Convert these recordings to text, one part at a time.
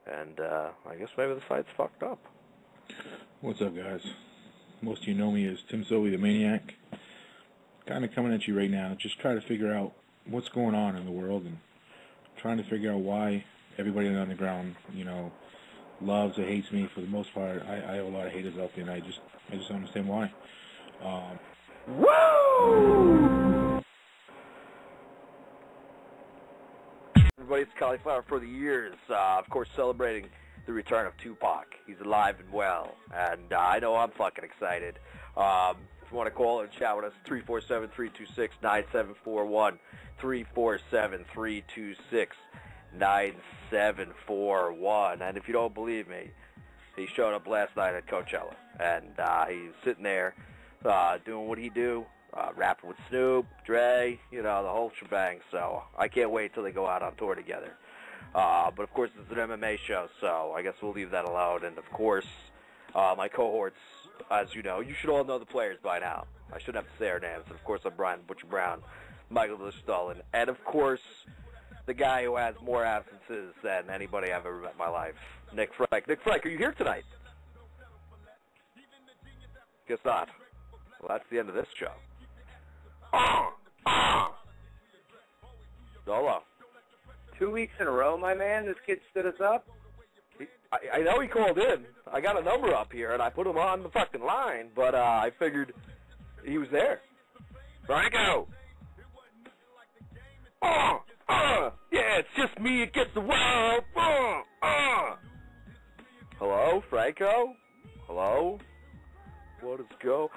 And I guess maybe the site's fucked up. What's up, guys? Most of you know me as Tim Zoe the Maniac. Kind of coming at you right now, just trying to figure out what's going on in the world and trying to figure out why everybody on the ground, loves or hates me. For the most part, I have a lot of haters out there, and I just don't understand why. Woo! Everybody, it's Cauliflower for the years. Of course, celebrating the return of Tupac. He's alive and well, and I know I'm fucking excited. If you want to call and chat with us, 347-326-9741, 347-326-9741. And if you don't believe me, he showed up last night at Coachella, and he's sitting there doing what he do, rapping with Snoop, Dre, the whole shebang. So I can't wait till they go out on tour together. But of course, it's an MMA show, so I guess we'll leave that alone. And of course, my cohorts, as you know, you should all know the players by now. I shouldn't have to say our names. And of course, I'm Brian Butcher Brown, Michael Dolan, and of course, the guy who has more absences than anybody I've ever met in my life, Nick Frank. Nick Frank, are you here tonight? Guess not. Well, that's the end of this show. Dolan. 2 weeks in a row, my man. This kid stood us up. I know he called in. I got a number up here, and I put him on the fucking line, but I figured he was there. Franco! Yeah, it's just me against the world. Hello, Franco? Hello? What is going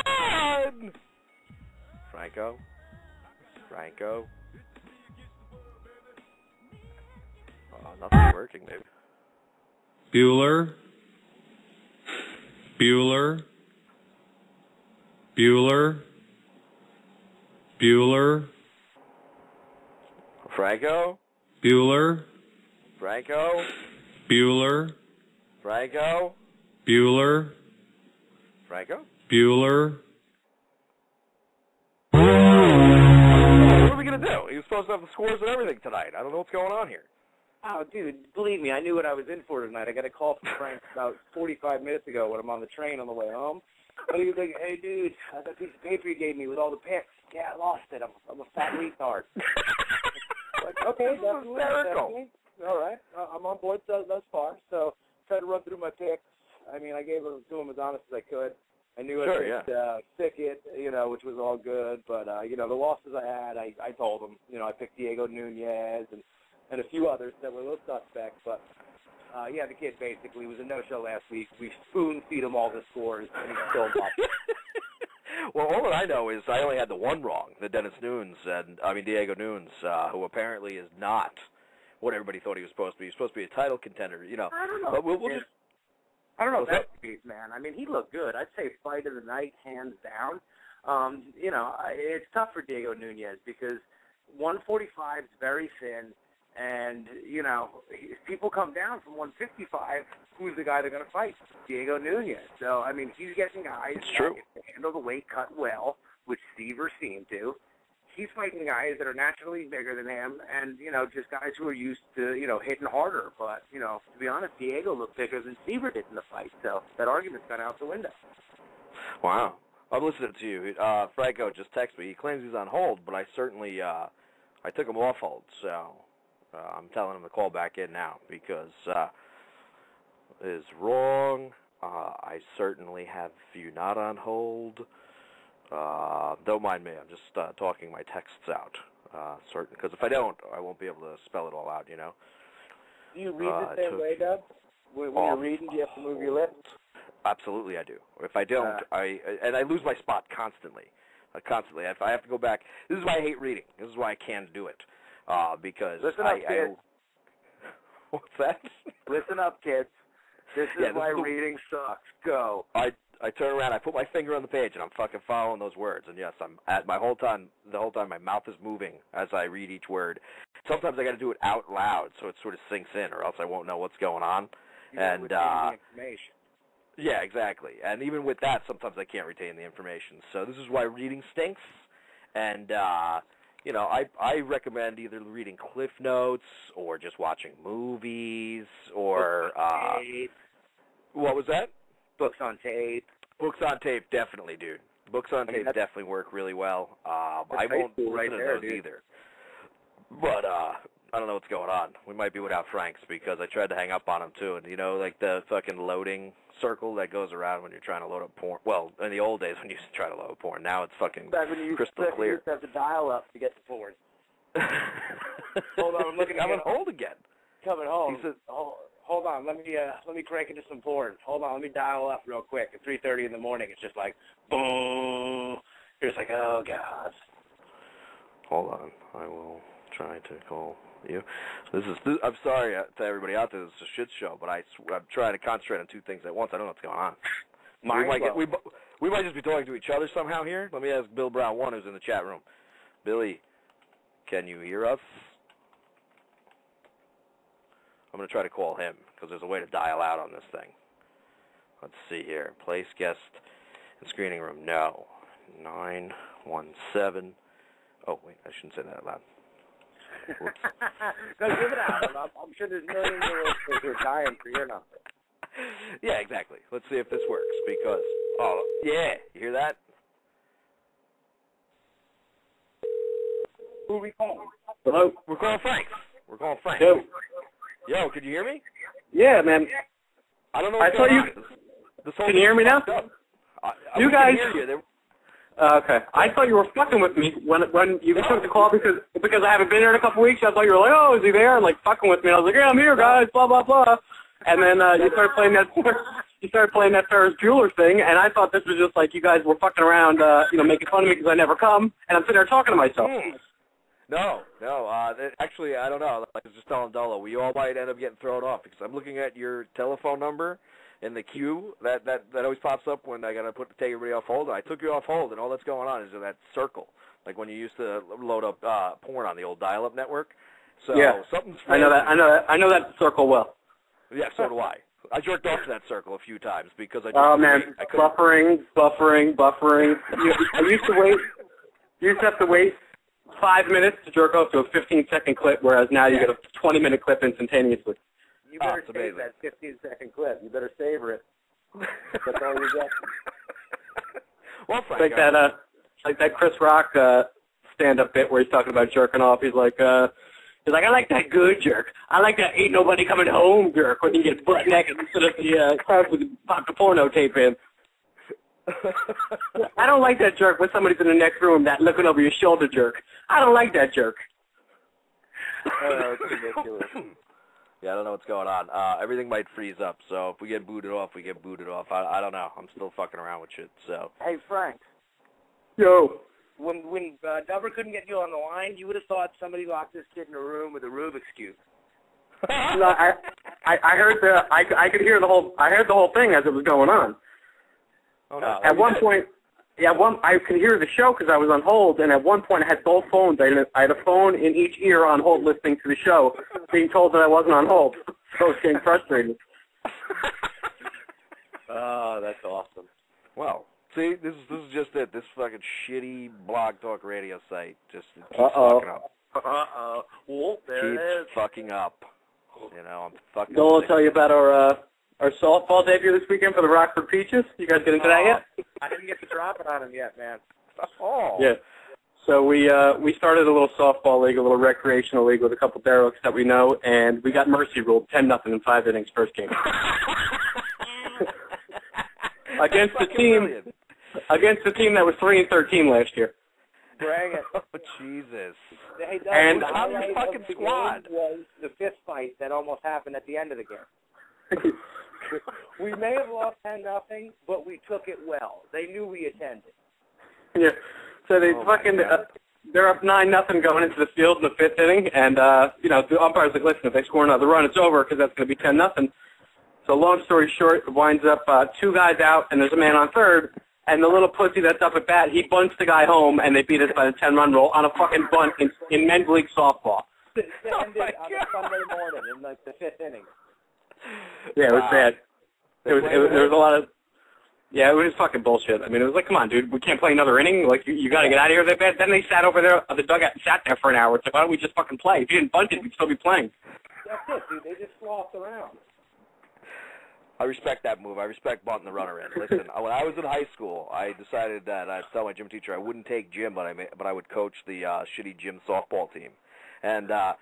on? Franco? Franco? Nothing's working, maybe. Bueller. Bueller. Bueller. Bueller. Franco? Bueller. Franco? Bueller. Franco? Bueller. Franco? Bueller. What are we going to do? He was supposed to have the scores and everything tonight. I don't know what's going on here. Oh, dude, believe me, I knew what I was in for tonight. I got a call from Frank about 45 minutes ago when I'm on the train on the way home. And he was like, hey, dude, that piece of paper you gave me with all the picks. Yeah, I lost it. I'm a fat retard. Like, okay, that's hysterical. All right, I'm on board thus far. So tried to run through my picks. I mean, I gave them to him as honest as I could. I knew I picked Thicket, which was all good. But, the losses I had, I told him. I picked Diego Nunez and a few others that were a little suspect. But, the kid basically was a no-show last week. We spoon-feed him all the scores, and he still lost. Well, all that I know is I only had the one wrong, the Diego Nunes, who apparently is not what everybody thought he was supposed to be. He's supposed to be a title contender, I don't know. But we'll just... I don't know if that's the case, man. I mean, he looked good. I'd say fight of the night, hands down. It's tough for Diego Nunez because 145 is very thin, and, if people come down from 155, who's the guy they're going to fight? Diego Nunez. So, I mean, he's getting guys that can handle the weight cut well, which Seaver seemed to. He's fighting guys that are naturally bigger than him and, just guys who are used to, hitting harder. But, to be honest, Diego looked bigger than Seaver did in the fight. So that argument's gone out the window. Wow. I'm listening to you. Franco just texted me. He claims he's on hold, but I certainly, I took him off hold. So I'm telling him to call back in now because is wrong. I certainly have you not on hold. Don't mind me. I'm just talking my texts out. Certain, because if I don't, I won't be able to spell it all out. Do you read the same way, Dub? When you're reading, do you have to move your lips? Absolutely, I do. If I don't, I lose my spot constantly. If I have to go back, this is why I hate reading. This is why I can't do it. Because listen up, kids. What's that? Listen up, kids. This is why reading sucks. Go. I turn around, I put my finger on the page, and I'm fucking following those words. And yes, I'm at the whole time my mouth is moving as I read each word. Sometimes I got to do it out loud so it sort of sinks in, or else I won't know what's going on. And the information. Yeah, exactly. And even with that, sometimes I can't retain the information. So this is why reading stinks. And you know, I recommend either reading Cliff Notes or just watching movies or what was that? Books on tape. Books on tape, definitely, dude. Books on tape definitely work really well. I won't listen to those either. But I don't know what's going on. We might be without Franks because I tried to hang up on him too. And you know, like the fucking loading circle that goes around when you're trying to load up porn. Well, in the old days when you used to try to load porn, now it's fucking crystal clear. You used to have to dial up to get the porn. Hold on, I'm looking. I'm on hold again. Coming home. He says, hold on, let me crank into some porn. Hold on, let me dial up real quick. At 3:30 in the morning, it's just like boom. You're just like, oh god. Hold on, I will try to call you. I'm sorry to everybody out there. This is a shit show, but I'm trying to concentrate on two things at once. I don't know what's going on. We might just be talking to each other somehow here. Let me ask Bill Brown 1, who's in the chat room. Billy, can you hear us? I'm going to try to call him because there's a way to dial out on this thing. Let's see here. Place guest in screening room. No. 917. Oh, wait. I shouldn't say that out loud. No, give it out. I'm sure there's millions of listeners who are dying for your number. Yeah, exactly. Let's see if this works because, oh, yeah. You hear that? Who are we calling? Hello? We're calling Frank. Yo, could you hear me? Yeah, man. I don't know what's going on. Can you hear me now? You guys. Can hear you. Okay. I thought you were fucking with me when you took the call because I haven't been here in a couple weeks. I thought you were like, oh, is he there? And like fucking with me. And I was like, yeah, I'm here, guys. Blah blah blah. And then you started playing that Ferris Bueller thing, and I thought this was just like you guys were fucking around, making fun of me because I never come, and I'm sitting there talking to myself. No. Actually, I don't know. I was just telling Dolan, we all might end up getting thrown off because I'm looking at your telephone number in the queue that always pops up when I gotta take everybody off hold. And I took you off hold, and all that's going on is in that circle, like when you used to load up porn on the old dial-up network. So yeah, something's. I know that circle well. Yeah, so do I. I jerked off to that circle a few times because I. Buffering. I used to wait. You used to have to wait 5 minutes to jerk off to a 15-second clip, whereas now you get a 20-minute clip instantaneously. You better save that 15-second clip. You better savor it. That's all you get. Well, Frank, like that Chris Rock stand-up bit where he's talking about jerking off. He's like, I like that good jerk. I like that ain't nobody coming home jerk when you get butt naked instead of the crowd with the porno tape in. I don't like that jerk when somebody's in the next room, that looking over your shoulder jerk. I don't like that jerk. It's ridiculous. Yeah, I don't know what's going on. Everything might freeze up, so if we get booted off, we get booted off. I don't know. I'm still fucking around with shit, so. Hey, Frank. Yo. When Dubber couldn't get you on the line, you would have thought somebody locked this kid in a room with a Rubik's Cube. No, I heard I could hear the whole thing as it was going on. Oh, no. At one point, I could hear the show because I was on hold, and at one point I had both phones. I had a phone in each ear on hold listening to the show, being told that I wasn't on hold. So I was getting frustrated. Oh, that's awesome. Well, see, this is just it. This fucking shitty blog talk radio site just keeps fucking up. Well, there it is. Keeps fucking up. You know, I'm fucking. Dolan will tell you about our softball debut this weekend for the Rockford Peaches. You guys get into that yet? I didn't get to drop it on him yet, man. Oh. Yeah. So we started a little softball league, a little recreational league with a couple derelicts that we know, and we got mercy ruled 10-0 in 5 innings first game. against the team that was 3-13 last year. Bring it. Oh, Jesus. Hey, and how's your fucking squad? Was the fist fight that almost happened at the end of the game. We may have lost 10-0, but we took it well. They knew we attended. Yeah. So they they're up 9-0 going into the field in the 5th inning, and the umpire's like, listen, if they score another run, it's over because that's going to be 10-0. So long story short, it winds up 2 guys out, and there's a man on third, and the little pussy that's up at bat, he bunts the guy home, and they beat us by the 10-run roll on a fucking bunt in men's league softball. It ended on a Sunday morning in like the 5th inning. Yeah, it was bad. There was a lot of Yeah, it was fucking bullshit. I mean, it was like, come on, dude, we can't play another inning. Like, you got to get out of here. Then they sat over there, the dugout, and sat there for an hour. It's like, why don't we just fucking play? If you didn't bunt it, we'd still be playing. That's it, dude. They just sloughed around. I respect that move. I respect bunting the runner in. Listen, when I was in high school, I decided that I'd tell my gym teacher I wouldn't take gym, but I would coach the shitty gym softball team. And I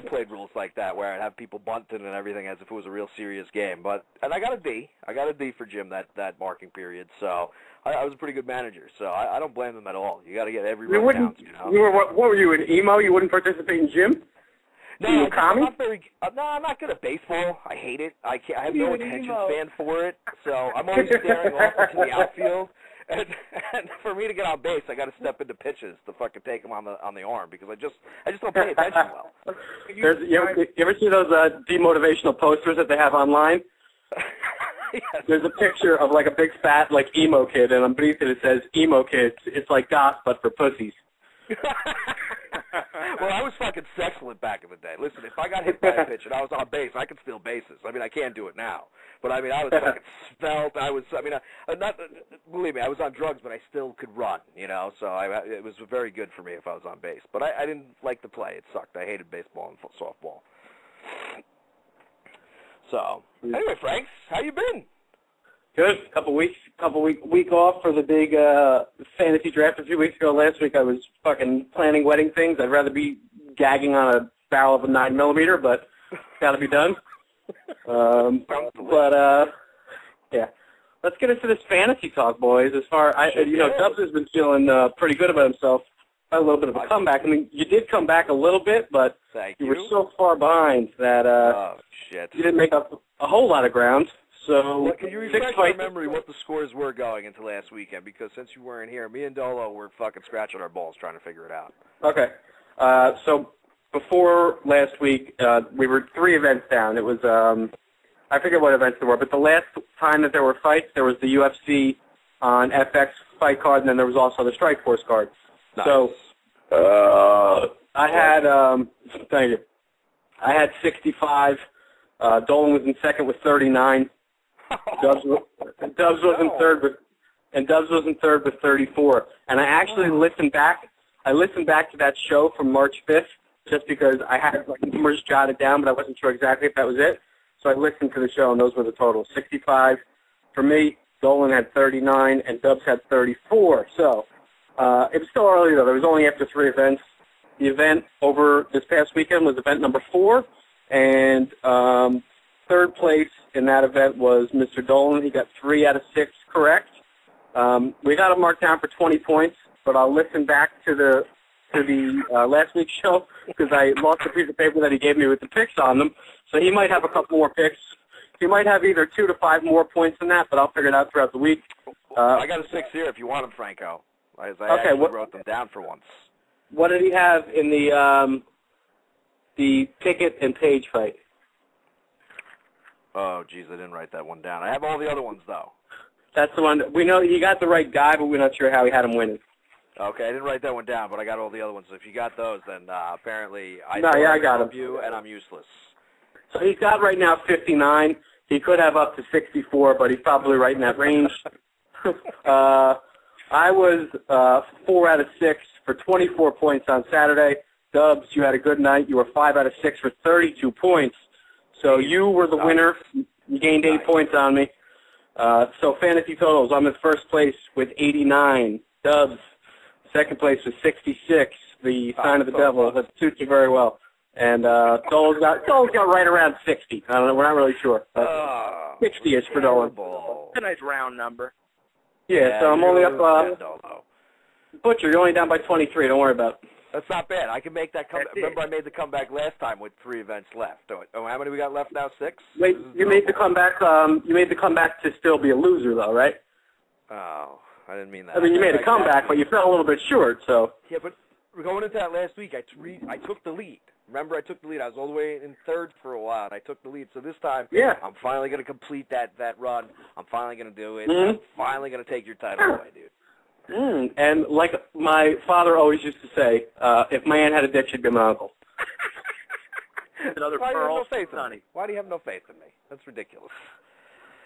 played rules like that where I'd have people bunting and everything as if it was a real serious game. And I got a D. I got a D for gym that marking period. So I was a pretty good manager. So I don't blame them at all. You got to get every run counts, you know. What were you, an emo? You wouldn't participate in gym? No, I'm not good at baseball. I hate it. I have no attention span for it. So I'm always staring off into the outfield. And for me to get on base, I got to step into pitches to fucking take them on the arm because I just don't pay attention well. You ever see those demotivational posters that they have online? Yes. There's a picture of like a big fat like emo kid, and underneath it says "emo kids." It's like DOS but for pussies. Well, I was fucking sexlent back in the day. Listen, if I got hit by a pitch and I was on base, I could steal bases. I mean, I can't do it now. But, I mean, I was fucking svelte. Believe me, I was on drugs, but I still could run, you know. So it was very good for me if I was on base. But I didn't like to play. It sucked. I hated baseball and softball. So, anyway, Franks, how you been? Good. Week off for the big fantasy draft a few weeks ago. Last week I was fucking planning wedding things. I'd rather be gagging on a barrel of a 9mm, but it's got to be done. Yeah. Let's get into this fantasy talk, boys. As far Dubs has been feeling pretty good about himself. A little bit of a comeback. I mean, you did come back a little bit, but you were so far behind that you didn't make up a whole lot of ground. So, can you refresh my memory what the scores were going into last weekend? Because since you weren't here, me and Dolan were fucking scratching our balls trying to figure it out. Okay. So before last week, we were 3 events down. It was, I forget what events there were, but the last time that there were fights, there was the UFC on FX fight card, and then there was also the Strike Force card. Nice. So I had, thank you. I had 65. Dolan was in second with 39. Dubs was in third with 34. And I actually listened back. I listened back to that show from March 5th just because I had like numbers jotted down, but I wasn't sure exactly if that was it. So I listened to the show, and those were the totals. 65 for me. Dolan had 39, and Dubs had 34. So it was still early though. There was only after 3 events. The event over this past weekend was event number 4, and third place in that event was Mr. Dolan. He got 3 out of 6 correct. We got him marked down for 20 points, but I'll listen back to the last week's show because I lost a piece of paper that he gave me with the picks on them. So he might have a couple more picks. He might have either 2 to 5 more points than that, but I'll figure it out throughout the week. I got a 6 here if you want them, Franco. I actually wrote them down for once. What did he have in the Pickett and Page fight? Oh, geez, I didn't write that one down. I have all the other ones, though. That's the one. We know he got the right guy, but we're not sure how he had him winning. Okay, I didn't write that one down, but I got all the other ones. So if you got those, then apparently I got him. You, and I'm useless. So he's got right now 59. He could have up to 64, but he's probably right in that range. I was 4 out of 6 for 24 points on Saturday. Dubs, you had a good night. You were 5 out of 6 for 32 points. So you were the winner. You gained 8 points on me. So fantasy totals, I'm in first place with 89. Dubs, second place with 66. The sign of the devil. That suits you very well. And Dolan's got right around 60. I don't know. We're not really sure. 60-ish for Dolan. It's a nice round number. Yeah, so I'm only up. Butcher, you're only down by 23. Don't worry about it. That's not bad. I can make that comeback. Remember, I made the comeback last time with 3 events left. Oh, how many we got left now? 6? Wait, you made the comeback. You made the comeback to still be a loser, though, right? Oh, I didn't mean that. I mean, you made a comeback, but you fell a little bit short. So. Yeah, but going into that last week, I took the lead. Remember, I took the lead. I was all the way in third for a while, and I took the lead. So this time, I'm finally going to complete that run. I'm finally going to do it. I'm finally going to take your title away, dude. And like my father always used to say, if my aunt had a dick, she'd be my uncle. Another Why do you have pearl, no faith in Sonny. me? Why do you have no faith in me? That's ridiculous.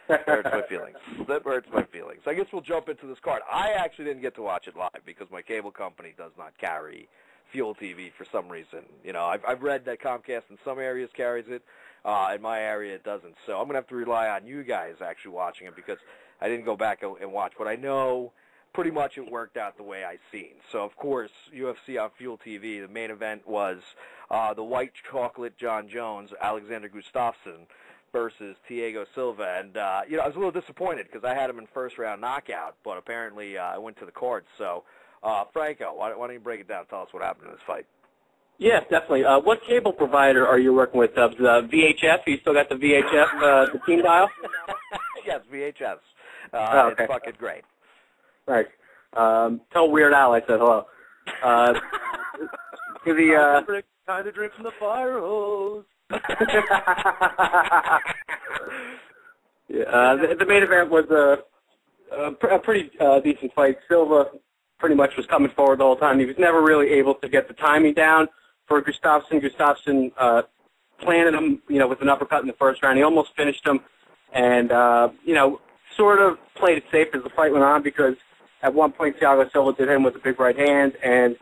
Hurts my feelings. That hurts my feelings. I guess we'll jump into this card. I actually didn't get to watch it live because my cable company does not carry Fuel TV for some reason. You know, I've read that Comcast in some areas carries it. In my area, it doesn't. So I'm going to have to rely on you guys actually watching it because I didn't go back and watch. But I know pretty much it worked out the way I seen. So, of course, UFC on Fuel TV, the main event was the white chocolate John Jones, Alexander Gustafsson, versus Thiago Silva. And, you know, I was a little disappointed because I had him in first-round knockout, but apparently I went to the cards. So, Franco, why don't you break it down and tell us what happened in this fight? Yes, definitely. What cable provider are you working with? VHF? You still got the VHF, the team dial? Yes, VHS. Okay. It's fucking great. Right. Tell Weird Al I said hello. To the Time to drink from the fire hose. The main event was a pretty decent fight. Silva pretty much was coming forward the whole time. He was never really able to get the timing down for Gustafsson. Gustafsson planted him, you know, with an uppercut in the first round. He almost finished him, and you know, sort of played it safe as the fight went on because at one point Thiago Silva did him with a big right hand, and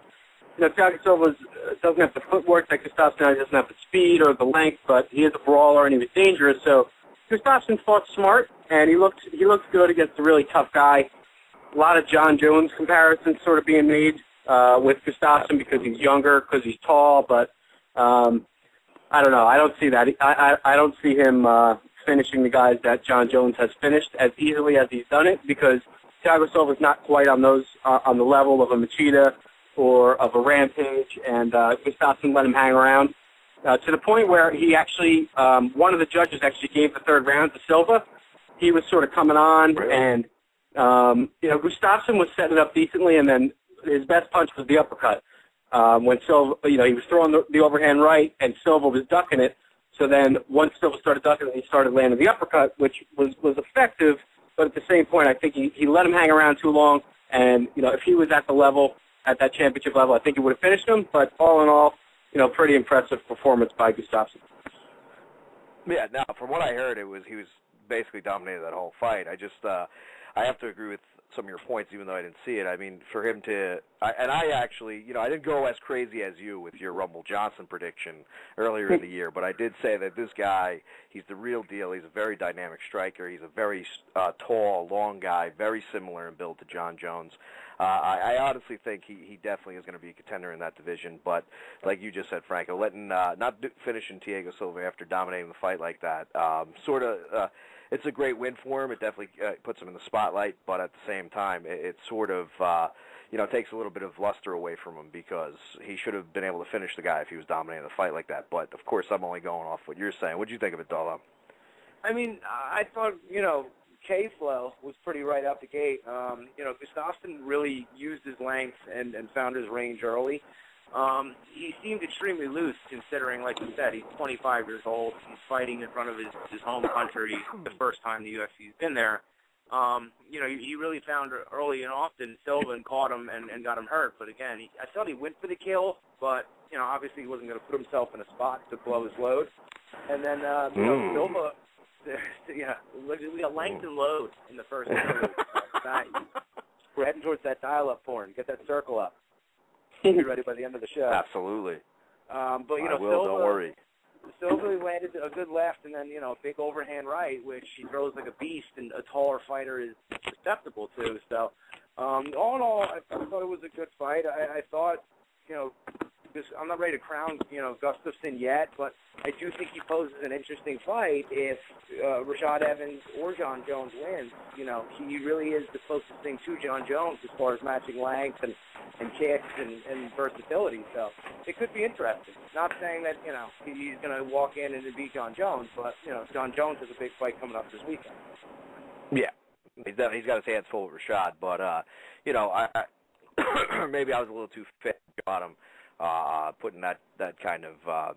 you know, Thiago Silva doesn't have the footwork like Gustafsson. He doesn't have the speed or the length, but he is a brawler and he was dangerous. So Gustafsson fought smart, and he looked good against a really tough guy. A lot of John Jones comparisons sort of being made with Gustafsson because he's younger, because he's tall, but I don't know. I don't see that. I don't see him finishing the guys that John Jones has finished as easily as he's done it because Thiago Silva is not quite on those on the level of a Machida or of a Rampage, and Gustafsson let him hang around to the point where he actually, one of the judges actually gave the third round to Silva. He was sort of coming on, and you know, Gustafsson was setting it up decently, and then his best punch was the uppercut. When Silva, you know, he was throwing the overhand right, and Silva was ducking it. So then once Silva started ducking it, he started landing the uppercut, which was effective. But at the same point, I think he let him hang around too long. And, you know, if he was at the level, at that championship level, I think he would have finished him. But all in all, you know, pretty impressive performance by Gustafsson. Yeah, now, from what I heard, he was basically dominated that whole fight. I just, I have to agree with some of your points, even though I didn't see it. I mean, for him to, and I actually, you know, I didn't go as crazy as you with your Rumble Johnson prediction earlier in the year, but I did say that this guy, he's the real deal. He's a very dynamic striker. He's a very tall, long guy, very similar in build to John Jones. I honestly think he definitely is going to be a contender in that division, but like you just said, Franco, finishing Thiago Silva after dominating the fight like that, it's a great win for him. It definitely puts him in the spotlight, but at the same time, it sort of, you know, takes a little bit of luster away from him because he should have been able to finish the guy if he was dominating the fight like that. But, of course, I'm only going off what you're saying. What do you think of it, Dolan? I mean, I thought, you know, K-Flow was pretty right out the gate. You know, Gustafsson really used his length and found his range early. He seemed extremely loose considering, like you said, he's 25 years old. He's fighting in front of his home country the first time the UFC's been there. You know, he really found early and often Silva and caught him and got him hurt. But again, I thought he went for the kill, but, you know, obviously he wasn't going to put himself in a spot to blow his load. And then, you know, Silva, yeah, we got length and load in the first interlude. We're heading towards that dial-up porn. Get that circle up. Be ready by the end of the show. Absolutely. But, you know, Silva, don't worry. Silva landed a good left and then, you know, a big overhand right, which he throws like a beast and a taller fighter is susceptible to. So, all in all, I thought it was a good fight. I thought, you know, I'm not ready to crown, you know, Gustafsson yet, but I do think he poses an interesting fight if Rashad Evans or John Jones wins. You know, he really is the closest thing to John Jones as far as matching length and kicks and versatility. So it could be interesting. Not saying that, you know, he's going to walk in and beat John Jones, but, you know, John Jones has a big fight coming up this weekend. Yeah. He's got his hands full with Rashad, but, you know, I maybe I was a little too fit on him. Putting that kind of,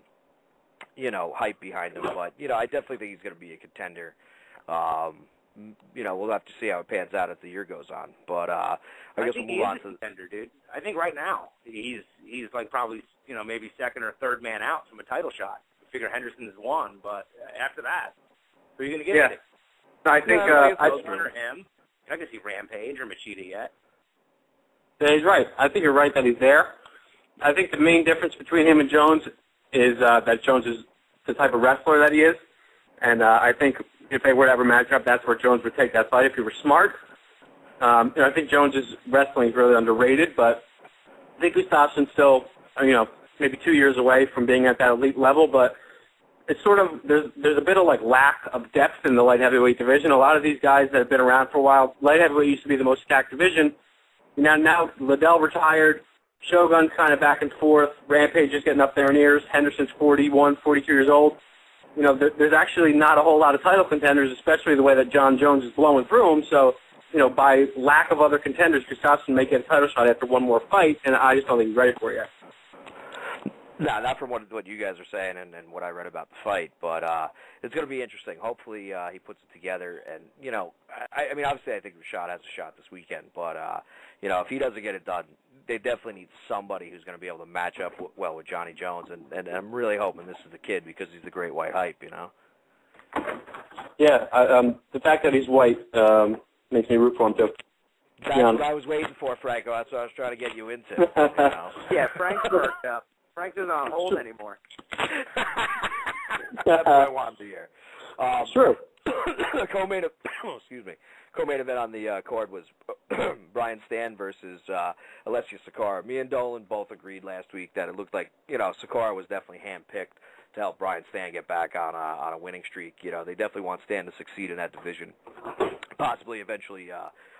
you know, hype behind him. But, you know, I definitely think he's going to be a contender. You know, we'll have to see how it pans out as the year goes on. But I guess we'll move on to the contender, dude. I think right now he's like probably, you know, maybe second or third man out from a title shot. I figure Henderson has won, but after that, who are you going to give it? I think I honor him. I can see Rampage or Machida yet. Yeah, he's right. I think you're right that he's there. I think the main difference between him and Jones is that Jones is the type of wrestler that he is. And I think if they were to ever match up, that's where Jones would take that fight if he were smart. I think Jones' wrestling is really underrated, but I think Gustafsson's still, maybe 2 years away from being at that elite level, but it's sort of, there's a bit of like lack of depth in the light heavyweight division. A lot of these guys that have been around for a while, light heavyweight used to be the most stacked division. Now Liddell retired, Shogun's kind of back and forth, Rampage is getting up there in years, Henderson's 41, 42 years old. There's actually not a whole lot of title contenders, especially the way that John Jones is blowing through them. So, by lack of other contenders, Gustafsson may get a title shot after one more fight, and I just don't think he's ready for it yet. No, not from what you guys are saying and what I read about the fight, but it's going to be interesting. Hopefully he puts it together. And, I mean, obviously I think Rashad has a shot this weekend, but, if he doesn't get it done, they definitely need somebody who's going to be able to match up well with Johnny Jones. And I'm really hoping this is the kid because he's the great white hype, Yeah, the fact that he's white makes me root for him, too. That's what I was waiting for, Franco. That's what I was trying to get you into. Yeah, Frank's worked up. Frank isn't on hold anymore. That's what I wanted to hear. True. Co-main event on the card was Brian Stan versus Alessio Sakara. Me and Dolan both agreed last week that it looked like, Sakara was definitely handpicked to help Brian Stan get back on a winning streak. They definitely want Stan to succeed in that division, possibly eventually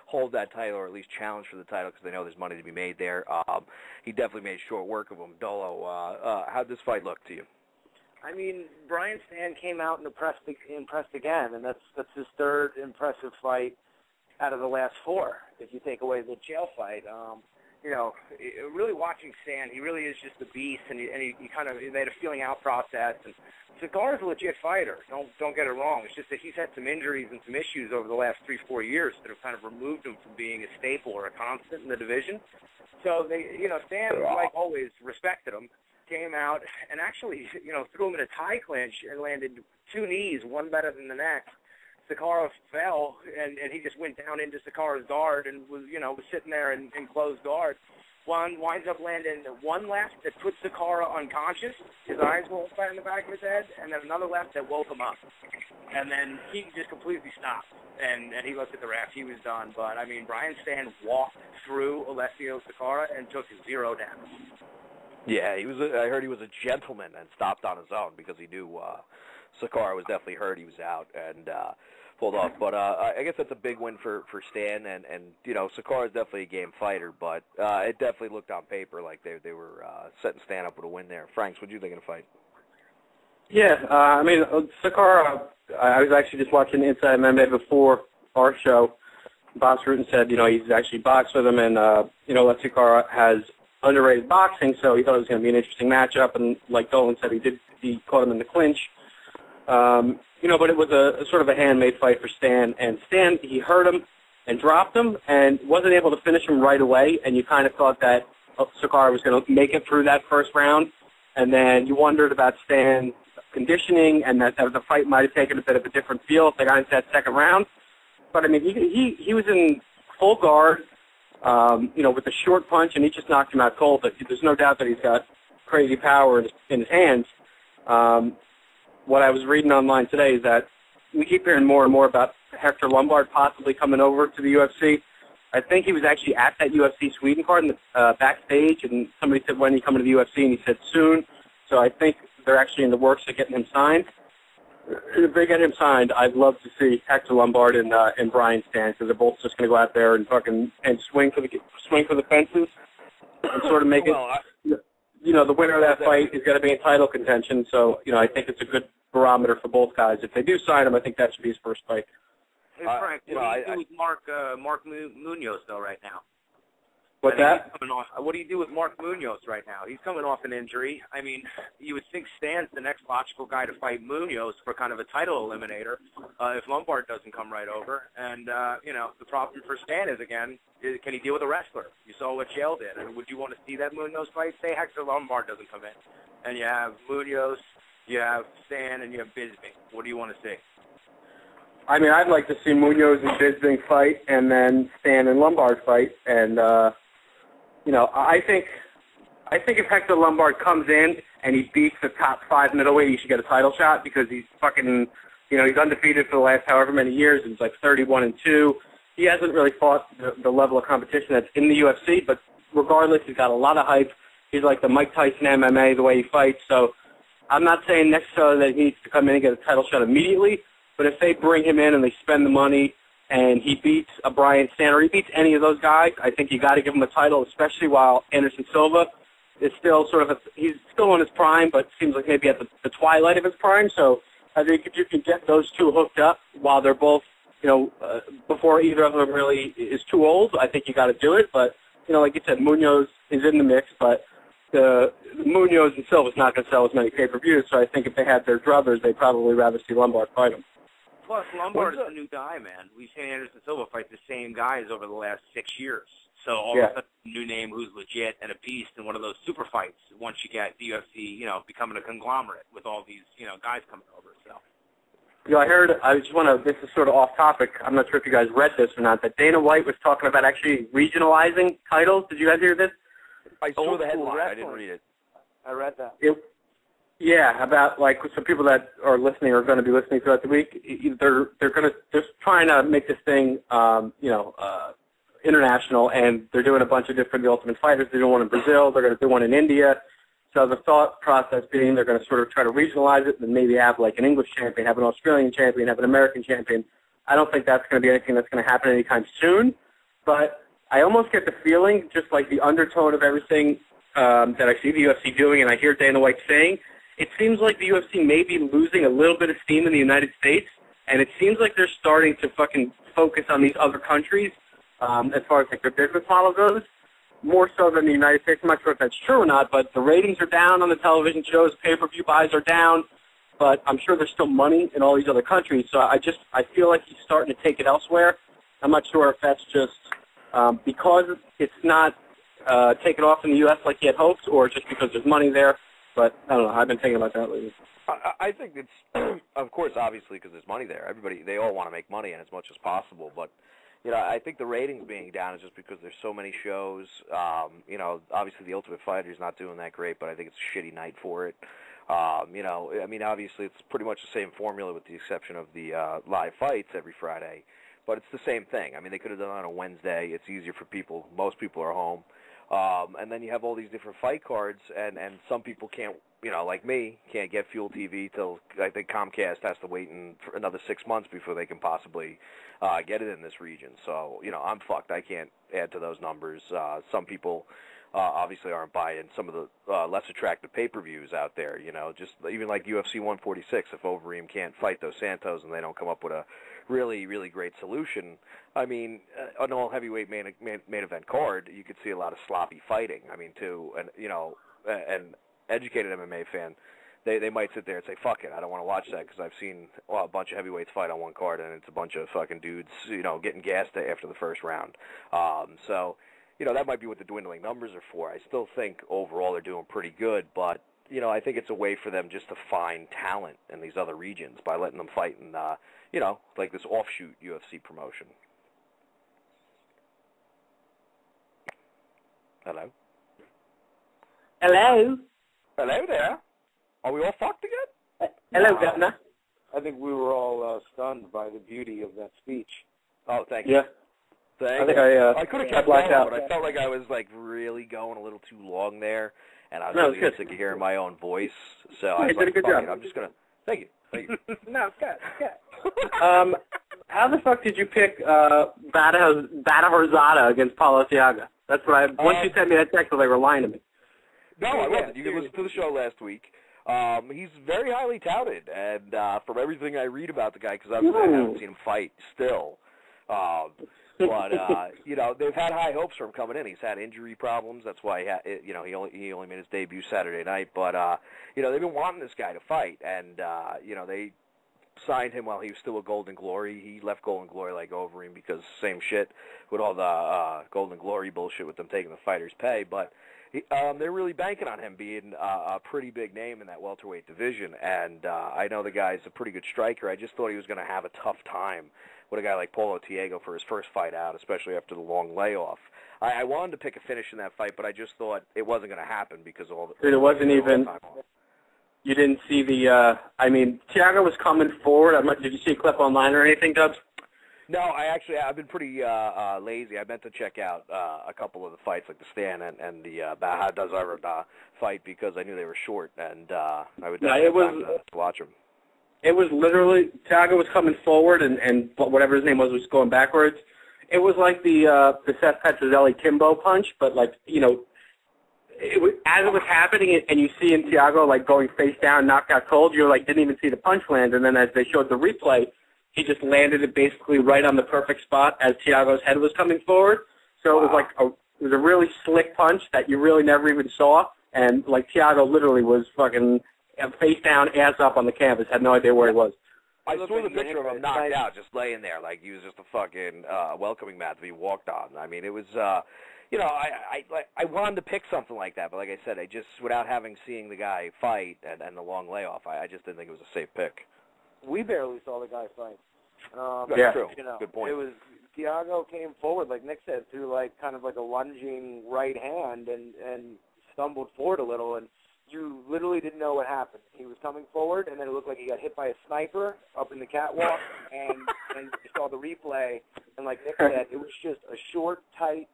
hold that title or at least challenge for the title because they know there's money to be made there. He definitely made short work of him. Dolo, how'd this fight look to you? I mean, Brian Stan came out and impressed again, and that's his third impressive fight out of the last four, if you take away the jail fight. Really watching Stan, he really is just a beast, and he kind of made a feeling out process. And Sakara's a legit fighter. Don't get it wrong. It's just that he's had some injuries and some issues over the last 3-4 years that have kind of removed him from being a staple or a constant in the division. So Stan, like always, respected him. Came out and actually, threw him in a tie clinch and landed two knees, one better than the next. Sakara fell, and he just went down into Sakara's guard and was sitting there in closed guard. One winds up landing one left that puts Sakara unconscious. His eyes rolled flat in the back of his head, and then another left that woke him up. And then he just completely stopped, and he looked at the ref. He was done. But, I mean, Brian Stan walked through Alessio Sakara and took 0 damage. Yeah, I heard he was a gentleman and stopped on his own because he knew Sakara was definitely hurt. He was out and pulled off. But I guess that's a big win for Stan. And Sakara is definitely a game fighter, but it definitely looked on paper like they were setting Stan up with a win there. Franks, what did you think of the fight? Yeah, Sakara, I was actually just watching Inside MMA before our show. Bob Rutan said, he's actually boxed with him, and, Sakara has underrated boxing, so he thought it was going to be an interesting matchup, and like Dolan said, he caught him in the clinch. But it was a sort of a handmade fight for Stan, and Stan, he hurt him and dropped him and wasn't able to finish him right away, and you kind of thought that Sakara was going to make it through that first round, and then you wondered about Stan's conditioning and that the fight might have taken a bit of a different feel if they got into that second round. But, I mean, he was in full guard, with a short punch, and he just knocked him out cold. But there's no doubt that he's got crazy power in his hands. What I was reading online today is that we keep hearing more and more about Hector Lombard possibly coming over to the UFC. I think he was actually at that UFC Sweden card in the backstage, and somebody said, when are you coming to the UFC? And he said, soon. So I think they're actually in the works of getting him signed. If they get him signed, I'd love to see Hector Lombard and Brian Stan, because they're both just going to go out there and swing for the fences and sort of make it. The winner of that fight is going to be in title contention. So I think it's a good barometer for both guys. If they do sign him, I think that should be his first fight. Hey Frank, what do you do with Mark Munoz though right now? What's that? What do you do with Mark Munoz right now? He's coming off an injury. I mean, you would think Stan's the next logical guy to fight Munoz for kind of a title eliminator if Lombard doesn't come right over. And, the problem for Stan is, again, can he deal with a wrestler? You saw what Chael did. And would you want to see that Munoz fight? Say Hector Lombard doesn't come in. And you have Munoz, you have Stan, and you have Bisbee. What do you want to see? I mean, I'd like to see Munoz and Bisping fight, and then Stan and Lombard fight. And you know, I think if Hector Lombard comes in and he beats the top 5 middleweight, he should get a title shot because he's fucking, you know, he's undefeated for the last however many years. He's like 31-2. He hasn't really fought the level of competition that's in the UFC, but regardless, he's got a lot of hype. He's like the Mike Tyson MMA, the way he fights. So I'm not saying necessarily that he needs to come in and get a title shot immediately, but if they bring him in and they spend the money and he beats a Brian Stan or he beats any of those guys, I think you got to give him a title, especially while Anderson Silva is still sort of he's still in his prime, but seems like maybe at the twilight of his prime. So I think if you can get those two hooked up while they're both, you know, before either of them really is too old, I think you got to do it. But, you know, like you said, Munoz is in the mix, but the Munoz and Silva's not going to sell as many pay-per-views, so I think if they had their druthers, they'd probably rather see Lombard fight him. Plus, Lombard is a new guy, man. We've seen Anderson Silva fight the same guys over the last 6 years. So all of a sudden, a new name who's legit and a beast in one of those super fights once you get the UFC, you know, becoming a conglomerate with all these, you know, guys coming over. So. You know, I just want to, this is sort of off topic. I'm not sure if you guys read this or not, but Dana White was talking about actually regionalizing titles. Did you guys hear this? I saw the headline. I didn't read it. I read that. Yeah, about like some people that are listening or going to be listening throughout the week. They're just trying to make this thing, international, and they're doing a bunch of different The Ultimate Fighters. They're doing one in Brazil. They're going to do one in India. So the thought process being they're going to sort of try to regionalize it and maybe have like an English champion, have an Australian champion, have an American champion. I don't think that's going to be anything that's going to happen anytime soon, but I almost get the feeling, just like the undertone of everything that I see the UFC doing and I hear Dana White saying, it seems like the UFC may be losing a little bit of steam in the United States, and it seems like they're starting to fucking focus on these other countries as far as like their business model goes, more so than the United States. I'm not sure if that's true or not, but the ratings are down on the television shows, pay-per-view buys are down, but I'm sure there's still money in all these other countries, so I feel like he's starting to take it elsewhere. I'm not sure if that's just because it's not taken off in the U.S. like he had hoped, or just because there's money there. But I don't know. I've been thinking about that lately. I think it's, of course, obviously, because there's money there. They all want to make money and as much as possible. But, you know, I think the ratings being down is just because there's so many shows. You know, obviously the Ultimate Fighter is not doing that great, but I think it's a shitty night for it. You know, I mean, obviously it's pretty much the same formula with the exception of the live fights every Friday. But it's the same thing. I mean, they could have done it on a Wednesday. It's easier for people. Most people are home. And then you have all these different fight cards, and some people can't, you know, like me, can't get Fuel TV till I think Comcast has to wait for another 6 months before they can possibly get it in this region. So, you know, I'm fucked. I can't add to those numbers. Some people obviously aren't buying some of the less attractive pay-per-views out there, you know, just even like UFC 146, if Overeem can't fight Dos Santos and they don't come up with a really, really great solution. I mean, an all-heavyweight main event card, you could see a lot of sloppy fighting. I mean, an educated MMA fan, they might sit there and say, fuck it, I don't want to watch that because I've seen a bunch of heavyweights fight on one card and it's a bunch of fucking dudes, you know, getting gassed after the first round. So, you know, that might be what the dwindling numbers are for. I still think overall they're doing pretty good, but, you know, I think it's a way for them just to find talent in these other regions by letting them fight in, you know, like this offshoot UFC promotion. Hello? Hello? Hello there. Are we all fucked again? Hello, Governor. I think we were all stunned by the beauty of that speech. Oh, thank you. Yeah. Thank I think you. I could have kept blacked going, out. but I felt like I was like really going a little too long there, and I was No, really it's sick of hearing my own voice. So I you was did like, a good fuck job. it, I'm just gonna. Thank you. Thank you. No, it's good. How the fuck did you pick Badahorzada against Paulo Thiaga? That's what once you sent me that text, I was like, lying to me. No, I wasn't. You listened to the show last week. He's very highly touted, and from everything I read about the guy, because I haven't seen him fight still, but you know, they've had high hopes for him coming in. He's had injury problems. That's why he only made his debut Saturday night. But you know, they've been wanting this guy to fight, and you know, they signed him while he was still a Golden Glory. He left Golden Glory like Overeem because same shit with all the Golden Glory bullshit with them taking the fighters' pay, but. They're really banking on him being a pretty big name in that welterweight division, and I know the guy's a pretty good striker. I just thought he was going to have a tough time with a guy like Paulo Tiago for his first fight out, especially after the long layoff. I wanted to pick a finish in that fight, but I just thought it wasn't going to happen because of all the... Dude, it wasn't even... You didn't see the... Tiago was coming forward. Did you see a clip online or anything, Dubs? No, I've been pretty lazy. I meant to check out a couple of the fights, like the Stan and the Baha Dazarada fight, because I knew they were short, and I would definitely to watch them. It was literally, Tiago was coming forward, and whatever his name was going backwards. It was like the Seth Petrozelli Kimbo punch, but as it was happening, and you see Tiago like going face down, knocked out cold, you didn't even see the punch land, and then as they showed the replay, he just landed it basically right on the perfect spot as Tiago's head was coming forward. So it was a really slick punch that you really never even saw, and Tiago literally was fucking face down, ass up on the canvas, had no idea where he was. I saw the picture of him knocked out, just laying there like he was just a fucking welcoming mat to be walked on. I mean, it was, I wanted to pick something like that, but like I said, I just, without seeing the guy fight and the long layoff, I just didn't think it was a safe pick. We barely saw the guy fight. That's true. Good point. It was Tiago came forward, like Nick said, through kind of a lunging right hand and stumbled forward a little, and you literally didn't know what happened. He was coming forward, and then it looked like he got hit by a sniper up in the catwalk, and you saw the replay, and like Nick said, it was just a short, tight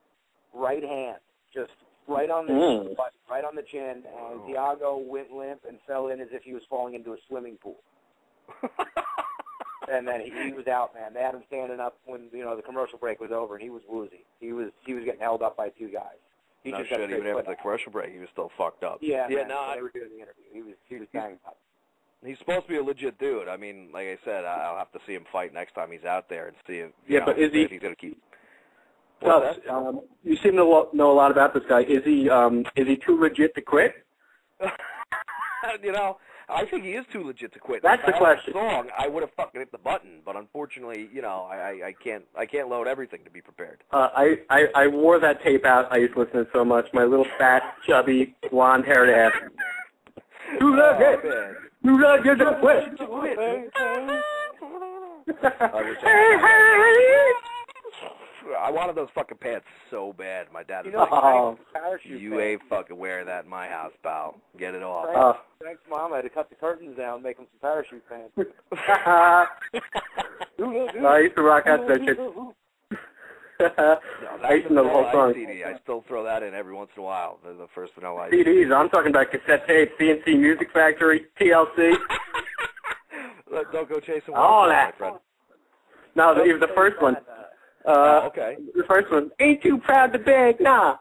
right hand, just right on the right on the chin, and Tiago went limp and fell in as if he was falling into a swimming pool. And then he was out, man. They had him standing up when the commercial break was over, and he was woozy. He was getting held up by two guys. No shit, even after the commercial break, he was still fucked up. Yeah, man, they were doing the interview. He was banged up. He's supposed to be a legit dude. I mean, like I said, I'll have to see him fight next time he's out there and see if but is if he's going to keep. You seem to know a lot about this guy. Is he too legit to quit? I think he is too legit to quit. That's the question. Song, I would have fucking hit the button, but unfortunately, I can't load everything to be prepared. I wore that tape out. I used to listen to it so much. My little fat, chubby, blonde-haired ass. Do not get to quit. I wanted those fucking pants so bad. My dad was you ain't fucking wearing that in my house, pal. Get it off. Thanks, Mom. I had to cut the curtains down, make him some parachute pants. I used to rock out that shit. I used to know the whole song. CD. I still throw that in every once in a while. The first Vanilla Ice. CDs. I'm talking about cassette tapes, CNC Music Factory, TLC. Don't go chasing all that, that. My friend. No, the first one. Okay. The first one. Ain't too proud to beg, nah.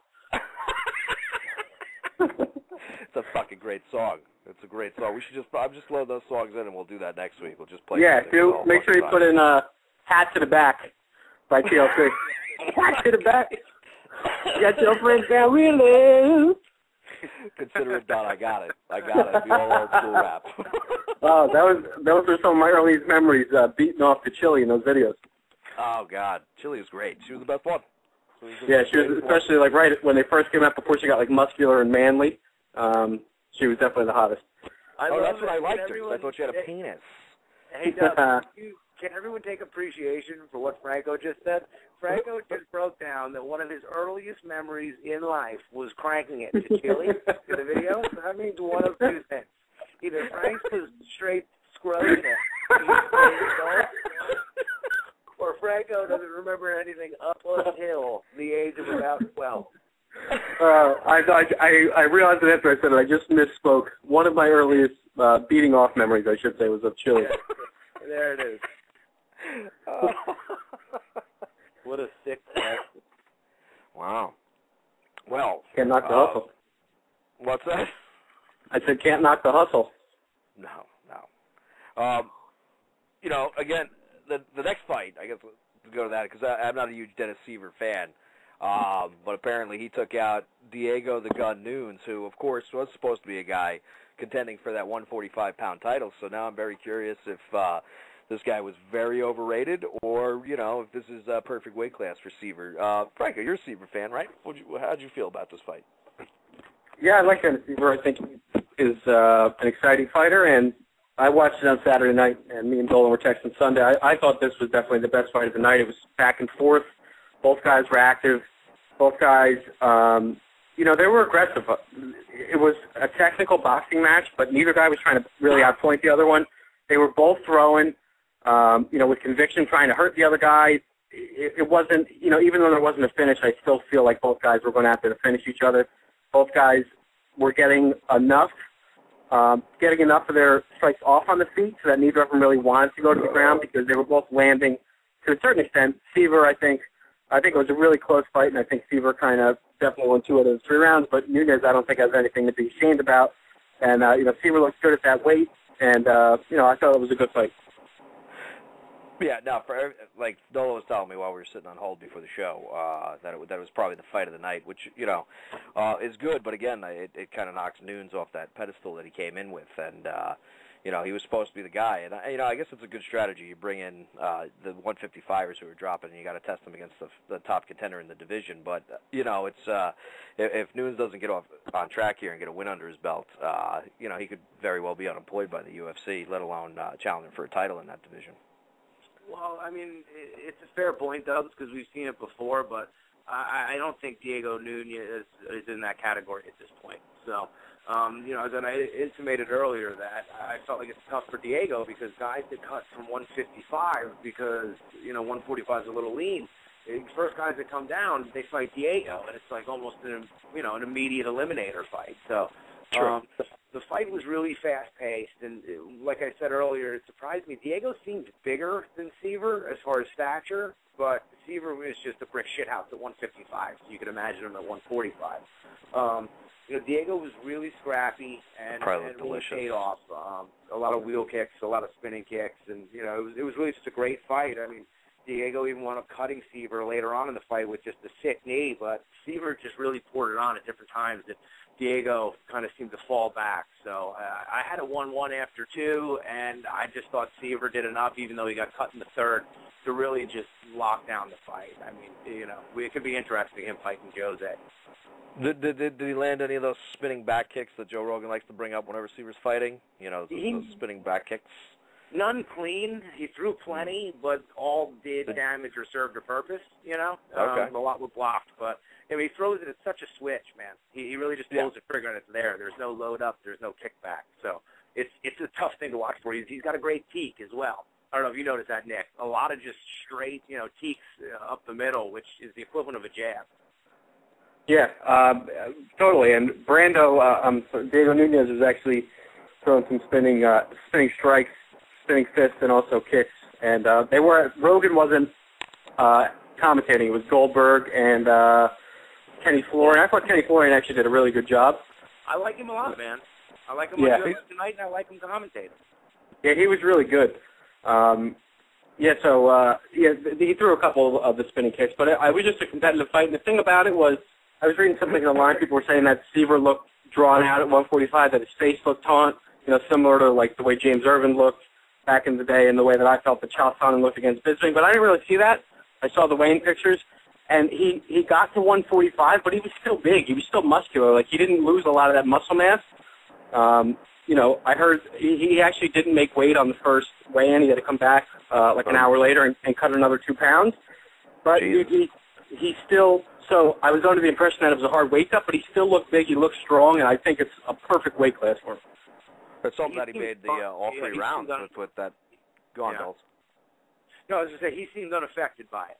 It's a fucking great song. It's a great song. We should I'll just load those songs in, and we'll do that next week. We'll just play. Yeah, dude. Make sure you put in "Hat to the Back" by TLC. Hat to the back. Get your friends down, really. Consider it done. I got it. It'd be all old school rap. Oh, those are some of my earliest memories, beating off to Chili in those videos. Oh, God. Chili was great. She was the best one. Yeah, she was, especially right when they first came out before she got muscular and manly. She was definitely the hottest. That's what I liked her. I thought she had a penis. Hey, Doug, can everyone take appreciation for what Franco just said? Franco just broke down that one of his earliest memories in life was cranking it to Chili, to the video. So that means one of two things. Either Frank's was straight scrubbing it, or Franco doesn't remember anything up until the age of about 12. I realized that after I said it, I just misspoke. One of my earliest beating off memories, I should say, was of Chili. There it is. What a sick bastard. Wow. Well. Can't knock the hustle. What's that? I said can't knock the hustle. No. Again, the next fight, I guess we'll go to that, because I'm not a huge Dennis Seaver fan. But apparently he took out Diego the Gun Nunes, who, of course, was supposed to be a guy contending for that 145-pound title. So now I'm very curious if this guy was very overrated, or, if this is a perfect weight class for Seaver. Franco, you're a Seaver fan, right? How'd you feel about this fight? Yeah, I like Dennis Seaver. I think he is an exciting fighter, and I watched it on Saturday night, and me and Dolan were texting Sunday. I thought this was definitely the best fight of the night. It was back and forth. Both guys were active. Both guys, they were aggressive. It was a technical boxing match, but neither guy was trying to really outpoint the other one. They were both throwing, with conviction, trying to hurt the other guy. It wasn't, even though there wasn't a finish, I still feel like both guys were going to have to finish each other. Both guys were getting enough of their strikes off on the feet so that neither of them really wanted to go to the ground because they were both landing to a certain extent. Seaver, I think it was a really close fight, and I think Seaver kind of definitely won 2 out of the 3 rounds, but Nunes I don't think has anything to be ashamed about. And, Seaver looked good at that weight, and, I thought it was a good fight. Yeah, no, like Dolan was telling me while we were sitting on hold before the show, that it was probably the fight of the night, which, is good, but again, it kind of knocks Nunes off that pedestal that he came in with, and, he was supposed to be the guy, and, I guess it's a good strategy. You bring in the 155ers who are dropping, and you got to test them against the top contender in the division, but, it's, if Nunes doesn't get on track here and get a win under his belt, he could very well be unemployed by the UFC, let alone challenging for a title in that division. Well, I mean, it's a fair point, Dubs, because we've seen it before, but I don't think Diego Nunes is in that category at this point. So, as I intimated earlier that I felt like it's tough for Diego because guys that cut from 155 because, 145 is a little lean. The first guys that come down, they fight Diego, and it's like almost an immediate eliminator fight. So, the fight was really fast-paced, and like I said earlier, it surprised me. Diego seemed bigger than Seaver as far as stature, but Seaver was just a brick shithouse at 155, so you could imagine him at 145. Diego was really scrappy and really paid off. A lot of wheel kicks, a lot of spinning kicks, and it was really just a great fight. I mean, Diego even wound up cutting Seaver later on in the fight with just a sick knee, but Seaver just really poured it on at different times. And Diego kind of seemed to fall back. So I had a 1-1 after 2, and I just thought Seaver did enough, even though he got cut in the 3rd, to really just lock down the fight. I mean, it could be interesting him fighting Jose. Did he land any of those spinning back kicks that Joe Rogan likes to bring up whenever Seaver's fighting? Those spinning back kicks? None clean. He threw plenty, but all did damage or served a purpose, Okay. A lot were blocked, but he throws it at such a switch, man. He really just pulls the trigger and it's there. There's no load up. There's no kickback. So it's a tough thing to watch for. He's got a great teak as well. I don't know if you noticed that, Nick. A lot of just straight, teaks up the middle, which is the equivalent of a jab. Yeah, totally. And Diego Nunes is actually throwing some spinning strikes, spinning fists, and also kicks. And Rogan wasn't commentating. It was Goldberg and Kenny Florian. I thought Kenny Florian actually did a really good job. I like him a lot, man. I like him on UFC tonight, and I like him commentating. Yeah, he was really good. He threw a couple of the spinning kicks, but it was just a competitive fight. And the thing about it was, I was reading something online. People were saying that Seaver looked drawn out at 145, that his face looked taut, similar to like the way James Irvin looked back in the day and the way that I felt that Charles Sonnen looked against Bisping. But I didn't really see that. I saw the weighing pictures, and he got to 145, but he was still big. He was still muscular. Like, he didn't lose a lot of that muscle mass. I heard he actually didn't make weight on the first weigh-in. He had to come back an hour later and cut another 2 pounds. But he still, so I was under the impression that it was a hard weight cut, but he still looked big. He looked strong, and I think it's a perfect weight class for him. It's something that he made all 3 rounds with that. Go on, Dolls. No, I was going to say, he seemed unaffected by it.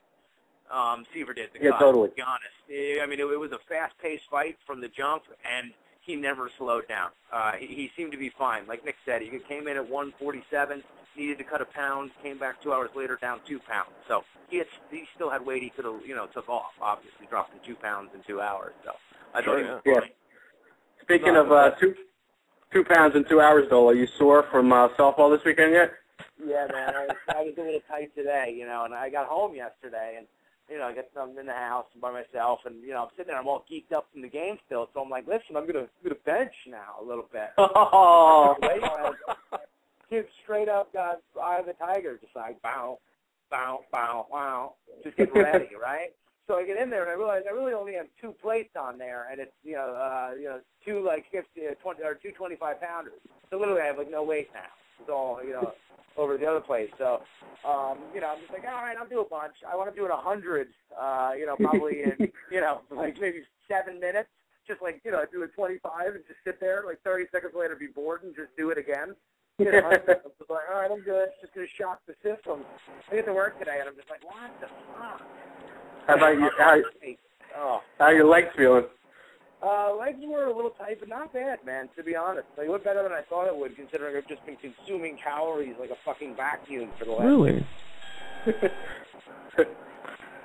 Seaver did. Totally. To be honest. I mean, it was a fast-paced fight from the jump, and he never slowed down. He seemed to be fine. Like Nick said, he came in at 147, needed to cut a pound, came back 2 hours later down 2 pounds. So he still had weight he could have, took off, obviously, dropping 2 pounds in 2 hours. So I thought he was fine. Speaking of 2 pounds in 2 hours, Dola, are you sore from softball this weekend yet? Yeah, man. I was a little tight today, and I got home yesterday, and I got something in the house by myself, and I'm sitting there, I'm all geeked up from the game still, so I'm like, listen, I'm gonna bench now a little bit. Oh, Dude, straight up got Eye of the Tiger, just like bow, bow, bow, wow, just getting ready, right? So I get in there and I realize I really only have 2 plates on there, and it's two like 50, 20 or 2 25-pounders. So literally I have like no weight now. It's all over the other place. So I'm just like, all right, I'll do a bunch. I want to do it 100. Probably in like maybe 7 minutes. Just like do it 25 and just sit there. Like 30 seconds later, be bored and just do it again. I'm just like, all right, I'm good. Just gonna shock the system. I get to work today and I'm just like, what the fuck? How about you? How are your legs feeling? Legs were a little tight, but not bad, man, to be honest. They look better than I thought it would, considering I've just been consuming calories like a fucking vacuum for the last... Really?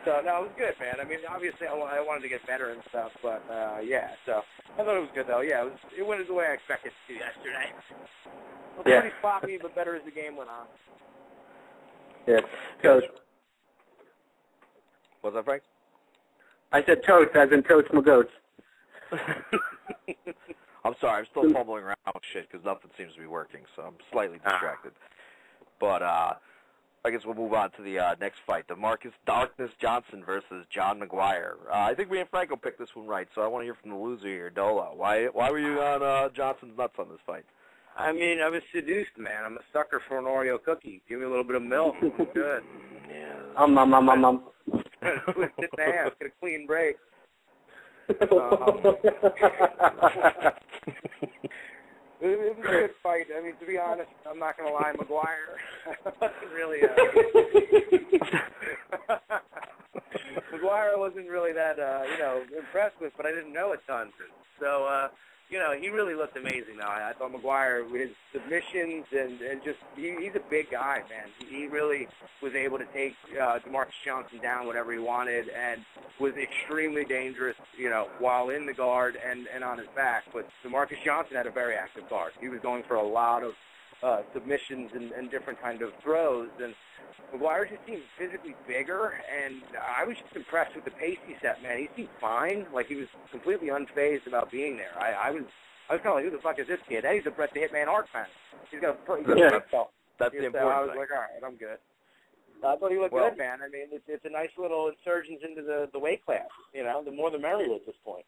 So, no, it was good, man. I mean, obviously I wanted to get better and stuff, but, yeah, so I thought it was good, though. Yeah, it went the way I expected it to yesterday. It was pretty sloppy, but better as the game went on. Yeah. Coach. What's that, Frank? I said totes, as in totes my goats. I'm sorry, I'm still fumbling around with shit because nothing seems to be working, so I'm slightly distracted. But I guess we'll move on to the next fight, the Marcus Darkness Johnson versus John McGuire. I think me and Franco picked this one right, so I want to hear from the loser here, Dolan. Why were you on Johnson's nuts on this fight? I mean, I was seduced, man. I'm a sucker for an Oreo cookie. Give me a little bit of milk. I'm good. Yeah. Twist it in half. Get a clean break. It was a good fight. I mean, to be honest, I'm not going to lie, McGuire wasn't really McGuire wasn't really that, impressed with, but I didn't know a ton. So, he really looked amazing, though. I thought McGuire, with his submissions and just, he's a big guy, man. He really was able to take DeMarcus Johnson down whatever he wanted and was extremely dangerous, while in the guard and on his back. But DeMarcus Johnson had a very active guard. He was going for a lot of submissions and different kind of throws. And McGuire just seemed physically bigger, and I was just impressed with the pace he set, man. He seemed fine. Like, he was completely unfazed about being there. I was kind of like, who the fuck is this kid? He's a Bret the Hitman Hart fan. He's got a That's the important thing. I was like, all right, I'm good. I thought he looked good, man. I mean, it's a nice little insurgence into the weight class. The more the merrier at this point.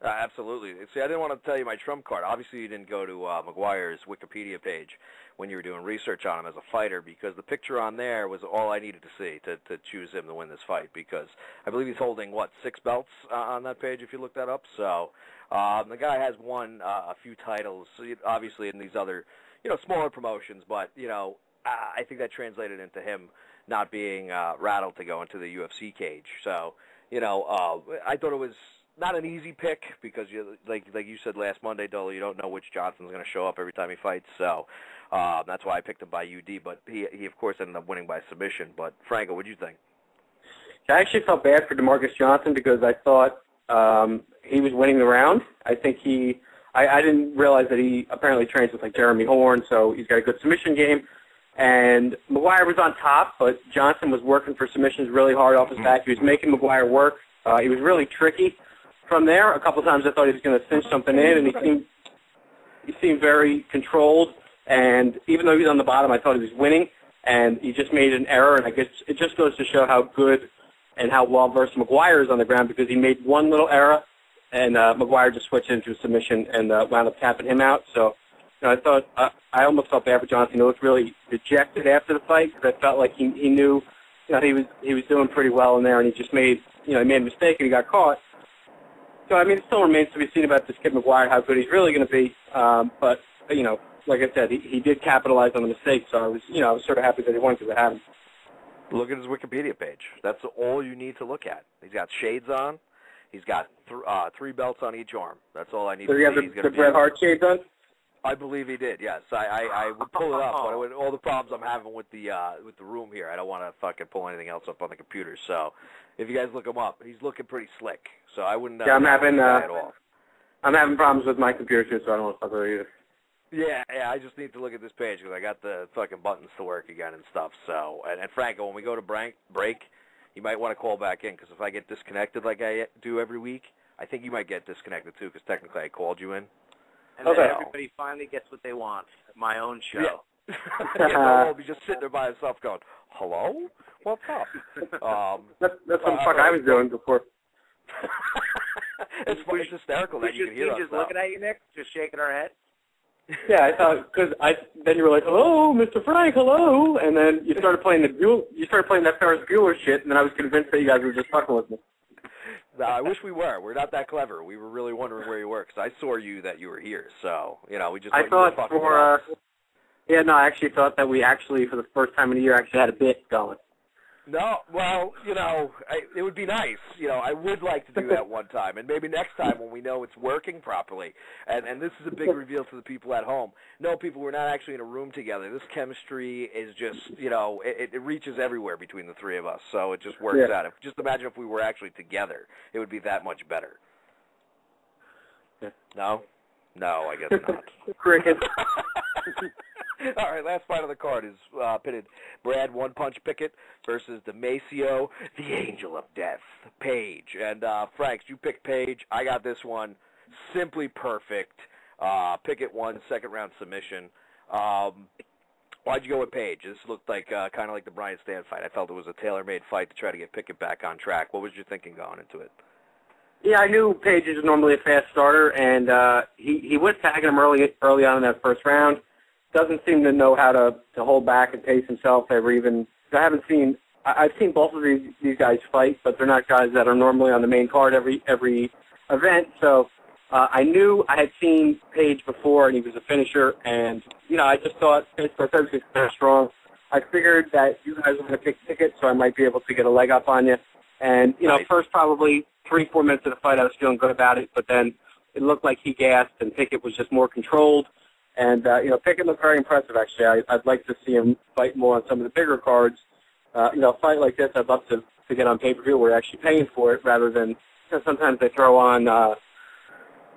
Absolutely. See, I didn't want to tell you my trump card. Obviously, you didn't go to McGuire's Wikipedia page when you were doing research on him as a fighter, because the picture on there was all I needed to see to choose him to win this fight, because I believe he's holding, 6 belts on that page, if you look that up. So the guy has won a few titles, obviously in these other, smaller promotions, but, I think that translated into him not being rattled to go into the UFC cage. So, I thought it was not an easy pick because, like you said last Monday, Dolan, you don't know which Johnson's going to show up every time he fights. So that's why I picked him by UD. But he of course, ended up winning by submission. But, Franco, what do you think? I actually felt bad for DeMarcus Johnson because I thought he was winning the round. I think I didn't realize that he apparently trains with, Jeremy Horn, so he's got a good submission game. And McGuire was on top, but Johnson was working for submissions really hard off his back. He was making McGuire work. He was really tricky. From there, a couple of times I thought he was going to cinch something in, and he seemed very controlled. And even though he was on the bottom, I thought he was winning, and he just made an error. And I guess it just goes to show how good and how well-versed McGuire is on the ground, because he made one little error, and McGuire just switched into a submission and wound up tapping him out. So I thought I almost felt bad for Johnson. He looked really dejected after the fight because I felt like he knew he was doing pretty well in there, and he just made he made a mistake and he got caught. So, I mean, it still remains to be seen about this kid McGuire, how good he's really going to be. But, like I said, he did capitalize on the mistake, so I was sort of happy that he won because it happened. Look at his Wikipedia page. That's all you need to look at. He's got shades on. He's got 3 belts on each arm. That's all I need to see. So he has the Bret Hart shades on? I believe he did, yes. I would pull it up, but with all the problems I'm having with the room here, I don't want to fucking pull anything else up on the computer. So if you guys look him up, he's looking pretty slick. So I wouldn't I'm having at all. I'm having problems with my computer too, so I don't want to fuck with it either. Yeah, I just need to look at this page because I got the fucking buttons to work again and stuff. So, and Franco, when we go to break, you might want to call back in, because if I get disconnected like I do every week, I think you might get disconnected too, because technically I called you in. And then everybody finally gets what they want, my own show. Yeah. I'll be just sitting there by himself going, hello? What's up? That's what the fuck I was doing before. It's hysterical that you can hear us just now. looking at you, Nick, just shaking our head. Yeah, I thought then you were like, hello, Mr. Frank, hello, and then you started playing that Ferris Bueller shit, and then I was convinced that you guys were just fucking with me. No, I wish we were. We're not that clever. We were really wondering where you were because I saw you that you were here. So we just. I thought I actually thought that we actually, for the first time in a year, actually had a bit going. No, well, it would be nice. I would like to do that one time, and maybe next time when we know it's working properly. And this is a big reveal to the people at home. No, people, we're not actually in a room together. This chemistry is just, it reaches everywhere between the three of us, so it just works out. Just imagine if we were actually together. It would be that much better. Yeah. No? No, I guess not. Cricket. All right, last fight of the card is pitted Brad One Punch Pickett versus Demasio, the Angel of Death, Page. And Franks, you picked Page. I got this one simply perfect. Pickett won, second round submission. Why'd you go with Page? This looked like kind of like the Brian Stan fight. I felt it was a tailor-made fight to try to get Pickett back on track. What was your thinking going into it? Yeah, I knew Page is normally a fast starter, and he was tagging him early on in that first round. Doesn't seem to know how to hold back and pace himself ever even. I've seen both of these guys fight, but they're not guys that are normally on the main card every event. So I knew I had seen Page before, and he was a finisher, and I just thought he was kind of strong. I figured that you guys were going to pick Pickett, so I might be able to get a leg up on you. And nice. First probably 3-4 minutes of the fight, I was feeling good about it, but then it looked like he gassed, and Pickett was just more controlled. And, Pickett looked very impressive, actually. I'd like to see him fight more on some of the bigger cards. A fight like this, I'd love to get on pay-per-view where we're actually paying for it rather than sometimes they throw on, fights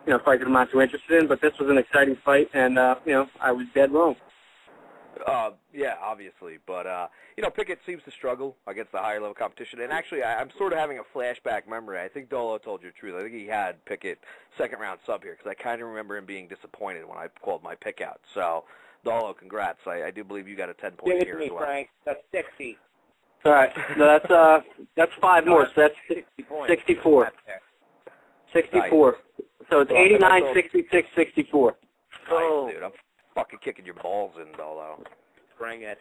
that I'm not too interested in. But this was an exciting fight, and, I was dead wrong. Yeah, obviously. But, Pickett seems to struggle against the higher-level competition. And actually, I'm sort of having a flashback memory. I think Dolo told you the truth. I think he had Pickett second-round sub here because I kind of remember him being disappointed when I called my pick out. So, Dolo, congrats. I do believe you got a 10-point here as well. Frank. That's 60. All right. No, that's 5 more, so that's 60 points. 64. 64. So it's 89, 66, 64. Nice, dude. I'm fucking kicking your balls in, Dolo. Bring it.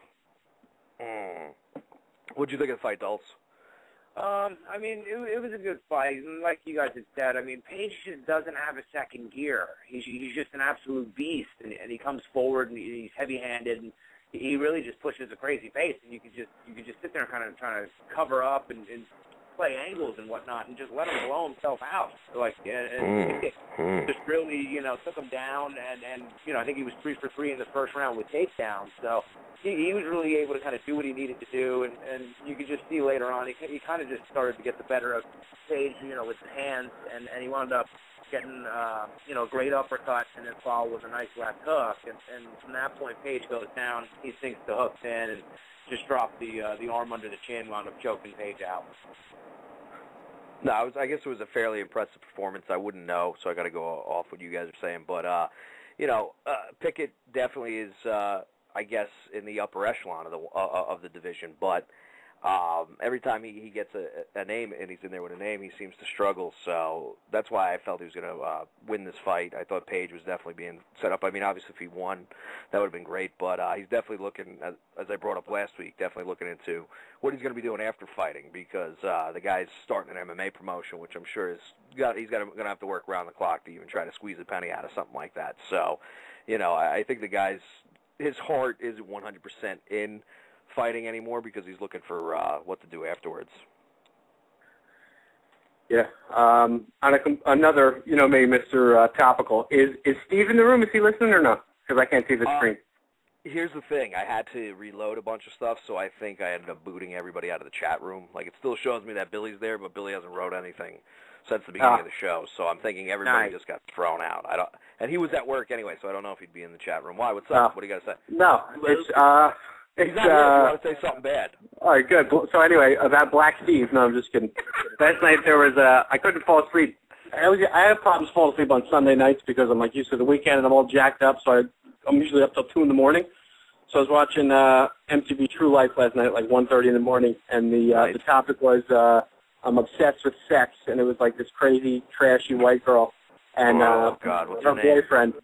What'd you think of the fight, Dulce? It was a good fight. Like you guys had said, Page just doesn't have a second gear. He's just an absolute beast, and he comes forward, and he's heavy-handed, and he really just pushes a crazy pace, and you could just sit there and kind of trying to cover up and play angles and whatnot, and just let him blow himself out. Just really, took him down, and I think he was 3 for 3 in the first round with takedowns. So he was really able to kind of do what he needed to do, and you could just see later on he kind of just started to get the better of Page, with his hands, and he wound up getting, a great uppercut, and then followed with a nice left hook, and from that point, Page goes down, he sinks the hooks in, and just dropped the arm under the chin, wound up choking Page out. No, I guess it was a fairly impressive performance. I wouldn't know, so I got to go off what you guys are saying. But, Pickett definitely is, I guess, in the upper echelon of the division. But every time he gets a name and he's in there with a name, he seems to struggle. So that's why I felt he was going to win this fight. I thought Page was definitely being set up. Obviously, if he won, that would have been great. But he's definitely looking, as I brought up last week, definitely looking into what he's going to be doing after fighting because the guy's starting an MMA promotion, which I'm sure he's going to have to work around the clock to even try to squeeze a penny out of something like that. So, I think the his heart isn't 100% in fighting anymore because he's looking for what to do afterwards. Yeah. On another, maybe Mr. Topical, is Steve in the room? Is he listening or no? Because I can't see the screen. Here's the thing. I had to reload a bunch of stuff, so I think I ended up booting everybody out of the chat room. It still shows me that Billy's there, but Billy hasn't wrote anything since the beginning of the show, so I'm thinking everybody just got thrown out. And he was at work anyway, so I don't know if he'd be in the chat room. Why? What's up? What do you got to say? No, it's He's not here if you want to say something bad. All right, good. So anyway, about Black Steve. No, I'm just kidding. Last night there was I couldn't fall asleep. I have problems falling asleep on Sunday nights because I'm used to the weekend and I'm all jacked up, so I'm usually up till 2 in the morning. So I was watching MTV True Life last night at like 1:30 in the morning, and the topic was I'm obsessed with sex, and it was like this crazy, trashy white girl, and God, what's her her name? boyfriend.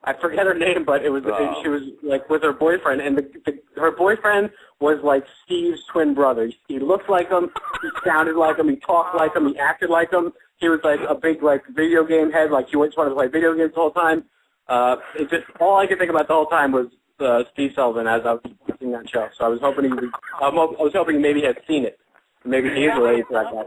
I forget her name, but it was she was like with her boyfriend, and her boyfriend was like Steve's twin brother. He looked like him, he sounded like him, he talked like him, he acted like him. He was like a big like video game head, like he just wanted to play video games the whole time. It just all I could think about the whole time was Steve Sullivan as I was watching that show. So I was hoping I was hoping maybe he had seen it. Maybe he is related to that guy.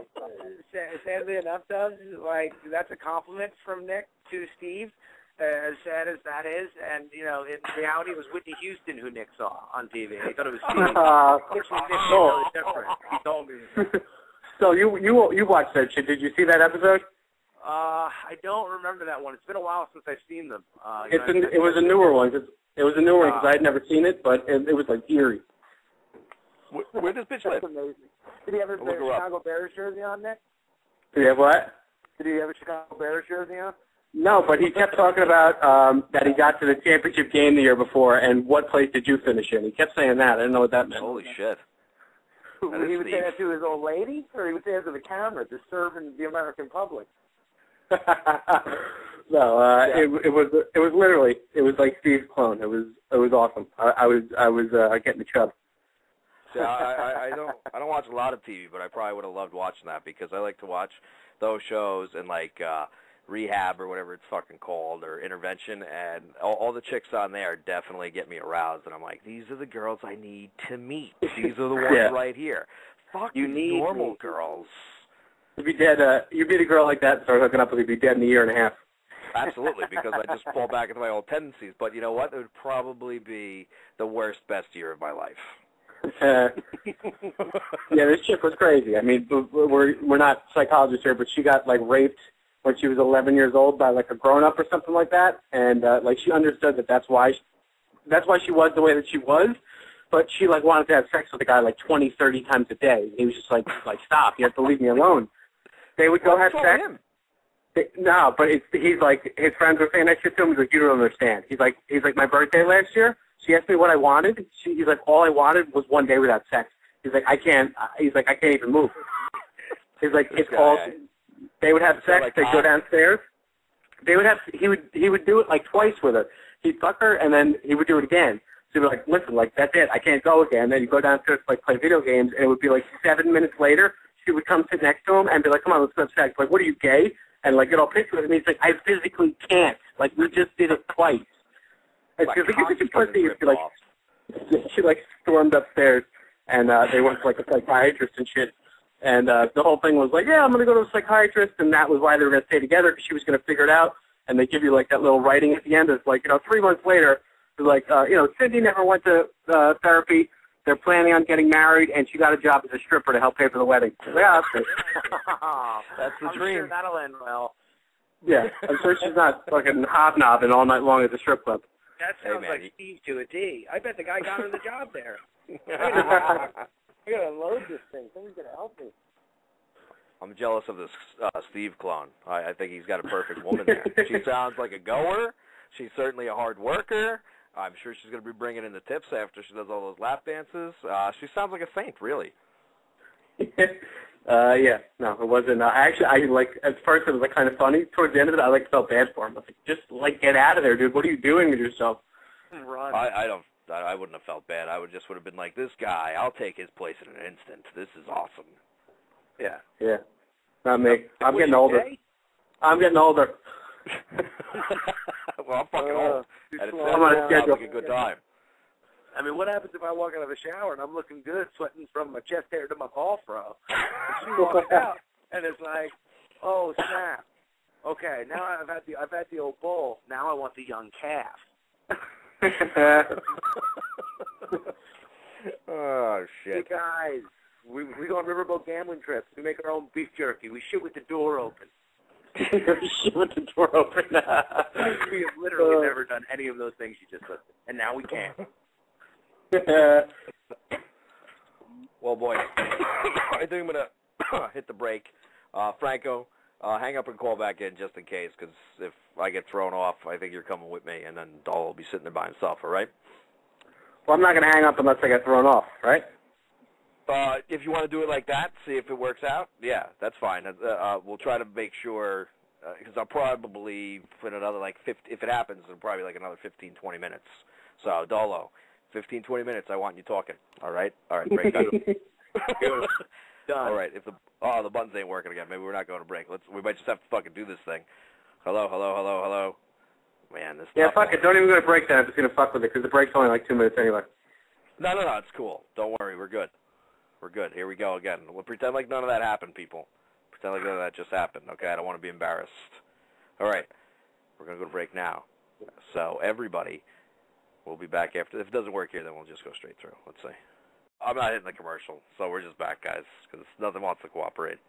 Sadly enough, though, like that's a compliment from Nick to Steve. As sad as that is, and you know, in reality, it was Whitney Houston who Nick saw on TV. He thought it was Steve. Unfortunately, Nick really different. He told me. So you watched that shit? Did you see that episode? I don't remember that one. It's been a while since I've seen them. It was a newer one. It was a newer one because I had never seen it, but it was like eerie. Where does bitch live? That's amazing. Did he ever wear a Chicago Bears jersey on, Nick? Did he have what? Did he have a Chicago Bears jersey on? No, but he kept talking about that he got to the championship game the year before, and what place did you finish in? He kept saying that. I didn't know what that meant. Holy shit. He would say that to his old lady, or he would say that to the camera, to serving the American public? No, it was literally, it was like Steve's clone. It was awesome. I was getting the chub. Yeah, I don't watch a lot of TV, but I probably would have loved watching that because I like to watch those shows and like Rehab or whatever it's fucking called, or Intervention, and all the chicks on there definitely get me aroused, and I'm like, these are the girls I need to meet. These are the ones right here. Fuck you need normal girls. You'd be dead. You'd be a girl like that and start hooking up with, you'd be dead in a year and a half. Absolutely, because I just fall back into my old tendencies. But you know what? It would probably be the worst, best year of my life. Yeah, this chick was crazy. I mean, we're not psychologists here, but she got like raped when she was 11 years old by like a grown-up or something like that, and like she understood that's why she was the way that she was, but she like wanted to have sex with the guy like 20, 30 times a day. He was just like stop, you have to leave me alone. They would go have sex. No, but he's like, his friends were saying that shit to him. He's like, you don't understand. He's like, my birthday last year, she asked me what I wanted. He's like, all I wanted was one day without sex. He's like, I can't even move. He's like, it's all. They would have sex. They'd go downstairs. He would do it like twice with her. He'd fuck her, and then he would do it again. So he'd be like, listen, like, that's it. I can't go again. Then he'd go downstairs to, like, play video games, and it would be like 7 minutes later, she would come sit next to him and be like, come on, let's have sex. Like, what are you, gay? And, like, get all pissed with him. He's like, I physically can't. Like, we just did it twice. And she's like, you're such a pussy. She, like, stormed upstairs, and they went to, like, a psychiatrist and shit. And the whole thing was like, yeah, I'm going to go to a psychiatrist, and that was why they were going to stay together, because she was going to figure it out. And they give you, like, that little writing at the end. It's like, 3 months later, it's like, Cindy never went to therapy. They're planning on getting married, and she got a job as a stripper to help pay for the wedding. Yeah, that's the dream. Sure that'll end well. Yeah, I'm sure she's not fucking hobnobbing all night long at the strip club. That sounds like Steve to a D. I bet the guy got her the job there. I gotta unload this thing. Somebody's gonna help me. I'm jealous of this Steve clone. I think he's got a perfect woman there. She sounds like a goer. She's certainly a hard worker. I'm sure she's going to be bringing in the tips after she does all those lap dances. She sounds like a saint, really. Yeah, no, it wasn't. I like, at first it was like kind of funny. Towards the end of it, I like felt bad for him. I was like, just like get out of there, dude. What are you doing with yourself? Run. I wouldn't have felt bad. I would have been like, this guy, I'll take his place in an instant. This is awesome. Yeah. Yeah. Not me. I'm getting older. I'm getting older. Well, I'm fucking old. And it I'm on a schedule. Like a good time. I mean, what happens if I walk out of the shower and I'm looking good, sweating from my chest hair to my ball throw? And she walks out, and it's like, oh snap. Okay, now I've had the old bull. Now I want the young calf. Oh shit! Hey guys, we go on riverboat gambling trips. We make our own beef jerky. We shoot with the door open. Shoot with the door open. We have literally never done any of those things you just listed, and now we can. Well, boy, I think I'm gonna hit the break. Franco, hang up and call back in just in case, because if I get thrown off, I think you're coming with me, and then Dolan will be sitting there by himself. All right? Well, I'm not going to hang up unless I get thrown off, right? If you want to do it like that, see if it works out, yeah, that's fine. We'll try to make sure, because I'll probably put another, like, 50, if it happens, it'll probably be like another 15, 20 minutes. So, Dolo, 15, 20 minutes, I want you talking. All right? All right, break. Good. Done. All right, if the buttons ain't working again, maybe we're not going to break. We might just have to fucking do this thing. Hello, hello, hello, hello. Man, this. Yeah, fuck it. Don't even go to break then if it's going to fuck with it, because the break's only like 2 minutes anyway. No, it's cool. Don't worry, we're good. We're good. Here we go again. We'll pretend like none of that happened, people. Pretend like none of that just happened, okay? I don't want to be embarrassed. All right. We're going to go to break now. So, everybody, we'll be back after. If it doesn't work here, then we'll just go straight through. Let's see. I'm not hitting the commercial, so we're just back, guys, because nothing wants to cooperate.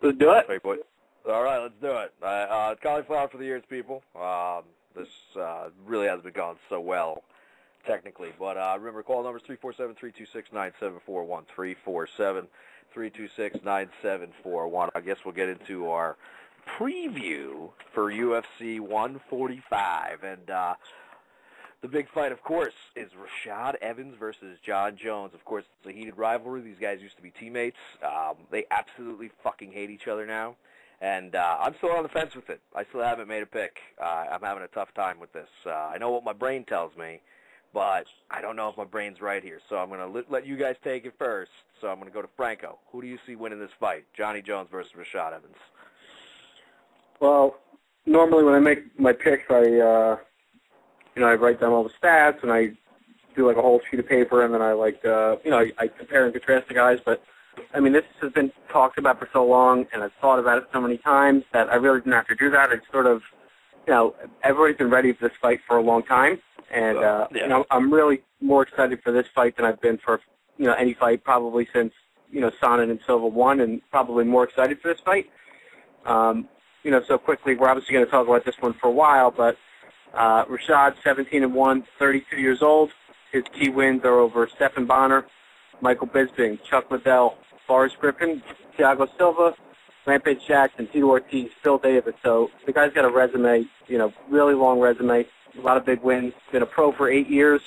Let's do it. Wait, boy. All right, let's do it. Cauliflower for the years, people. This really hasn't been going so well, technically. But remember, call numbers 347-326-9741, 347-326-9741. I guess we'll get into our preview for UFC 145. And the big fight, of course, is Rashad Evans versus John Jones. Of course, it's a heated rivalry. These guys used to be teammates. They absolutely fucking hate each other now. And I'm still on the fence with it. I still haven't made a pick. I'm having a tough time with this. I know what my brain tells me, but I don't know if my brain's right here. So I'm going to let you guys take it first. So I'm going to go to Franco. Who do you see winning this fight? Johnny Jones versus Rashad Evans. Well, normally when I make my picks, I write down all the stats and I do like a whole sheet of paper, and then I I compare and contrast the guys. But I mean, this has been talked about for so long, and I've thought about it so many times that I really didn't have to do that. It's sort of, everybody's been ready for this fight for a long time, and I'm really more excited for this fight than I've been for any fight probably since Sonnen and Silva won, and probably more excited for this fight. So quickly, we're obviously going to talk about this one for a while, but Rashad, 17-1, 32 years old. His key wins are over Stephan Bonner, Michael Bisping, Chuck Liddell, Forrest Griffin, Thiago Silva, Rampage Jackson, Tito Ortiz, Phil Davis. So the guy's got a resume, really long resume, a lot of big wins. Been a pro for 8 years,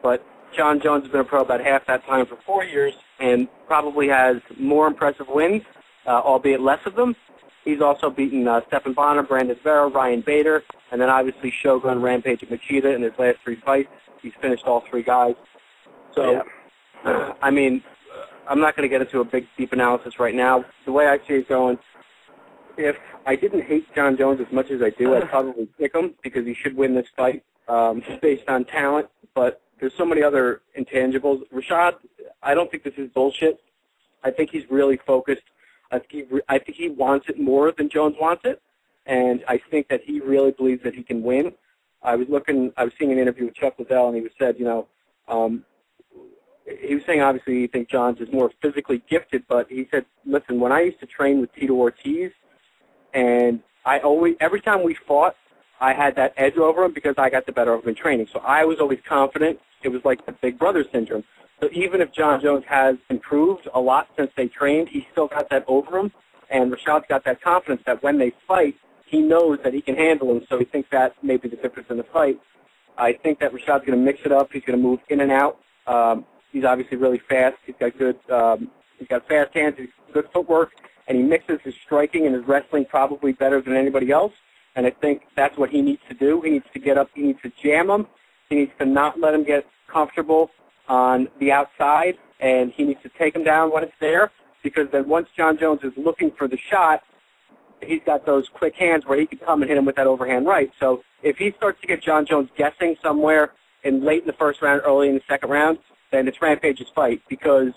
but John Jones has been a pro about half that time for 4 years, and probably has more impressive wins, albeit less of them. He's also beaten Stephan Bonner, Brandon Vera, Ryan Bader, and then obviously Shogun, Rampage, and Machida in his last 3 fights. He's finished all 3 guys. So, I mean, I'm not going to get into a big, deep analysis right now. The way I see it going, if I didn't hate John Jones as much as I do, I'd probably pick him because he should win this fight based on talent. But there's so many other intangibles. Rashad, I don't think this is bullshit. I think he's really focused. I think he wants it more than Jones wants it, and I think that he really believes that he can win. I was seeing an interview with Chuck Liddell, and he said, he was saying obviously he thinks Jones is more physically gifted, but he said, listen, when I used to train with Tito Ortiz, and every time we fought, I had that edge over him because I got the better of him in training. So I was always confident. It was like the big brother syndrome. So even if John Jones has improved a lot since they trained, he still got that over him. And Rashad's got that confidence that when they fight, he knows that he can handle him. So he thinks that may be the difference in the fight. I think that Rashad's going to mix it up. He's going to move in and out. He's obviously really fast. He's got fast hands. He's good footwork. And he mixes his striking and his wrestling probably better than anybody else. And I think that's what he needs to do. He needs to get up. He needs to jam him. He needs to not let him get comfortable on the outside, and he needs to take him down when it's there, because then once John Jones is looking for the shot, he's got those quick hands where he can come and hit him with that overhand right. So if he starts to get John Jones guessing somewhere late in the first round, early in the second round, then it's Rampage's fight, because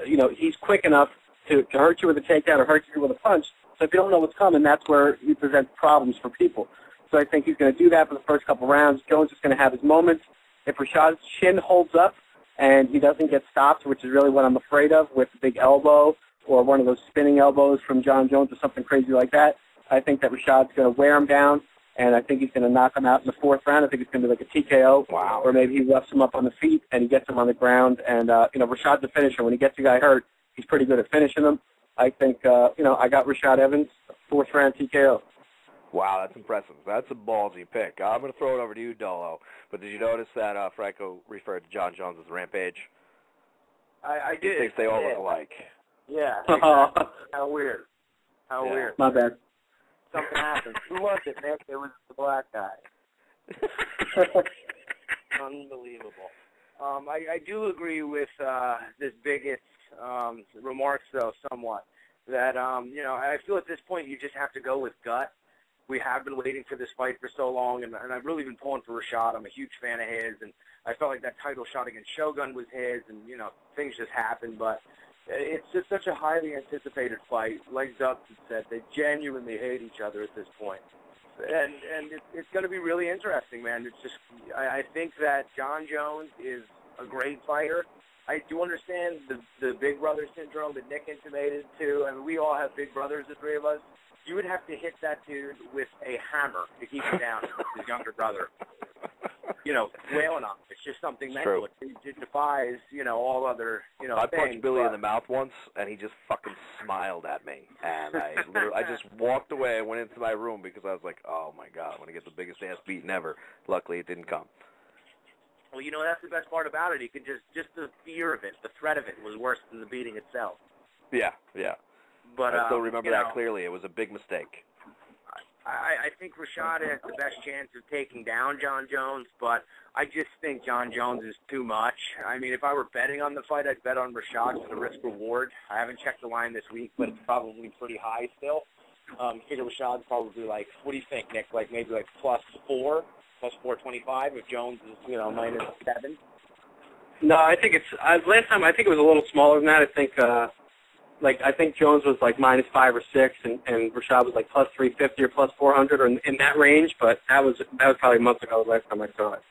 he's quick enough to hurt you with a takedown or hurt you with a punch. So if you don't know what's coming, that's where he presents problems for people. So I think he's going to do that for the first couple rounds. Jones is going to have his moments. If Rashad's chin holds up and he doesn't get stopped, which is really what I'm afraid of, with a big elbow or one of those spinning elbows from John Jones or something crazy like that, I think that Rashad's going to wear him down, and I think he's going to knock him out in the 4th round. I think it's going to be like a TKO, or maybe he roughs him up on the feet and he gets him on the ground. And, Rashad's a finisher. When he gets a guy hurt, he's pretty good at finishing him. I think, I got Rashad Evans, 4th round TKO. Wow, that's impressive. That's a ballsy pick. I'm going to throw it over to you, Dolo. But did you notice that Franco referred to John Jones as Rampage? I did. He thinks they all look alike. Yeah. Exactly. How weird. How weird. My bad. Something happened. Who was it, Nick? It was the black guy. Unbelievable. I do agree with this biggot's remarks, though, somewhat. That, I feel at this point you just have to go with gut. We have been waiting for this fight for so long, and I've really been pulling for Rashad. I'm a huge fan of his, and I felt like that title shot against Shogun was his, and, things just happened. But it's just such a highly anticipated fight. Like Dubs had said, they genuinely hate each other at this point. And it's going to be really interesting, man. It's just I think that John Jones is a great fighter. I do understand the big brother syndrome that Nick intimated too. I mean, we all have big brothers, the three of us. You would have to hit that dude with a hammer to keep him down, his younger brother. Wailing on him. It's just something mental. It defies, all other, I things. punched Billy in the mouth once, and he just fucking smiled at me. And I just walked away and went into my room because I was like, oh, my God, I'm going to get the biggest ass beating ever. Luckily, it didn't come. Well, that's the best part about it. You could just the fear of it, the threat of it was worse than the beating itself. Yeah. But I still remember that clearly. It was a big mistake. I think Rashad has the best chance of taking down John Jones, but I just think John Jones is too much. I mean, if I were betting on the fight, I'd bet on Rashad for the risk-reward. I haven't checked the line this week, but it's probably pretty high still. I figure Rashad's probably like, what do you think, Nick? Like maybe like +4, +425 if Jones is, -7? No, I think last time I think it was a little smaller than that. I think I think Jones was like -5 or 6, and Rashad was like +350 or +400 or in that range. But that was probably a month ago the last time I saw it.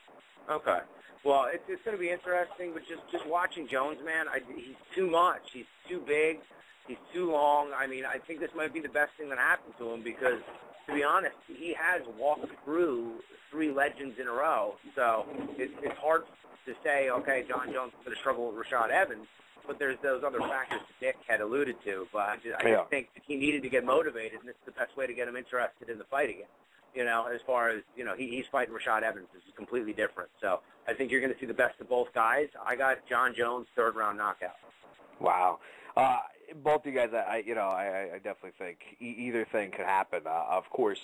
Okay. Well, it's going to be interesting, but just watching Jones, man, he's too much. He's too big. He's too long. I mean, I think this might be the best thing that happened to him because, to be honest, he has walked through 3 legends in a row. So it's hard to say, okay, John Jones is going to struggle with Rashad Evans, but there's those other factors that Nick had alluded to. But I just think that he needed to get motivated, and it's the best way to get him interested in the fight again. As far as, he's fighting Rashad Evans. This is completely different. So I think you're going to see the best of both guys. I got John Jones, 3rd-round knockout. Wow. Both of you guys, I definitely think either thing could happen. Of course,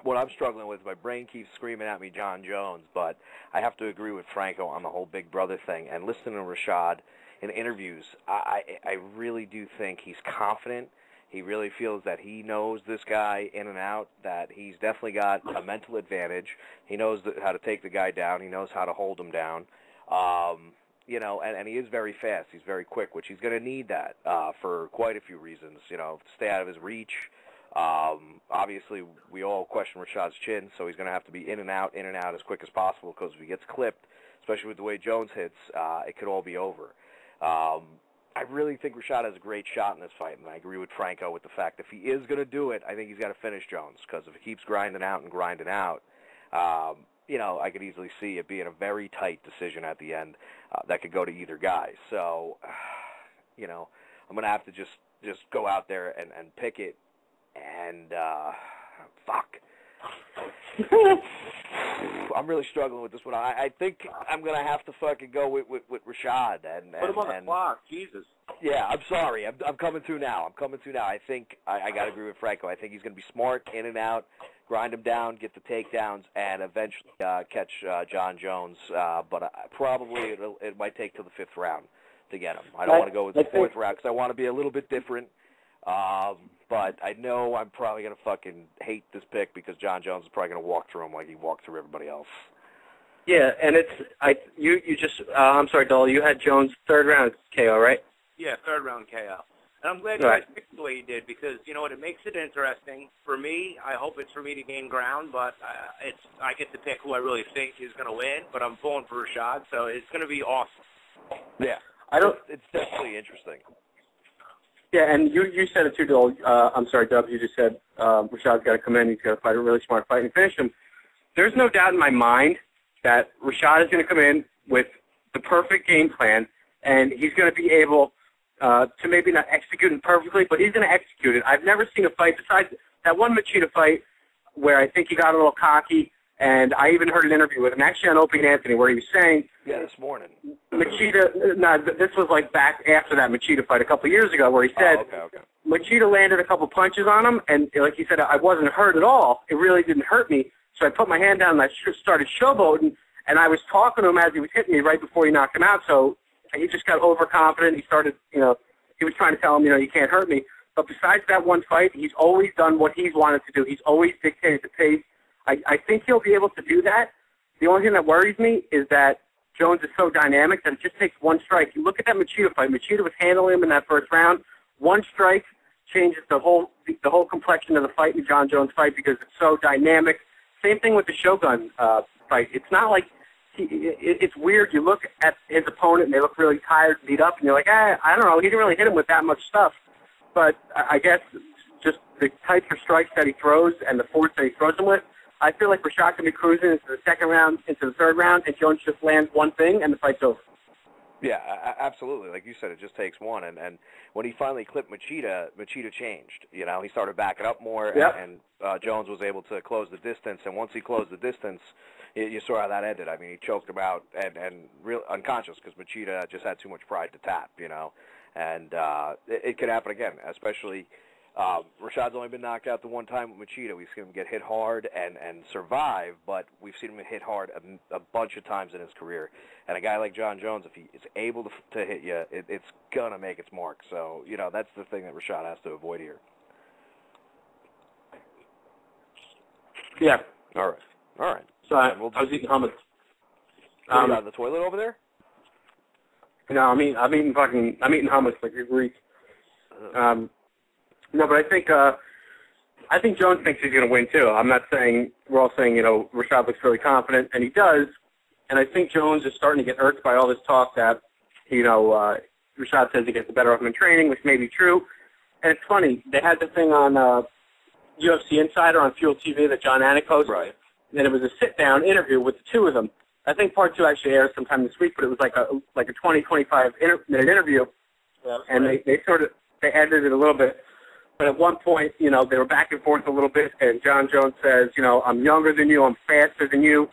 what I'm struggling with, my brain keeps screaming at me John Jones, but I have to agree with Franco on the whole big brother thing. And listening to Rashad in interviews, I really do think he's confident. He really feels that he knows this guy in and out, that he's definitely got a mental advantage. He knows how to take the guy down. He knows how to hold him down. And he is very fast. He's very quick, which he's going to need that for quite a few reasons, to stay out of his reach. Obviously, we all question Rashad's chin, so he's going to have to be in and out as quick as possible because if he gets clipped, especially with the way Jones hits, it could all be over. I really think Rashad has a great shot in this fight, and I agree with Franco with the fact if he is going to do it, I think he's got to finish Jones because if he keeps grinding out, I could easily see it being a very tight decision at the end that could go to either guy. So, I'm going to have to just go out there and pick it, and fuck. I'm really struggling with this one. I think I'm going to have to fucking go with Rashad. Put him on the clock, Jesus. Yeah, I'm sorry. I'm coming through now. I think I got to agree with Franco. I think he's going to be smart, in and out, grind him down, get the takedowns, and eventually catch John Jones. But probably it might take till the 5th round to get him. I don't want to go with the 4th round because I want to be a little bit different. But I know I'm probably going to fucking hate this pick because John Jones is probably going to walk through him like he walked through everybody else. Yeah, and I'm sorry, Dole, you had Jones 3rd round KO, right? Yeah, 3rd round KO. And I'm glad you guys picked the way you did because, it makes it interesting. For me, I hope it's for me to gain ground, but I get to pick who I really think is going to win, but I'm pulling for Rashad, so it's going to be awesome. Yeah, it's definitely interesting. Yeah, and you said it too, Dole. I'm sorry, Dub, you just said Rashad's got to come in, he's got to fight a really smart fight and finish him. There's no doubt in my mind that Rashad is going to come in with the perfect game plan, and he's going to be able to maybe not execute it perfectly, but he's going to execute it. I've never seen a fight besides that one Machida fight where I think he got a little cocky, and I even heard an interview with him, actually on Opie and Anthony, where he was saying, this morning. Machida, no, this was like back after that Machida fight a couple of years ago, where he said, Machida landed a couple punches on him, and like he said, I wasn't hurt at all. It really didn't hurt me. So I put my hand down and I started showboating, and I was talking to him as he was hitting me right before he knocked him out. So he just got overconfident. He started, he was trying to tell him, you can't hurt me. But besides that one fight, he's always done what he's wanted to do. He's always dictated the pace. I think he'll be able to do that. The only thing that worries me is that Jones is so dynamic that it just takes one strike. You look at that Machida fight. Machida was handling him in that first round. One strike changes the whole complexion of the fight in the John Jones fight because it's so dynamic. Same thing with the Shogun fight. It's not like it's weird. You look at his opponent and they look really tired, beat up, and you're like, I don't know. He didn't really hit him with that much stuff. But I guess just the types of strikes that he throws and the force that he throws them with, I feel like Rashad can be cruising into the second round, into the third round, and Jones just lands one thing and the fight's over. Yeah, absolutely. Like you said, it just takes one. And when he finally clipped Machida changed. He started backing up more, and Jones was able to close the distance. And once he closed the distance, you saw how that ended. I mean, he choked him out and real unconscious because Machida just had too much pride to tap, And it could happen again, especially Rashad's only been knocked out the one time with Machida. We've seen him get hit hard and survive, but we've seen him hit hard a bunch of times in his career. And a guy like John Jones, if he is able to hit you, it's going to make its mark. So, that's the thing that Rashad has to avoid here. Yeah. All right. So I was eating hummus. Out of the toilet over there? No, I'm eating hummus like a Greek. No, but I think Jones thinks he's going to win too. I'm not saying we're all saying Rashad looks really confident, and he does. And I think Jones is starting to get irked by all this talk that Rashad says he gets the better of him in training, which may be true. And it's funny, they had the thing on UFC Insider on Fuel TV that John Anik hosted. Right. And it was a sit-down interview with the two of them. I think part two actually airs sometime this week, but it was like a 20, 25-minute interview. Yeah, and right. they edited it a little bit. But at one point, they were back and forth a little bit, and John Jones says, I'm younger than you, I'm faster than you.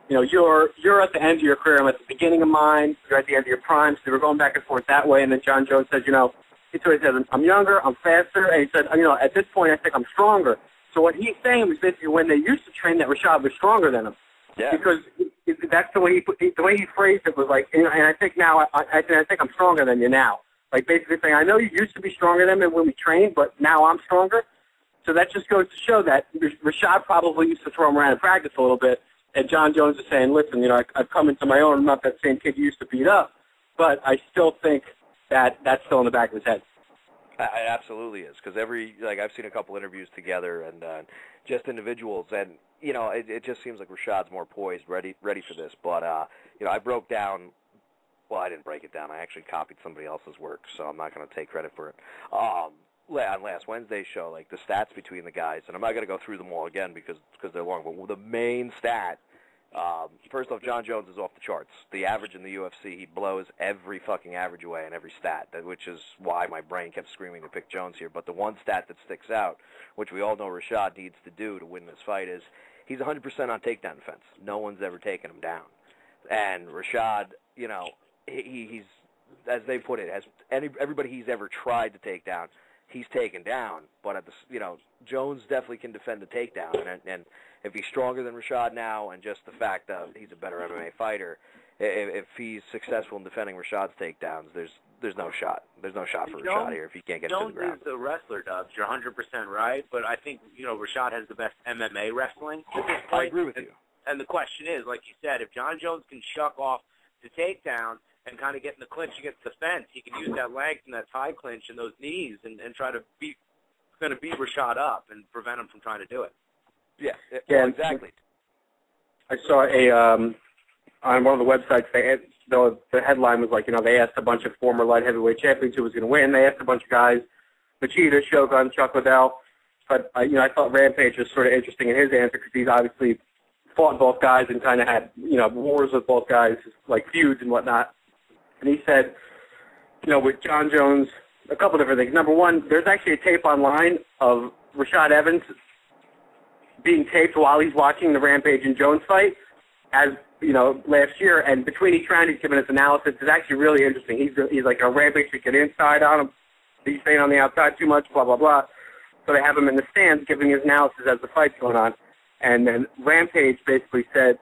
You're at the end of your career, I'm at the beginning of mine, you're at the end of your prime. So they were going back and forth that way, and then John Jones says, he said, I'm younger, I'm faster, and he said, at this point I think I'm stronger. So what he's saying was basically when they used to train that Rashad was stronger than him. Yeah. Because that's the way he phrased it was like, and I think now, I think I'm stronger than you now. Like basically saying, I know you used to be stronger than me when we trained, but now I'm stronger. So that just goes to show that Rashad probably used to throw him around in practice a little bit, and John Jones is saying, listen, I've come into my own. I'm not that same kid you used to beat up, but I still think that that's still in the back of his head. It absolutely is, because I've seen a couple interviews together and just individuals, and it just seems like Rashad's more poised, ready for this. But I broke down. Well, I didn't break it down. I actually copied somebody else's work, so I'm not going to take credit for it. On last Wednesday's show, like the stats between the guys, and I'm not going to go through them all again because they're long, but the main stat, first off, John Jones is off the charts. The average in the UFC, he blows every fucking average away in every stat, which is why my brain kept screaming to pick Jones here. But the one stat that sticks out, which we all know Rashad needs to do to win this fight, is he's 100% on takedown defense. No one's ever taken him down. And Rashad, he's, as they put it, has everybody he's ever tried to take down, he's taken down. But at Jones definitely can defend the takedown, and if he's stronger than Rashad now, and just the fact that he's a better MMA fighter, if he's successful in defending Rashad's takedowns, there's no shot. There's no shot for Rashad here if he can't get to the ground. Jones is the wrestler, Dubs. You're 100% right, but I think Rashad has the best MMA wrestling at this point. I agree with you. And the question is, like you said, if John Jones can shuck off the takedown and kind of get in the clinch against the fence, he can use that length and that tie clinch and those knees and try to beat Rashad up and prevent him from trying to do it. Yeah, exactly. I saw on one of the websites, the headline was like, they asked a bunch of former light heavyweight champions who was going to win. They asked a bunch of guys, Machida, Shogun, Chuck Liddell. But, I thought Rampage was sort of interesting in his answer because he's obviously fought both guys and kind of had, wars with both guys, like feuds and whatnot. And he said, with John Jones, a couple different things. Number one, there's actually a tape online of Rashad Evans being taped while he's watching the Rampage and Jones fight, as last year. And between each round, he's giving us analysis. It's actually really interesting. He's like, Rampage should get inside on him. He's staying on the outside too much, blah, blah, blah. So they have him in the stands giving his analysis as the fight's going on. And then Rampage basically said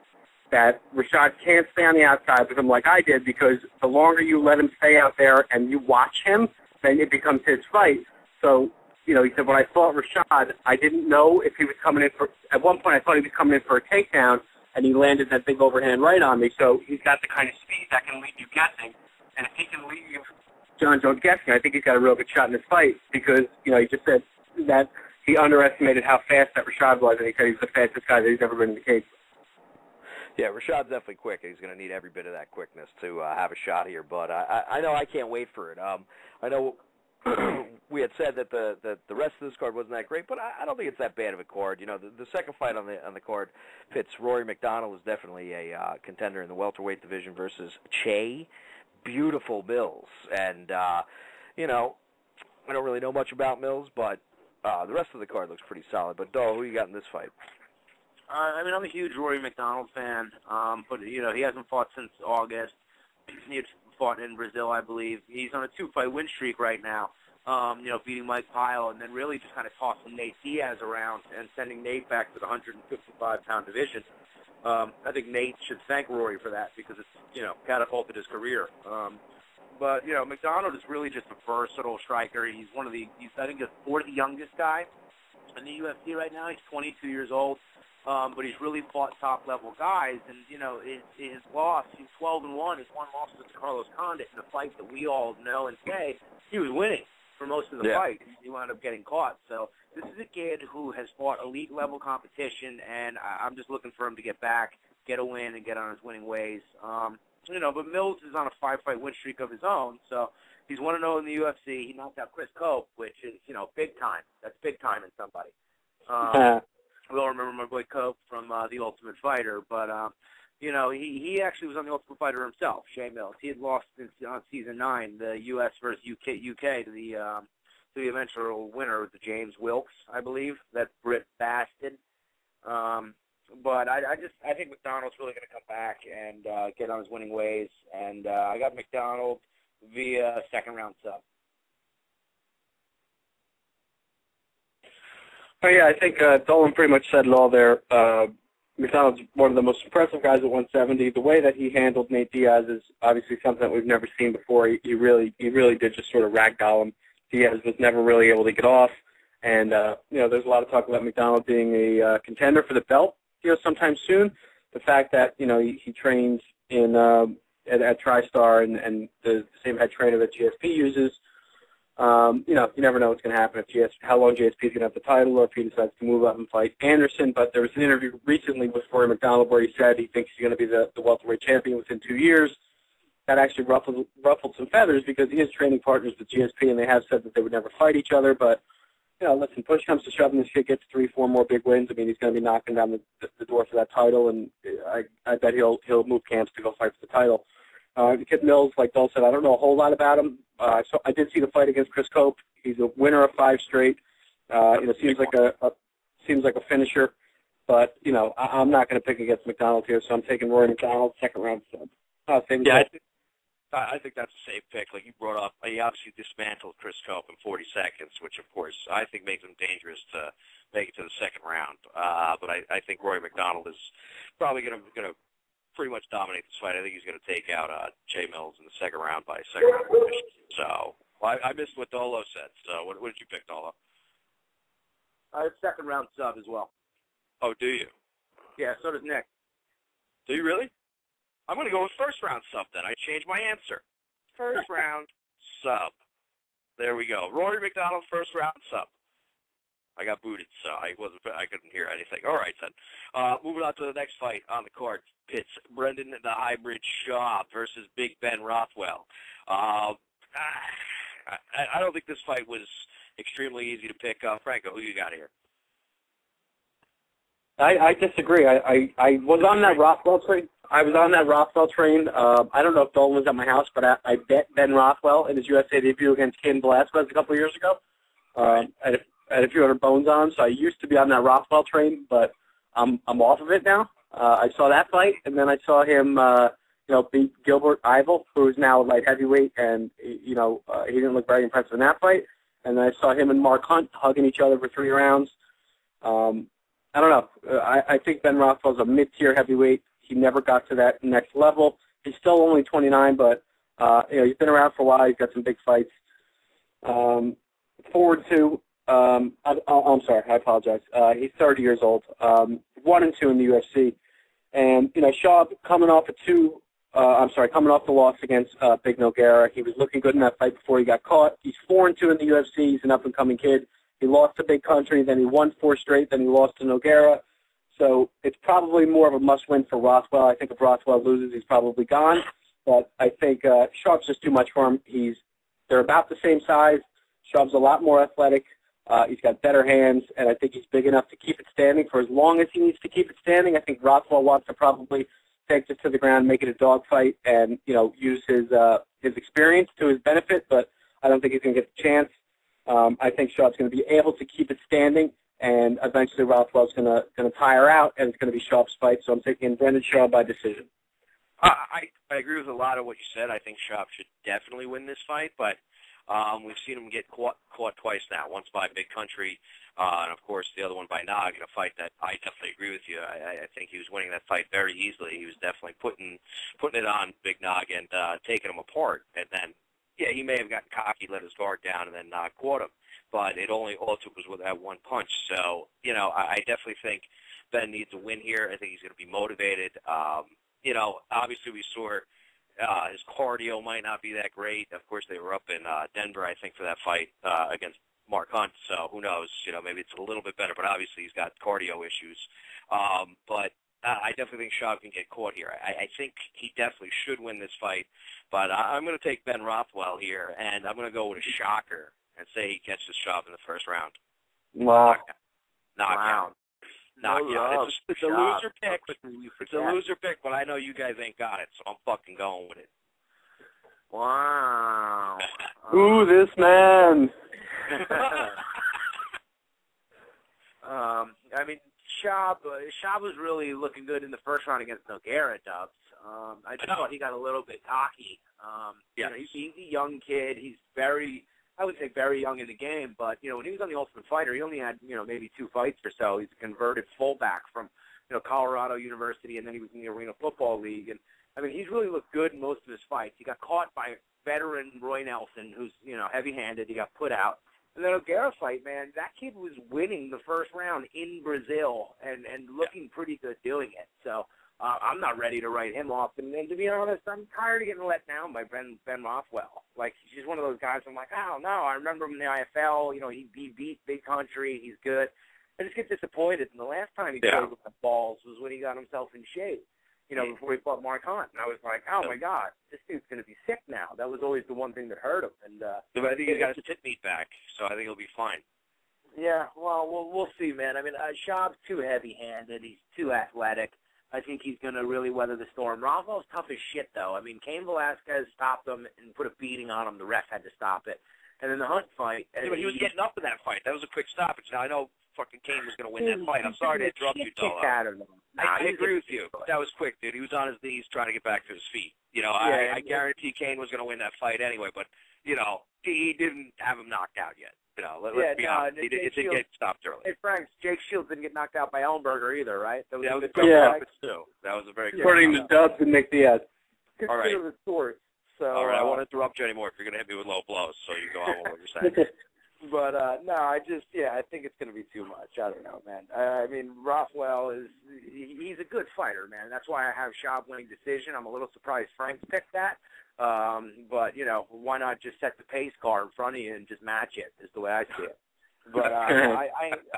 that Rashad can't stay on the outside with him like I did, because the longer you let him stay out there and you watch him, then it becomes his fight. So, he said, when I fought Rashad, I didn't know if he was coming in for, at one point I thought he was coming in for a takedown, and he landed that big overhand right on me. So he's got the kind of speed that can leave you guessing. And if he can leave John Jones guessing, I think he's got a real good shot in this fight, because, he just said that he underestimated how fast that Rashad was, and he said he's the fastest guy that he's ever been in the cage. Yeah, Rashad's definitely quick. He's going to need every bit of that quickness to have a shot here. But I know I can't wait for it. I know we had said that the rest of this card wasn't that great, but I don't think it's that bad of a card. The second fight on the card pits Rory McDonald, is definitely a contender in the welterweight division, versus Che Beautiful Mills. And I don't really know much about Mills, but the rest of the card looks pretty solid. But Dole, who you got in this fight? I'm a huge Rory McDonald fan, but he hasn't fought since August. He had fought in Brazil, I believe. He's on a 2-fight win streak right now. Beating Mike Pyle, and then really just kind of tossing Nate Diaz around and sending Nate back to the 155-pound division. I think Nate should thank Rory for that, because it's catapulted his career. But McDonald is really just a versatile striker. He's I think the fourth youngest guy in the UFC right now. He's 22 years old. But he's really fought top-level guys, and, his loss, he's 12-1, his one loss was to Carlos Condit in a fight that we all know and say he was winning for most of the fight. He wound up getting caught. So this is a kid who has fought elite-level competition, and I'm just looking for him to get back, get a win, and get on his winning ways. But Mills is on a 5-fight win streak of his own, so he's 1-0 in the UFC. He knocked out Chris Cope, which is, big time. That's big time in somebody. We all remember my boy Cope from The Ultimate Fighter, but, he actually was on The Ultimate Fighter himself, Shea Mills. He had lost on Season 9, the U.S. versus UK to the eventual winner, the James Wilkes, I believe, that Brit bastard. But I think McDonald's really going to come back and get on his winning ways, and I got McDonald via second-round sub. Oh, yeah, I think Dolan pretty much said it all there. McDonald's one of the most impressive guys at 170. The way that he handled Nate Diaz is obviously something that we've never seen before. He really did just sort of ragdoll him. Diaz was never really able to get off. And, there's a lot of talk about McDonald being a contender for the belt, sometime soon. The fact that, he trains in at TriStar and the same head trainer that GSP uses, you never know what's going to happen how long GSP is going to have the title, or if he decides to move up and fight Anderson. But there was an interview recently with Rory McDonald where he said he thinks he's going to be the welterweight champion within 2 years. That actually ruffled some feathers, because he is training partners with GSP, and they have said that they would never fight each other. But, listen, push comes to shove, and this kid gets 3-4 more big wins. I mean, he's going to be knocking down the door for that title, and I bet he'll move camps to go fight for the title. The kid Mills, like Dole said, I don't know a whole lot about him. So I did see the fight against Chris Cope. He's a winner of 5 straight. Seems like a finisher. But I'm not going to pick against McDonald here, so I'm taking Rory McDonald, second round sub. I think that's a safe pick. Like you brought up, he obviously dismantled Chris Cope in 40 seconds, which of course I think makes him dangerous to make it to the second round. But I think Rory McDonald is probably going to pretty much dominate this fight. I think he's going to take out Jay Mills in the second round by second round finish. So I missed what Dolo said. So what did you pick, Dolo? I have second round sub as well. Oh, do you? Yeah, so does Nick. Do you really? I'm going to go with first round sub then. I changed my answer. First round sub. There we go. Rory McDonald, first round sub. I got booted, so I couldn't hear anything. All right, then. Moving on to the next fight on the card. It's Brendan the Hybrid Shaw versus Big Ben Rothwell. I don't think this fight was extremely easy to pick up. Franco, who you got here? I disagree. I was on that Rothwell train. I don't know if Dolan was at my house, but I bet Ben Rothwell in his USA debut against Ken Velasquez a couple of years ago. At had a few hundred bones on him, so I used to be on that Rothwell train, but I'm off of it now. I saw that fight, and then I saw him, beat Gilbert Ivel, who is now light heavyweight, and, he didn't look very impressive in that fight. And then I saw him and Mark Hunt hugging each other for 3 rounds. I don't know. I think Ben Rothwell's a mid-tier heavyweight. He never got to that next level. He's still only 29, but, he's been around for a while. He's got some big fights. Forward to, I'm sorry, I apologize. He's 30 years old, 1-2 in the UFC. And, Shaw coming off coming off the loss against Big Nogueira. He was looking good in that fight before he got caught. He's 4-2 in the UFC. He's an up-and-coming kid. He lost to Big Country, then he won 4 straight, then he lost to Nogueira. So it's probably more of a must-win for Rothwell. I think if Rothwell loses, he's probably gone. But I think Sharp's just too much for him. They're about the same size. Sharp's a lot more athletic. He's got better hands, and I think he's big enough to keep it standing for as long as he needs to keep it standing. I think Rothwell wants to probably take this to the ground, make it a dogfight, and use his experience to his benefit. But I don't think he's going to get the chance. I think Sharp's going to be able to keep it standing, and eventually Rothwell's going to tire out, and it's going to be Sharp's fight. So I'm taking Brendan Sharp by decision. I agree with a lot of what you said. I think Sharp should definitely win this fight, but we've seen him get caught twice now, once by Big Country, and, of course, the other one by Nog, in a fight that I definitely agree with you. I think he was winning that fight very easily. He was definitely putting it on Big Nog and taking him apart. And then, yeah, he may have gotten cocky, let his guard down, and then Nog caught him. But all it took was with that one punch. So, I definitely think Ben needs a win here. I think he's going to be motivated. Obviously we saw his cardio might not be that great. Of course, they were up in Denver, I think, for that fight against Mark Hunt. So who knows? Maybe it's a little bit better. But obviously he's got cardio issues. But I definitely think Schaub can get caught here. I think he definitely should win this fight. But I'm going to take Ben Rothwell here, and I'm going to go with a shocker and say he catches Schaub in the first round. Wow. Knockout. Knockout. It's a loser pick. It's a loser pick, but I know you guys ain't got it, so I'm fucking going with it. Wow. Ooh, this man. Schaub was really looking good in the first round against Nogueira, Dubs. I just thought he got a little bit cocky. He's a young kid. He's I would say very young in the game, but, when he was on The Ultimate Fighter, he only had, maybe 2 fights or so. He's a converted fullback from, Colorado University, and then he was in the Arena Football League. And, he's really looked good in most of his fights. He got caught by veteran Roy Nelson, who's, heavy-handed. He got put out. And the Nogueira fight, man, that kid was winning the first round in Brazil and looking pretty good doing it. So I'm not ready to write him off. And to be honest, I'm tired of getting let down by Ben Rothwell. Like, he's just one of those guys I'm like, I don't know. I remember him in the IFL. He beat Big Country. He's good. I just get disappointed. And the last time he played with the balls was when he got himself in shape, before he fought Mark Hunt. And I was like, oh, my God, this dude's going to be sick now. That was always the one thing that hurt him. And I think he's got his tip meat back, so I think he'll be fine. Yeah, well, we'll see, man. Schaub's too heavy-handed. He's too athletic. I think he's going to really weather the storm. Rothwell's tough as shit, though. Cain Velasquez stopped him and put a beating on him. The ref had to stop it. And then the Hunt fight. Yeah, but he was getting up in that fight. That was a quick stoppage. Now, I know fucking Cain was going to win that fight. I'm sorry to interrupt you, Dolan. I agree with you. That was quick, dude. He was on his knees trying to get back to his feet. I guarantee Cain was going to win that fight anyway, but, he didn't have him knocked out yet. Let's be honest. It didn't get stopped early. Hey, Frank, Jake Shields didn't get knocked out by Ellenberger either, right? That was a good too. That was a very good According to Dubs and Nick Diaz. All right. The source. So, all right, I won't interrupt you anymore if you're going to hit me with low blows, so you go on with what you're saying. But, I think it's going to be too much. I don't know, man. Rothwell he's a good fighter, man. That's why I have Schaub winning decision. I'm a little surprised Frank picked that. But, why not just set the pace car in front of you and just match it is the way I see it. But I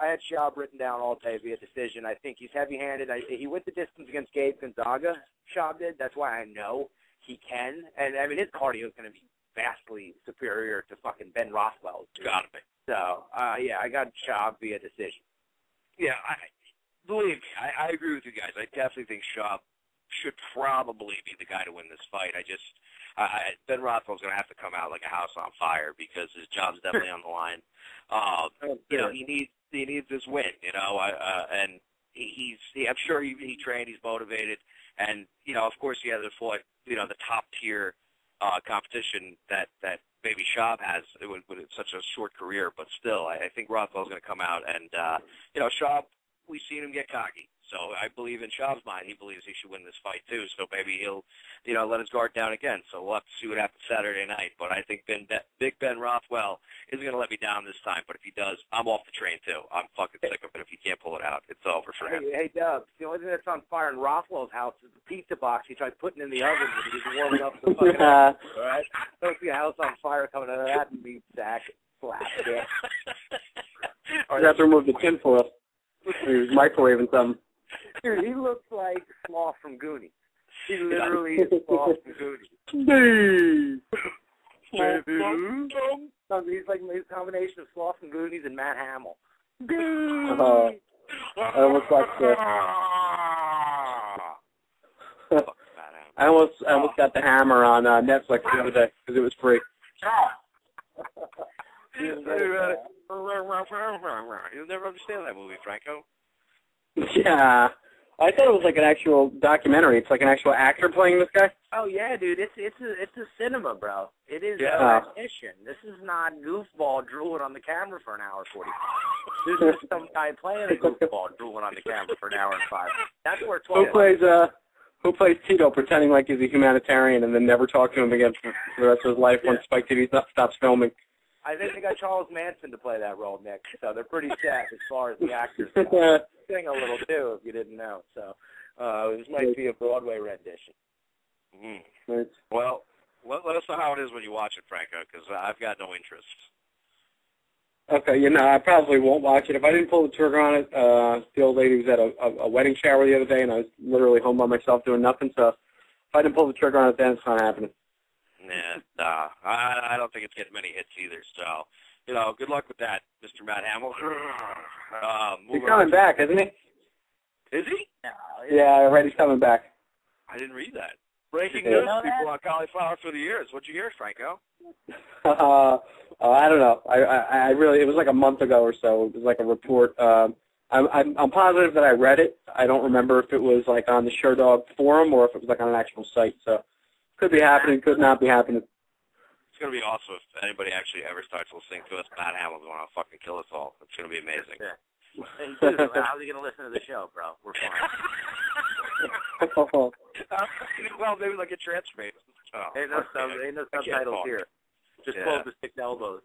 had Schaub written down all day via decision. I think he's heavy-handed. He went the distance against Gabe Gonzaga, Schaub did. That's why I know he can. And, his cardio is going to be vastly superior to fucking Ben Rothwell's. Gotta be. So, I got Schaub via decision. Yeah, believe me, I agree with you guys. I definitely think Schaub should probably be the guy to win this fight. Ben Rothwell's going to have to come out like a house on fire because his job's definitely on the line. You know, he needs this win. You know, and I'm sure he trained, he's motivated, and you know, of course, he hasn't fought the top tier competition that maybe Schaub has with such a short career, but still, I think Rothwell's going to come out, and you know, Schaub, we've seen him get cocky. So I believe in Schaub's mind, he believes he should win this fight too. So maybe he'll, let his guard down again. So we'll have to see what happens Saturday night. But I think Big Ben Rothwell isn't going to let me down this time. But if he does, I'm off the train too. I'm fucking sick of it. If he can't pull it out, it's over for him. Hey, Dubs, the only thing that's on fire in Rothwell's house is the pizza box he tried putting in the oven when he was warming up the fucking oven. All right? Don't see a house on fire coming out of that meat sack. Slap, yeah. Or you have to remove the tinfoil. He was microwaving something. Dude, he looks like Sloth from Goonies. He literally is Sloth from Goonies. He's like a combination of Sloth from Goonies and Matt Hamill. I almost got the. I almost got The Hammer on Netflix the other day because it was free. You'll never understand that movie, Franco. Yeah. I thought it was like an actual documentary. It's like an actual actor playing this guy. Oh yeah, dude. It's a cinema, bro. It is Yeah. a recognition. This is not goofball drooling on the camera for an hour 40. This is some guy playing a goofball drooling on the camera for an hour and 5. That's where 12. Who plays Tito pretending like he's a humanitarian and then never talk to him again for the rest of his life once Spike TV stops filming? I think they got Charles Manson to play that role, Nick. So they're pretty set as far as the actors go. Sing a little too, if you didn't know. So this might be a Broadway rendition. Mm. Well, let us know how it is when you watch it, Franco, because I've got no interest. Okay, I probably won't watch it. If I didn't pull the trigger on it, the old lady was at a wedding shower the other day, and I was literally home by myself doing nothing. So if I didn't pull the trigger on it, then it's not happening. Yeah, I don't think it's getting many hits either. So, good luck with that, Mr. Matt Hamill. He's coming back, isn't he? Is he? Yeah, I read he's coming back. I didn't read that. Breaking news, people on Cauliflower for the years. What'd you hear, Franco? I don't know. I really, it was like a month ago or so. It was like a report. I'm positive that I read it. I don't remember if it was like on the Sherdog forum or if it was like on an actual site. So could be happening, could not be happening. It's going to be awesome if anybody actually ever starts listening to us. Matt Hamill's going to fucking kill us all. It's going to be amazing. Yeah. Hey, dude, how's he going to listen to the show, bro? We're fine. Well, maybe like a transcript. Oh, ain't no subtitles here. Just close the 6 elbows.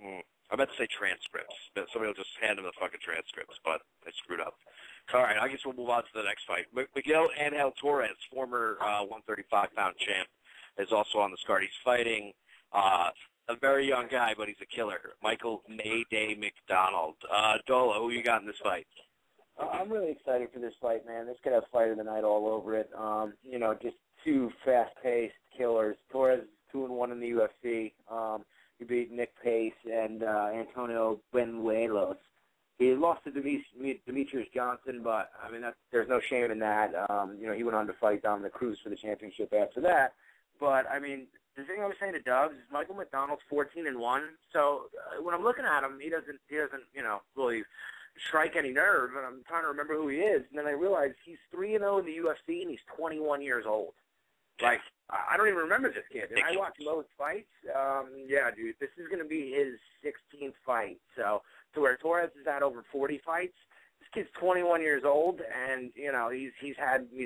I meant to say transcripts, but somebody will just hand them the fucking transcripts, but I screwed up. All right, I guess we'll move on to the next fight. Miguel Angel Torres, former 135-pound champ, is also on this card. He's fighting a very young guy, but he's a killer, Michael Mayday McDonald. Dola, who you got in this fight? I'm really excited for this fight, man. This could have fight of the night all over it. Just two fast-paced killers. Torres is 2-1 in the UFC. He beat Nick Pace and Antonio Benuelos. He lost to Demetrius Johnson, but I mean there's no shame in that. He went on to fight Dominic Cruz for the championship after that. But I mean, the thing I was saying to Dubs is Michael McDonald's 14-1. So when I'm looking at him, he doesn't really strike any nerve. And I'm trying to remember who he is, and then I realize he's 3-0 in the UFC, and he's 21 years old. Like, I don't even remember this kid. And I watch most fights. Yeah, dude, this is going to be his 16th fight. So, to where Torres has had over 40 fights, this kid's 21 years old, and, he's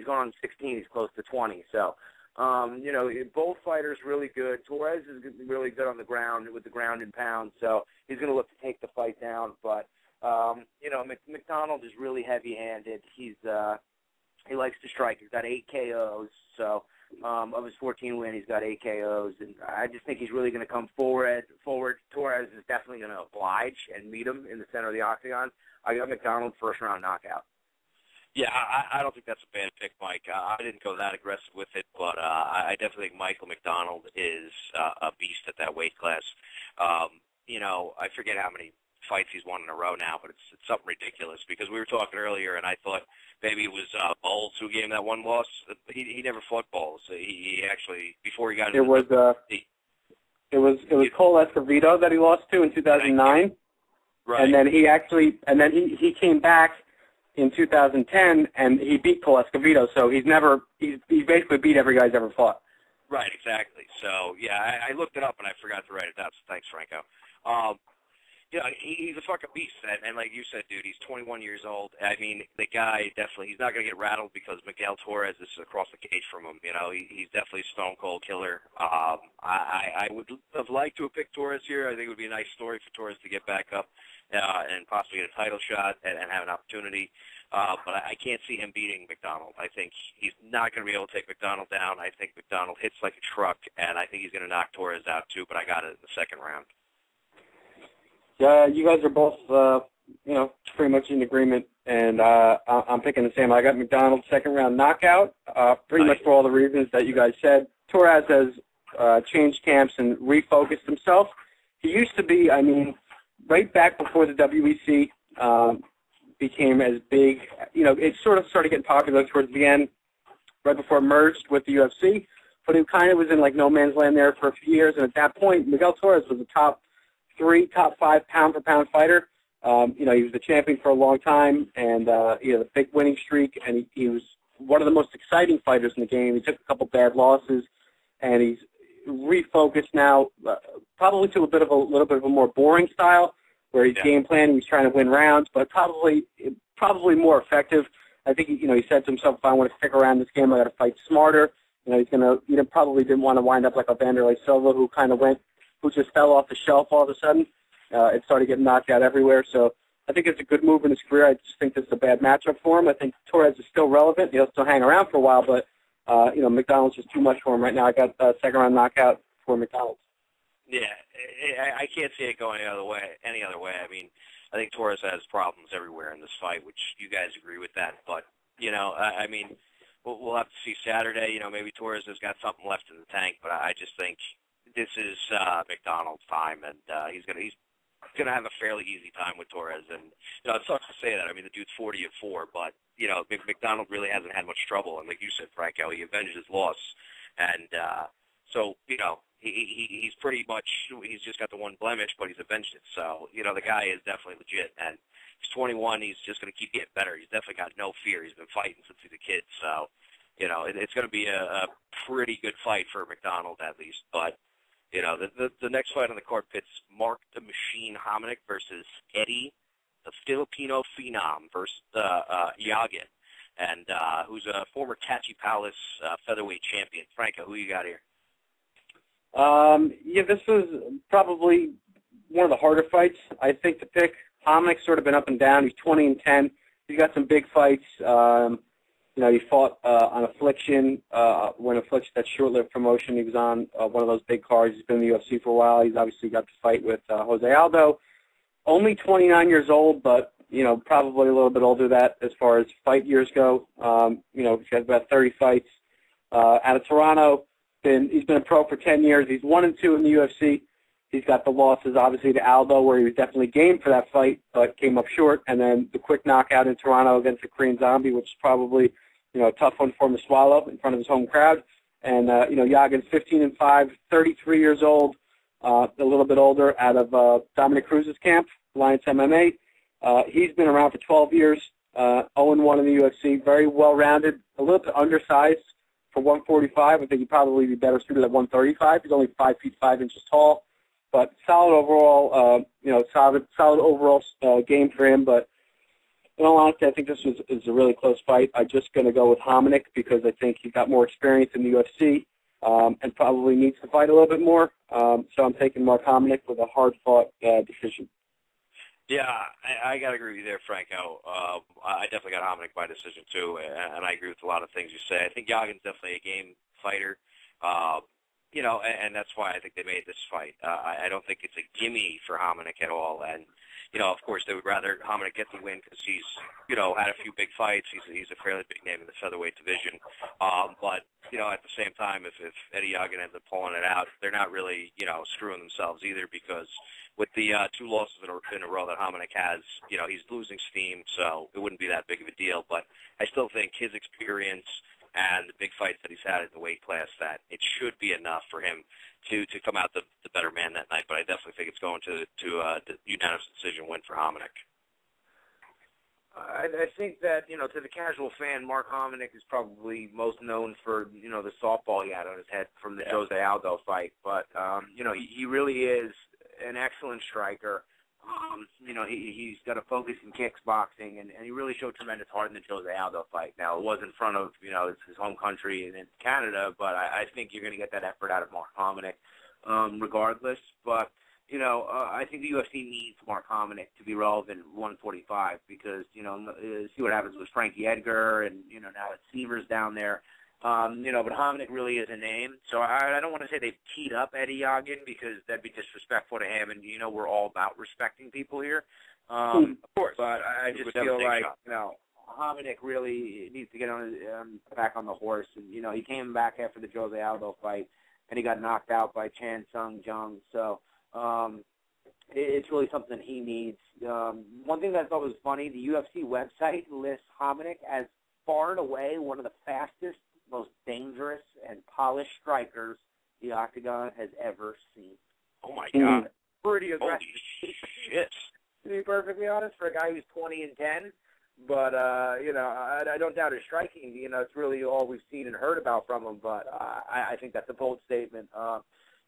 gone on 16. He's close to 20. So, both fighters really good. Torres is really good on the ground with the ground and pound. So, he's going to look to take the fight down. But, McDonald is really heavy-handed. He likes to strike. He's got 8 KOs. So, of his 14 win, he's got 8 KOs, and I just think he's really going to come forward. Torres is definitely going to oblige and meet him in the center of the octagon. I got McDonald first-round knockout. Yeah, I don't think that's a bad pick, Mike. I didn't go that aggressive with it, but I definitely think Michael McDonald is a beast at that weight class. I forget how many fights he's won in a row now, but it's something ridiculous because we were talking earlier, and I thought maybe it was Bowles who gave him that one loss. He never fought Bowles. He actually, before he got into it was Cole Escovedo that he lost to in 2009. Right. And then he came back in 2010 and he beat Cole Escovedo. So he's basically beat every guy he's ever fought. Right, exactly. So yeah, I looked it up and I forgot to write it down. So thanks, Franco. He's a fucking beast, and like you said, dude, he's 21 years old. I mean, the guy definitely, he's not going to get rattled because Miguel Torres is across the cage from him. He's definitely a stone cold killer. I would have liked to have picked Torres here. I think it would be a nice story for Torres to get back up and possibly get a title shot and have an opportunity. But I can't see him beating McDonald. I think he's not going to be able to take McDonald down. I think McDonald hits like a truck, and I think he's going to knock Torres out too, but I got it in the second round. Yeah, you guys are both, pretty much in agreement, and I'm picking the same. I got McDonald second round knockout, pretty much for all the reasons that you guys said. Torres has changed camps and refocused himself. He used to be, right back before the WEC became as big, it sort of started getting popular towards the end, right before it merged with the UFC, but it kind of was in like no man's land there for a few years, and at that point, Miguel Torres was a top 5 pound-for-pound fighter. He was the champion for a long time, and he had a big winning streak, and he was one of the most exciting fighters in the game. He took a couple bad losses, and he's refocused now, probably to a little bit of a more boring style, where he's game planning, he's trying to win rounds, but probably more effective. I think he said to himself, if I want to stick around this game, I got to fight smarter. He's probably didn't want to wind up like a Vanderlei Silva who just fell off the shelf all of a sudden. It started getting knocked out everywhere. So I think it's a good move in his career. I just think this is a bad matchup for him. I think Torres is still relevant. He'll still hang around for a while, but, McDonald's just too much for him right now. I got a second-round knockout for McDonald's. Yeah, I can't see it going any other way. I think Torres has problems everywhere in this fight, which you guys agree with that. But, we'll have to see Saturday. Maybe Torres has got something left in the tank, but I just think this is McDonald's time, and he's gonna have a fairly easy time with Torres. And it sucks to say that. The dude's 40-4, but McDonald really hasn't had much trouble. And like you said, Franco, he avenged his loss, and so he's pretty much he's just got the one blemish, but he's avenged it. So the guy is definitely legit, and he's 21. He's just gonna keep getting better. He's definitely got no fear. He's been fighting since he's a kid, so it's gonna be a pretty good fight for McDonald at least, but. The next fight on the card pits Mark the Machine Hominick versus Eddie, the Filipino Phenom, versus Yagin, and who's a former Tachi Palace featherweight champion. Franco, who you got here? This was probably one of the harder fights, I think, to pick. Hominick's sort of been up and down. He's 20-10. He's got some big fights. He fought on Affliction, when Affliction, that short-lived promotion. He was on one of those big cards. He's been in the UFC for a while. He's obviously got to fight with Jose Aldo. Only 29 years old, but, probably a little bit older than that as far as fight years go. He's got about 30 fights out of Toronto. He's been a pro for 10 years. He's 1-2 in the UFC. He's got the losses, obviously, to Aldo, where he was definitely game for that fight, but came up short. And then the quick knockout in Toronto against the Korean Zombie, which is probably a tough one for him to swallow in front of his home crowd. And, Yagin's 15-5, 33 years old, a little bit older, out of Dominic Cruz's camp, Alliance MMA. He's been around for 12 years, 0-1 in the UFC, very well-rounded, a little bit undersized for 145. I think he'd probably be better suited at 135. He's only 5 feet 5 inches tall, but solid overall, solid overall game for him. But in all honesty, I think this is a really close fight. I'm just going to go with Hominick because I think he's got more experience in the UFC and probably needs to fight a little bit more. So I'm taking Mark Hominick with a hard-fought decision. Yeah, I got to agree with you there, Franco. I definitely got Hominick by decision, too, and I agree with a lot of things you say. I think Yagin's definitely a game fighter, and that's why I think they made this fight. I don't think it's a gimme for Hominick at all, and, of course, they would rather Hominick get the win because he's, had a few big fights. He's a fairly big name in the featherweight division. But, at the same time, if Eddie Yagin ends up pulling it out, they're not really, screwing themselves either because with the 2 losses in a row that Hominick has, he's losing steam, so it wouldn't be that big of a deal. But I still think his experience and the big fights that he's had in the weight class, that it should be enough for him to come out the better man that night. But I definitely think it's going to the unanimous decision win for Hominick. I think that, to the casual fan, Mark Hominick is probably most known for, the softball he had on his head from the Jose Aldo fight. But, he really is an excellent striker. He's got a focus in kicks, boxing, and he really showed tremendous heart in the Jose Aldo fight. Now, it was in front of, his home country and in Canada, but I think you're going to get that effort out of Mark Hominick regardless. But, I think the UFC needs Mark Hominick to be relevant at 145 because, see what happens with Frankie Edgar and, now it's Severs down there. But Hominick really is a name. So I don't want to say they've teed up Eddie Yagin because that'd be disrespectful to him. And, we're all about respecting people here. Of course. But I just feel like, Hominick really needs to get back on the horse. And, he came back after the Jose Aldo fight, and he got knocked out by Chan Sung Jung. So it's really something he needs. One thing that I thought was funny, the UFC website lists Hominick as far and away one of the fastest, most dangerous and polished strikers the octagon has ever seen. Oh, my God. Pretty aggressive. Holy shit. To be perfectly honest, for a guy who's 20-10. But, I don't doubt his striking. It's really all we've seen and heard about from him. But I think that's a bold statement.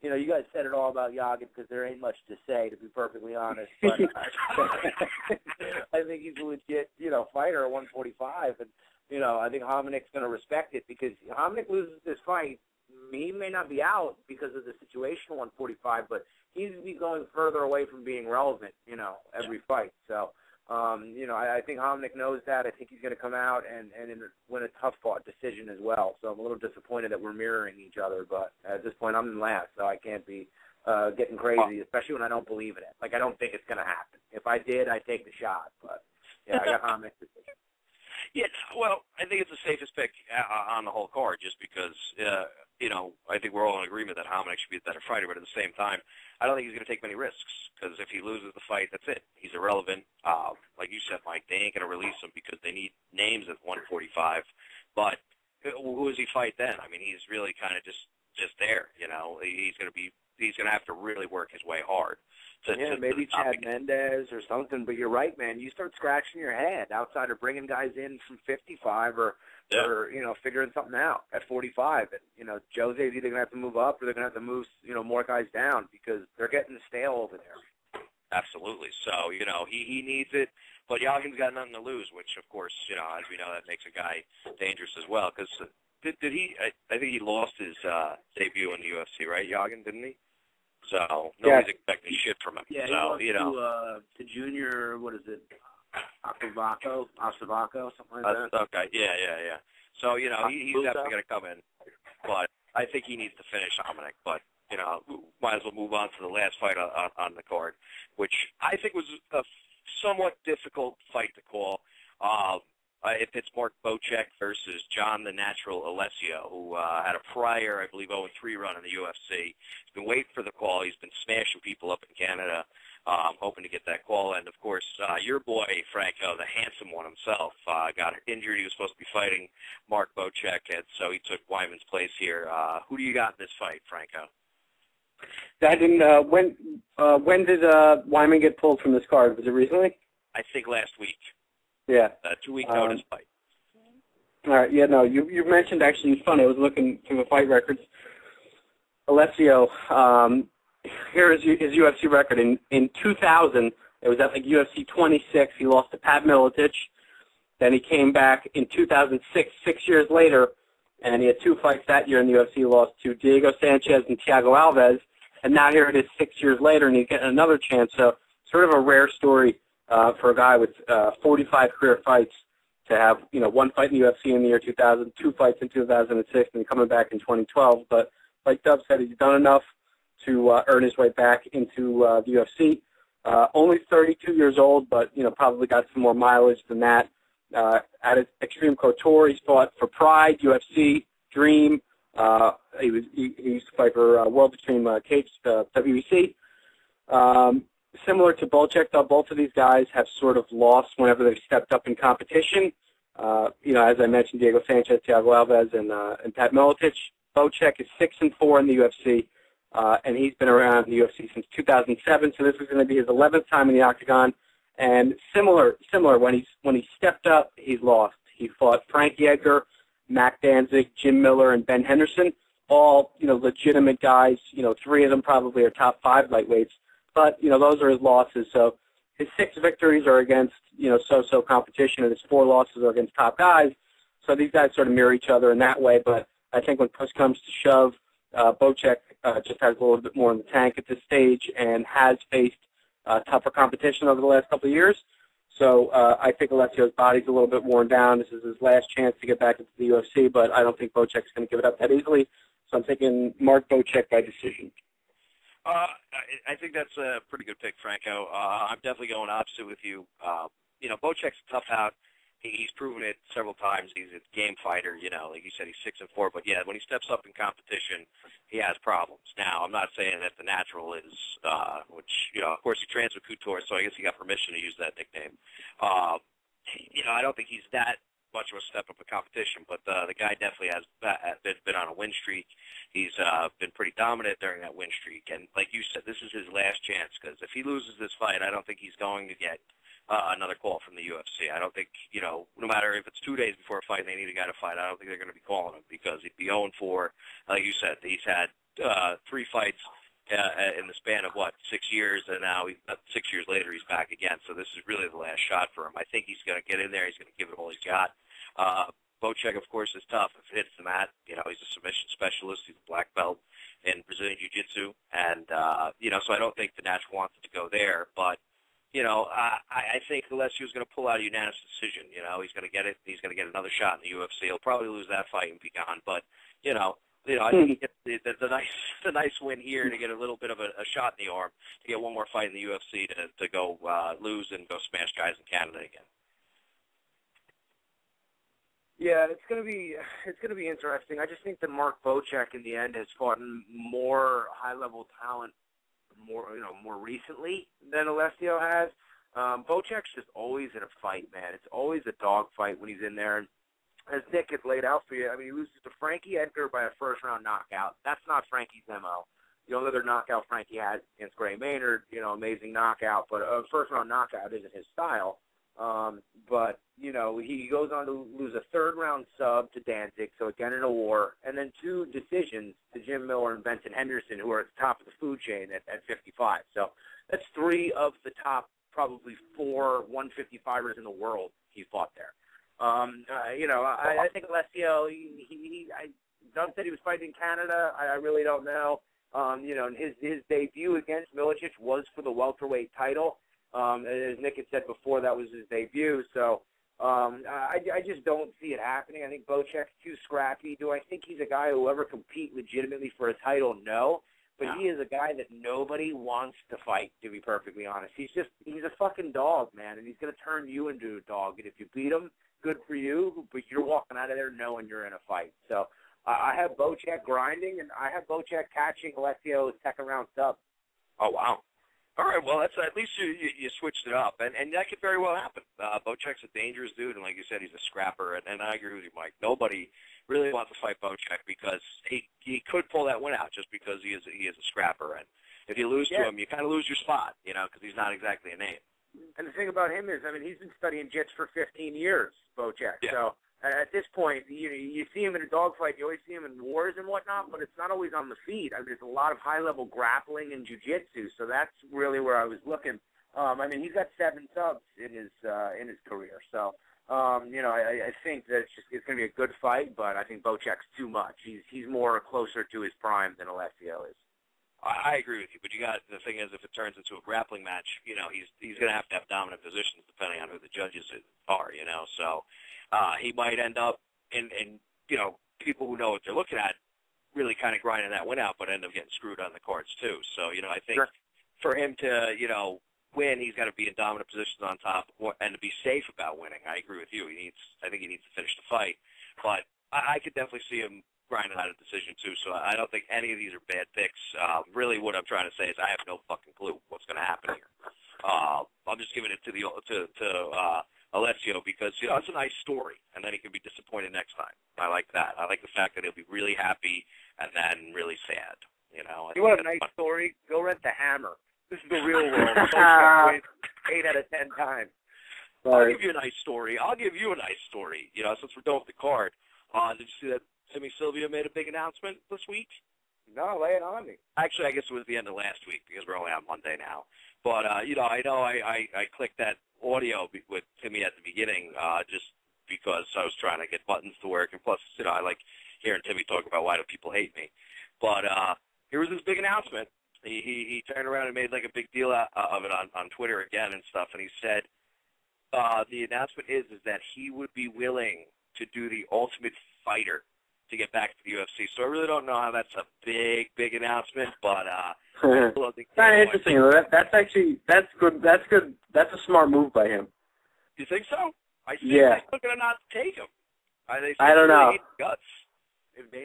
You guys said it all about Yagin because there ain't much to say, to be perfectly honest. But I think he's a legit, fighter at 145. And, I think Hominick's going to respect it because Hominick loses this fight. He may not be out because of the situation at 145, but he's going further away from being relevant, every fight. So, I think Hominick knows that. I think he's going to come out and win a tough-fought decision as well. So I'm a little disappointed that we're mirroring each other, but at this point I'm in last, so I can't be getting crazy, especially when I don't believe in it. Like, I don't think it's going to happen. If I did, I'd take the shot, but, yeah, I got Hominick's decision. Yeah, well, I think it's the safest pick on the whole card just because, I think we're all in agreement that Hominick should be a better fighter, but at the same time, I don't think he's going to take many risks because if he loses the fight, that's it. He's irrelevant. Like you said, Mike, they ain't going to release him because they need names at 145. But who does he fight then? I mean, he's really kind of just there, He's going to have to really work his way hard. Maybe Chad Mendez or something. But you're right, man. You start scratching your head outside of bringing guys in from 55 or figuring something out at 45. And, Jose's either going to have to move up or they're going to have to move, more guys down because they're getting stale over there. Absolutely. So, he needs it. But Yagin's got nothing to lose, which, of course, as we know, that makes a guy dangerous as well. Because did he – I think he lost his debut in the UFC, right, Yagin, didn't he? So nobody's expecting shit from him. Yeah, so, he lost to Junior, what is it, Osavaco, something like that. Okay, yeah. So, he's definitely going to come in. But I think he needs to finish Hominick. But, might as well move on to the last fight on the card, which I think was a somewhat difficult fight to call. It's Mark Bocek versus John the Natural Alessio, who had a prior, I believe, 0-3 run in the UFC. He's been waiting for the call. He's been smashing people up in Canada, hoping to get that call. And, of course, your boy, Franco, the handsome one himself, got injured. He was supposed to be fighting Mark Bocek, and so he took Wyman's place here. Who do you got in this fight, Franco? I didn't. When did Wyman get pulled from this card? Was it recently? I think last week. Yeah. 2-week notice fight. All right. Yeah. No. You mentioned actually. It's funny. I was looking through the fight records. Alessio. Here is his UFC record. In 2000, it was at like UFC 26. He lost to Pat Miletich. Then he came back in 2006, 6 years later, and he had 2 fights that year in the UFC. He lost to Diego Sanchez and Thiago Alves. And now here it is 6 years later, and he's getting another chance. So sort of a rare story for a guy with 45 career fights to have, 1 fight in the UFC in the year 2000, 2 fights in 2006, and coming back in 2012. But like Dub said, he's done enough to earn his way back into the UFC. Only 32 years old, but, probably got some more mileage than that. At Extreme Couture, he's fought for Pride, UFC, Dream. He used to fight for World Extreme Cage, WEC. Similar to Bocek, though, both of these guys have sort of lost whenever they've stepped up in competition. As I mentioned, Diego Sanchez, Thiago Alves, and Pat Miletich. Bocek is 6-4 in the UFC, and he's been around the UFC since 2007. So this is going to be his 11th time in the octagon. And similar, when he stepped up, he's lost. He fought Frankie Edgar, Mac Danzig, Jim Miller, and Ben Henderson, all legitimate guys. 3 of them probably are top 5 lightweights. But, those are his losses. So his 6 victories are against, so-so competition, and his 4 losses are against top guys. So these guys sort of mirror each other in that way. But I think when push comes to shove, Bocek just has a little bit more in the tank at this stage and has faced tougher competition over the last couple of years. So I think Alessio's body's a little bit worn down. This is his last chance to get back into the UFC, but I don't think Bocek's going to give it up that easily. So I'm thinking Mark Bocek by decision. I think that's a pretty good pick, Franco. I'm definitely going opposite with you. Bocek's a tough out. He's proven it several times. He's a game fighter, like you said, he's 6-4. But, yeah, when he steps up in competition, he has problems. Now, I'm not saying that the natural is, which, of course, he trains with Couture, so I guess he got permission to use that nickname. I don't think he's that much of a step up in competition, but the guy definitely has been on a win streak. He's been pretty dominant during that win streak. And like you said, this is his last chance, because if he loses this fight, I don't think he's going to get another call from the UFC. I don't think, no matter if it's 2 days before a fight and they need a guy to fight, I don't think they're going to be calling him, because he'd be 0-4. Like you said, he's had 3 fights in the span of, 6 years, and now 6 years later he's back again. So this is really the last shot for him. I think he's going to get in there. He's going to give it all he's got. Bocek, of course, is tough. If it hits the mat, he's a submission specialist. He's a black belt in Brazilian Jiu-Jitsu. And, so I don't think the natural wants to go there. But, I think Alessio's going to pull out a unanimous decision. He's going to get it. He's going to get another shot in the UFC. He'll probably lose that fight and be gone. But, I think he gets the nice win here to get a little bit of a shot in the arm, to get one more fight in the UFC to go lose and go smash guys in Canada again. Yeah, it's gonna be interesting. I just think that Mark Bocek in the end has fought more high-level talent more recently than Alessio has. Bocek's just always in a fight, man. It's always a dog fight when he's in there. And as Nick has laid out for you, he loses to Frankie Edgar by a first-round knockout. That's not Frankie's MO. The only other knockout Frankie had against Gray Maynard, amazing knockout, but a first-round knockout isn't his style. But, he goes on to lose a third-round sub to Danzig, so again in a war, and then 2 decisions to Jim Miller and Benson Henderson, who are at the top of the food chain at 55. So that's 3 of the top probably 4 155ers in the world he fought there. I think Alessio, Doug said he was fighting in Canada. I really don't know. And his debut against Miletich was for the welterweight title. As Nick had said before, that was his debut. So I just don't see it happening. I think Bocek's too scrappy. Do I think he's a guy who will ever compete legitimately for a title? No. But he is a guy that nobody wants to fight, to be perfectly honest. He's a fucking dog, man, and he's going to turn you into a dog. And if you beat him, good for you, but you're walking out of there knowing you're in a fight. So I have Bocek grinding, and I have Bocek catching Alessio's second-round sub. Oh, wow. All right, well, that's at least you switched it up, and that could very well happen. Bocek's a dangerous dude, and like you said, he's a scrapper, and I agree with you, Mike. Nobody really wants to fight Bocek because he could pull that win out just because he is a scrapper, and if you lose to him, you kind of lose your spot, because he's not exactly a name. And the thing about him is, he's been studying jits for 15 years, Bocek. Yeah. So at this point, you see him in a dogfight, you always see him in wars and whatnot, but it's not always on the feet. There's a lot of high-level grappling and jiu-jitsu, so that's really where I was looking. He's got 7 subs in his career, so I think that it's going to be a good fight, but I think Bocek's too much. He's more closer to his prime than Alessio is. I agree with you, but the thing is, if it turns into a grappling match, he's going to have dominant positions depending on who the judges are, so he might end up in people who know what they're looking at really kind of grinding that win out, but end up getting screwed on the cards too. So, I think for him to, win, he's got to be in dominant positions on top, and to be safe about winning. I agree with you. I think he needs to finish the fight, but I could definitely see him grinding out a decision too. So I don't think any of these are bad picks. Really, what I'm trying to say is I have no fucking clue what's going to happen here. I'm just giving it to Alessio because it's a nice story, and then he can be disappointed next time. I like that. I like the fact that he'll be really happy and then really sad. You want a nice story? Go rent the Hammer. This is the real world. 8 out of 10 times. I'll give you a nice story. Since we're done with the card. Did you see that Timmy Sylvia made a big announcement this week? No, lay it on me. Actually, I guess it was the end of last week because we're only on Monday now. But, I clicked that audio with Timmy at the beginning just because I was trying to get buttons to work. And plus, I like hearing Timmy talk about why do people hate me. But here was this big announcement. He turned around and made like a big deal of it on Twitter again and stuff. And he said the announcement is that he would be willing to do the Ultimate Fighter to get back to the UFC. So I really don't know how that's a big announcement, but kind of interesting. That's good. That's a smart move by him. You think so? I think they're going to not take him. I don't know. Guts.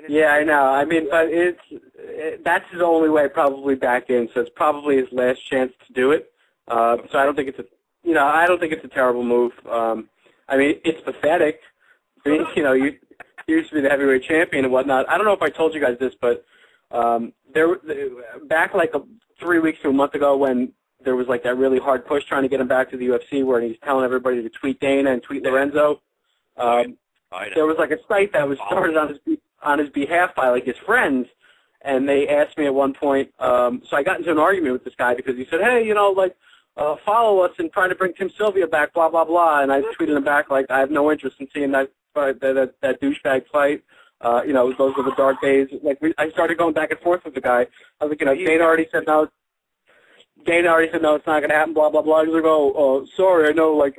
Yeah, I know. I mean, but that's his only way probably back in. So it's probably his last chance to do it. So I don't think it's a terrible move. I mean, it's pathetic. You used to be the heavyweight champion and whatnot. I don't know if I told you guys this, but back like 3 weeks to a month ago when there was like that really hard push trying to get him back to the UFC where he's telling everybody to tweet Dana and tweet Lorenzo. There was like a site that was started on his behalf by like his friends, and they asked me at one point. So I got into an argument with this guy because he said, "Hey, follow us and try to bring Tim Sylvia back, blah blah blah." And I tweeted him back like, "I have no interest in seeing that douchebag fight. Those were the dark days." Like I started going back and forth with the guy. I was like, Dana already said no. Dana already said no, it's not going to happen. Blah blah blah. He's like, "Oh, sorry, I know. Like,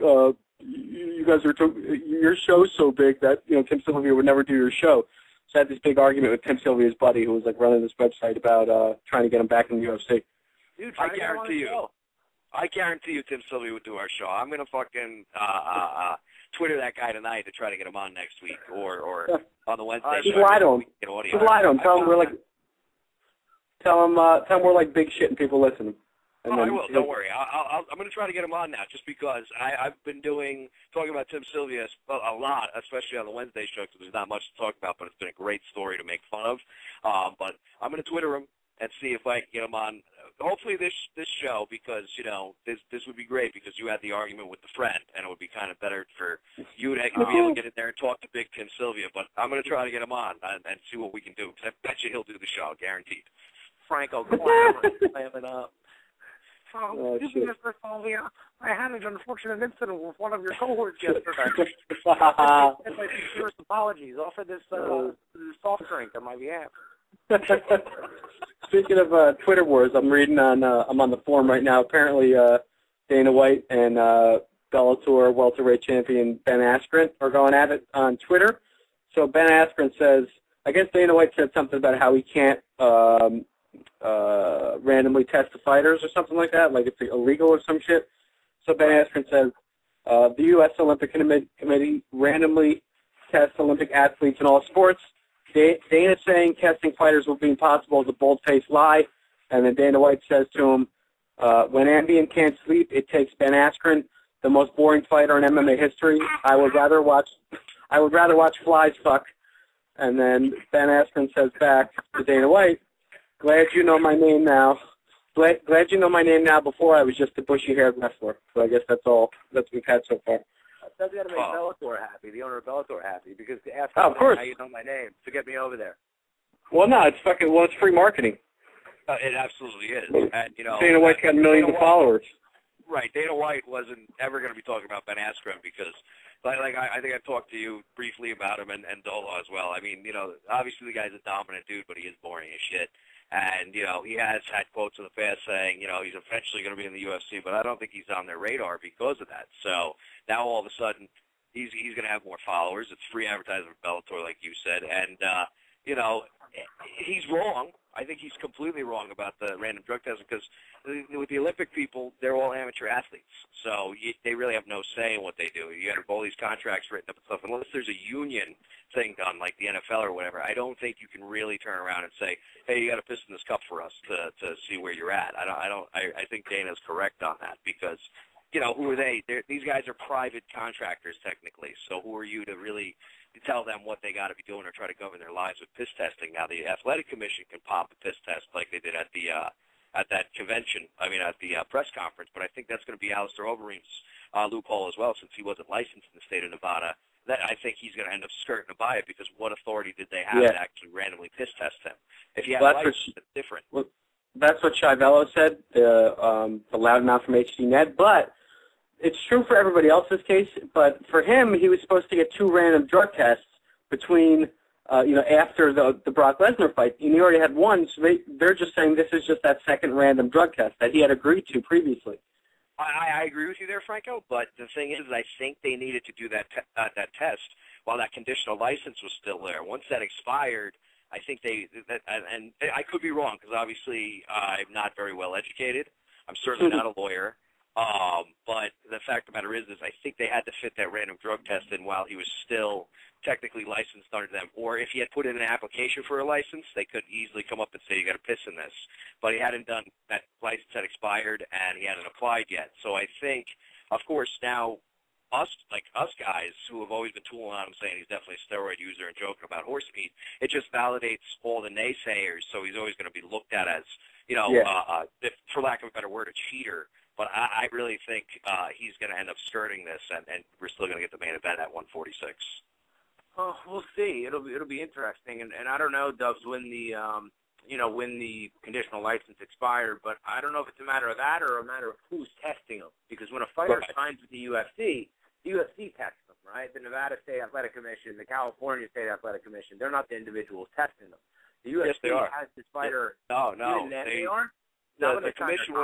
you guys your show's so big that Tim Sylvia would never do your show." So I had this big argument with Tim Sylvia's buddy who was like running this website about trying to get him back in the UFC. Dude, I guarantee you Tim Sylvia would do our show. I'm going to fucking Twitter that guy tonight to try to get him on next week or on the Wednesday show. Just lie to him. Just lie to him. Tell him we're like big shit and people listen. And I will. Don't worry. I'm going to try to get him on now, just because I've been talking about Tim Sylvia a lot, especially on the Wednesday show, because there's not much to talk about, but it's been a great story to make fun of. But I'm going to Twitter him and see if I can get him on. Hopefully this show, because this would be great because you had the argument with the friend, and it would be kind of better for you to be able to get in there and talk to big Tim Sylvia. But I'm going to try to get him on and see what we can do, because I bet you he'll do the show, guaranteed. Franco slamming up. Excuse me, Mr. Sylvia. I had an unfortunate incident with one of your cohorts yesterday. My sincerest apologies. Offer this soft drink on my behalf. Speaking of Twitter wars, I'm on the forum right now. Apparently, Dana White and Bellator welterweight champion Ben Askren are going at it on Twitter. So Ben Askren says, I guess Dana White said something about how he can't randomly test the fighters or something like that, like it's illegal or some shit. So Ben Askren says, the U.S. Olympic Committee randomly tests Olympic athletes in all sports. Dana saying testing fighters will be impossible is a bold-faced lie. And then Dana White says to him, when Ambien can't sleep, it takes Ben Askren, the most boring fighter in MMA history. I would rather watch flies fuck. And then Ben Askren says back to Dana White, glad you know my name now. Glad you know my name now. Before I was just a bushy-haired wrestler. So I guess that's all that we've had so far. That's got to make Bellator happy, the owner of Bellator happy, because to ask of course. how you know my name to get me over there. Well, no, it's free marketing. It absolutely is. And, Dana White's got millions of followers. Right. Dana White wasn't ever going to be talking about Ben Askren because, I think I've talked to you briefly about him and Dolan as well. I mean, obviously the guy's a dominant dude, but he is boring as shit. And, he has had quotes in the past saying, he's eventually going to be in the UFC, but I don't think he's on their radar because of that. So now all of a sudden he's going to have more followers. It's free advertising for Bellator, like you said. And, he's wrong. I think he's completely wrong about the random drug testing because with the Olympic Olympic people, they're all amateur athletes, so they really have no say in what they do. You have all these contracts written up and stuff. Unless there's a union thing done, like the NFL or whatever, I don't think you can really turn around and say, "Hey, you got to piss in this cup for us to see where you're at." I think Dana's correct on that because, who are they? These guys are private contractors technically. So who are you to really tell them what they got to be doing or try to govern their lives with piss testing? Now the athletic commission can pop a piss test like they did at that convention. I mean, at the press conference. But I think that's going to be Alistair Overeem's loophole as well, since he wasn't licensed in the state of Nevada. That I think he's going to end up skirting by it because what authority did they have to actually randomly piss test him? If you have a license, it's different. Well, that's what Chiavello said, the loudmouth from HDNet. But it's true for everybody else's case. But for him, he was supposed to get 2 random drug tests between, after the Brock Lesnar fight, and he already had 1. So they're just saying this is just that second random drug test that he had agreed to previously. I agree with you there, Franco, but the thing is I think they needed to do that test while that conditional license was still there. Once that expired, I think and I could be wrong because obviously I'm not very well educated. I'm certainly not a lawyer. But the fact of the matter is I think they had to fit that random drug test in while he was still technically licensed under them. Or if he had put in an application for a license, they could easily come up and say, you got to piss in this. But he hadn't done, that license had expired, and he hadn't applied yet. So I think, of course, now us guys who have always been tooling on him saying he's definitely a steroid user and joking about horse meat, it just validates all the naysayers. So he's always going to be looked at as, for lack of a better word, a cheater. But I really think he's going to end up skirting this, and we're still going to get the main event at 146. Oh, we'll see. It'll be interesting, and I don't know, Dubs, when the when the conditional license expired, but I don't know if it's a matter of that or a matter of who's testing them. Because when a fighter signs with the UFC tests them, right? The Nevada State Athletic Commission, the California State Athletic Commission, they're not the individuals testing them. The UFC has this fighter. No, they are. The commission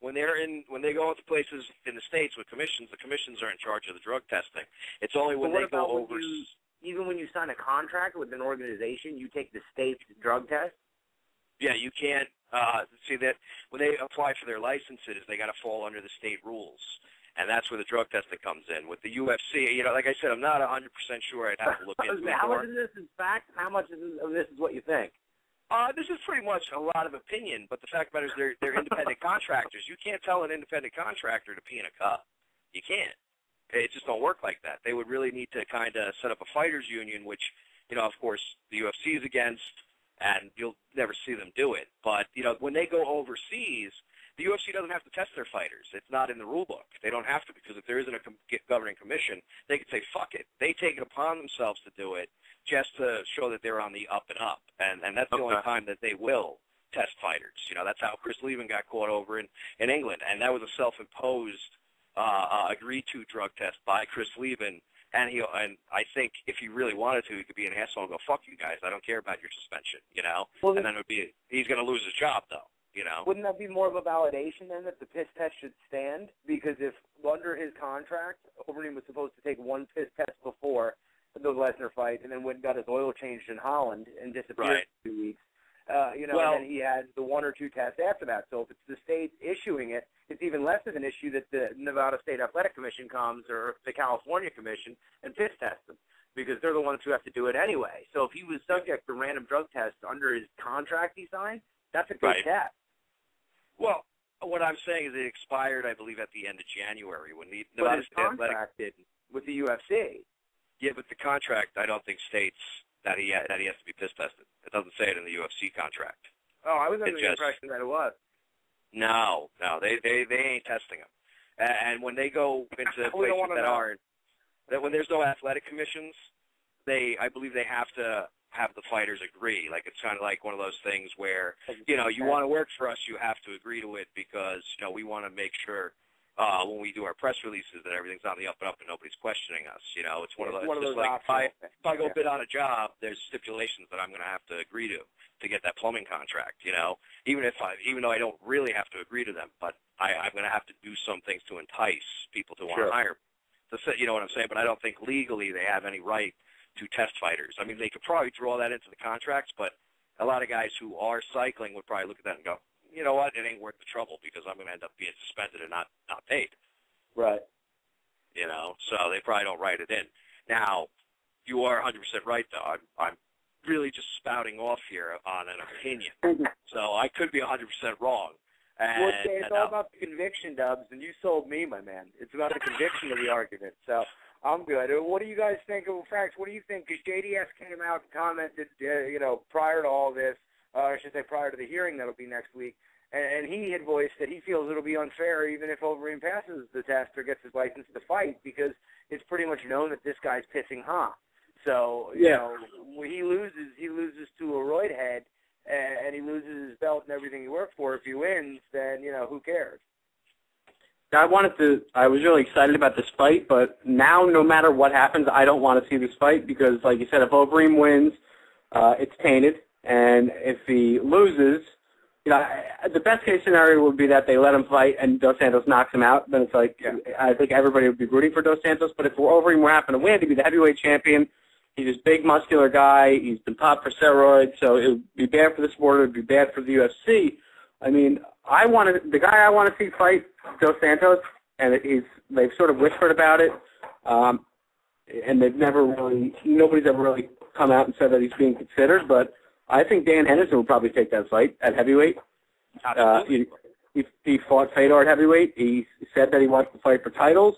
when they go into places in the states with commissions, the commissions are in charge of the drug testing. It's only when they go over. Even when you sign a contract with an organization, you take the state's drug test? Yeah, you can't see that when they apply for their licenses, they got to fall under the state rules, and that's where the drug testing comes in. With the UFC, like I said, I'm not 100% sure. I'd have to look into it How more. much of this is fact? How much of this is what you think? This is pretty much a lot of opinion, but the fact of the matter is they're independent contractors. You can't tell an independent contractor to pee in a cup. You can't. It just don't work like that. They would really need to kind of set up a fighters union, which, of course, the UFC is against, and you'll never see them do it. But, when they go overseas, the UFC doesn't have to test their fighters. It's not in the rule book. They don't have to, because if there isn't a governing commission, they can say, fuck it. They take it upon themselves to do it just to show that they're on the up and up. And that's the only time that they will test fighters. That's how Chris Levin got caught over in England, and that was a self-imposed agreed-to drug test by Chris Levin, and I think if he really wanted to, he could be an asshole and go, fuck you guys, I don't care about your suspension, Well, and then he's going to lose his job, though, Wouldn't that be more of a validation, then, that the piss test should stand? Because if, under his contract, Overeem was supposed to take 1 piss test before the Lesnar fight, and then went and got his oil changed in Holland and disappeared for 2 weeks. And then he had the 1 or 2 tests after that. So if it's the state issuing it, it's even less of an issue that the Nevada State Athletic Commission comes, or the California Commission, and piss tests them, because they're the ones who have to do it anyway. So if he was subject to random drug tests under his contract he signed, that's a good test. Well, what I'm saying is it expired, I believe, at the end of January when the Nevada State Athletic did with the UFC. Yeah, but the contract I don't think states that he has to be piss tested. It doesn't say it in the UFC contract. Oh, I was under the impression that it was. No, they ain't testing him. And when they go into places when there's no athletic commissions, I believe they have to have the fighters agree. Like, it's kind of like one of those things where, you want to work for us, you have to agree to it because, we want to make sure when we do our press releases that everything's on the up and up and nobody's questioning us. It's one of those like if I go bid on a job, there's stipulations that I'm going to have to agree to get that plumbing contract. Even though I don't really have to agree to them, but I'm going to have to do some things to entice people to want to hire me. You know what I'm saying? But I don't think legally they have any right to test fighters. I mean, they could probably draw that into the contracts, but a lot of guys who are cycling would probably look at that and go, you know what, it ain't worth the trouble because I'm going to end up being suspended and not paid. Right. You know, so they probably don't write it in. Now, you are 100% right, though. I'm really just spouting off here on an opinion. So I could be 100% wrong. And, well, it's all about the conviction, Dubs, and you sold me, my man. It's about the conviction of the argument. So I'm good. What do you guys think of facts? What do you think? Because JDS came out and commented, prior to all this, or I should say prior to the hearing that'll be next week, and he had voiced that he feels it'll be unfair even if Overeem passes the test or gets his license to fight because it's pretty much known that this guy's pissing hot. So, when he loses to a roid head, and he loses his belt and everything he worked for. If he wins, then, who cares? I was really excited about this fight, but now no matter what happens, I don't want to see this fight because, like you said, if Overeem wins, it's tainted. And if he loses, the best case scenario would be that they let him fight and Dos Santos knocks him out. Then it's like, I think everybody would be rooting for Dos Santos. But if Overeem were happen to win, he'd be the heavyweight champion. He's this big, muscular guy. He's been popped for steroids, so it would be bad for the sport. It would be bad for the UFC. I mean, the guy I want to see fight Dos Santos, and they've sort of whispered about it, and nobody's ever really come out and said that he's being considered, but I think Dan Henderson would probably take that fight at heavyweight. He fought Fedor at heavyweight. He said that he wants to fight for titles.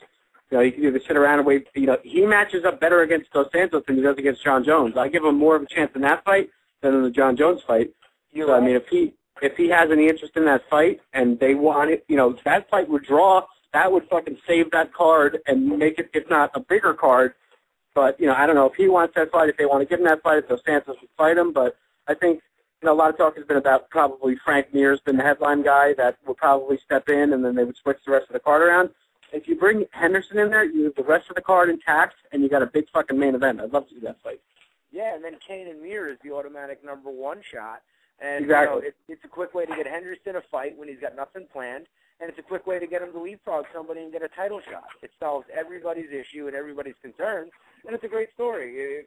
He can either sit around and wait. He matches up better against Dos Santos than he does against John Jones. I give him more of a chance in that fight than in the John Jones fight. You're right. I mean, if he has any interest in that fight and they want it, that fight would draw. That would fucking save that card and make it, if not a bigger card. But I don't know if he wants that fight. If they want to give him that fight, Dos Santos would fight him. But I think a lot of talk has been about probably Frank Mir's been the headline guy that will probably step in and then they would switch the rest of the card around. If you bring Henderson in there, you have the rest of the card intact, and you got a big fucking main event. I'd love to see that fight. Yeah, and then Kane and Mir is the automatic number one shot. And exactly. It's a quick way to get Henderson a fight when he's got nothing planned, and it's a quick way to get him to leapfrog somebody and get a title shot. It solves everybody's issue and everybody's concerns, and it's a great story. If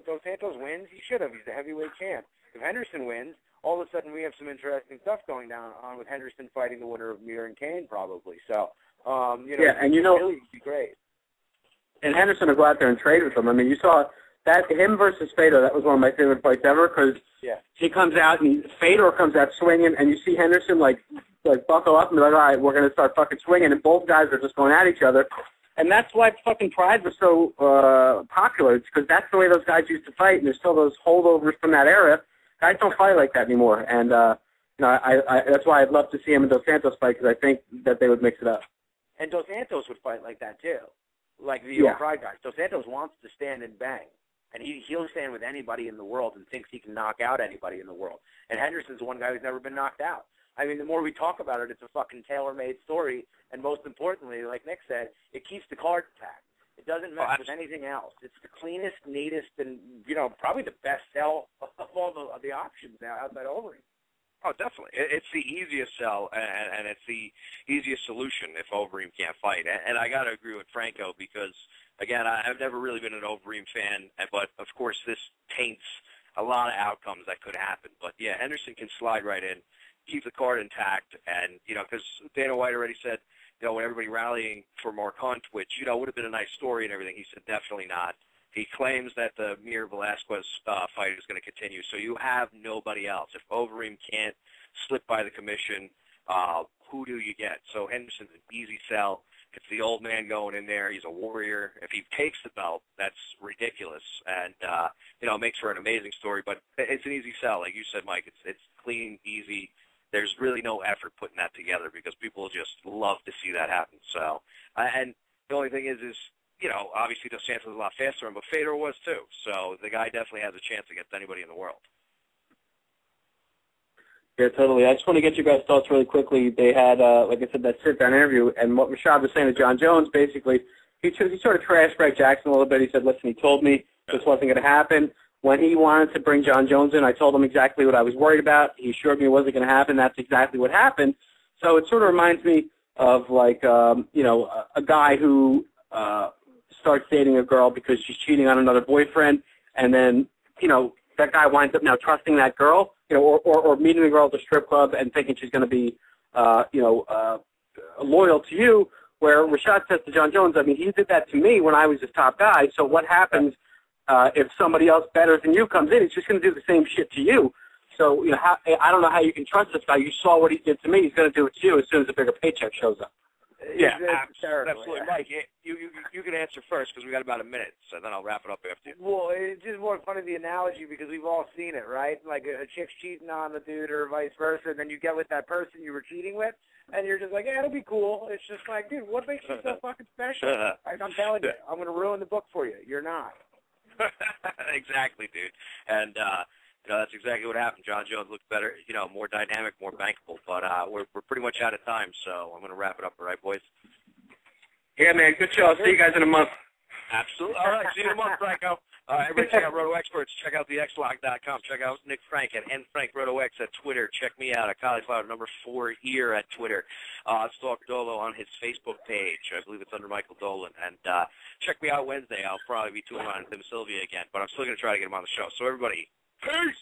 Dos Santos wins, he should have. He's the heavyweight champ. If Henderson wins, all of a sudden we have some interesting stuff going down on with Henderson fighting the winner of Mir and Kane probably. So. Really would be great. And Henderson will go out there and trade with him. I mean, you saw that him versus Fedor. That was one of my favorite fights ever because he comes out and Fedor comes out swinging, and you see Henderson like buckle up and be like, all right, we're going to start fucking swinging, and both guys are just going at each other. And that's why fucking Pride was so popular. It's because that's the way those guys used to fight, and there's still those holdovers from that era. Guys don't fight like that anymore, and that's why I'd love to see him and Dos Santos fight because I think that they would mix it up. And Dos Santos would fight like that, too, like the old Pride guys. Dos Santos wants to stand and bang, and he'll stand with anybody in the world and thinks he can knock out anybody in the world. And Henderson's one guy who's never been knocked out. I mean, the more we talk about it, it's a fucking tailor-made story, and most importantly, like Nick said, it keeps the card intact. It doesn't mess with anything else. It's the cleanest, neatest, and, probably the best sell of all the options now outside Overeem. Oh, definitely. It's the easiest sell, and it's the easiest solution if Overeem can't fight. And I got to agree with Franco because, again, I've never really been an Overeem fan, but, of course, this taints a lot of outcomes that could happen. But, yeah, Henderson can slide right in, keep the card intact, and, because Dana White already said, when everybody rallying for Mark Hunt, which, would have been a nice story and everything, he said definitely not. He claims that the Mir Velasquez fight is going to continue, so you have nobody else. If Overeem can't slip by the commission, who do you get? So Henderson's an easy sell. It's the old man going in there. He's a warrior. If he takes the belt, that's ridiculous, and it makes for an amazing story. But it's an easy sell, like you said, Mike. It's clean, easy. There's really no effort putting that together because people just love to see that happen. So, and the only thing is obviously Dos Santos is a lot faster, but Fedor was too. So the guy definitely has a chance against anybody in the world. Yeah, totally. I just want to get you guys' thoughts really quickly. They had, like I said, that sit-down interview, and what Rashad was saying to John Jones, basically, he sort of trashed Greg Jackson a little bit. He said, listen, he told me this wasn't going to happen. When he wanted to bring John Jones in, I told him exactly what I was worried about. He assured me it wasn't going to happen. That's exactly what happened. So it sort of reminds me of, like, a guy who starts dating a girl because she's cheating on another boyfriend, and then, that guy winds up now trusting that girl. or meeting a girl at the strip club and thinking she's going to be, loyal to you. Where Rashad says to John Jones, I mean, he did that to me when I was his top guy. So what happens if somebody else better than you comes in? He's just going to do the same shit to you. So, I don't know how you can trust this guy. You saw what he did to me. He's going to do it to you as soon as a bigger paycheck shows up. Yeah, absolutely. Mike, you can answer first because we got about a minute, so then I'll wrap it up after you. Well, it's just more funny the analogy because we've all seen it, right? Like a chick's cheating on the dude or vice versa, and then you get with that person you were cheating with, and you're just like, yeah, it'll be cool. It's just like, dude, what makes you so fucking special? I'm telling you, I'm going to ruin the book for you. You're not. Exactly, dude. And, that's exactly what happened. John Jones looked better, more dynamic, more bankable. But we're pretty much out of time, so I'm going to wrap it up. All right, boys? Yeah, man. Good show. See you guys in a month. Absolutely. All right. See you in a month, Franco. Everybody check out RotoExperts. Check out thexlog.com. Check out Nick Frank at nfrankrotox at Twitter. Check me out at Cauliflower #4 here at Twitter. Stalk Dolo on his Facebook page. I believe it's under Michael Dolan. And check me out Wednesday. I'll probably be touring on Tim Sylvia again, but I'm still going to try to get him on the show. So everybody, peace!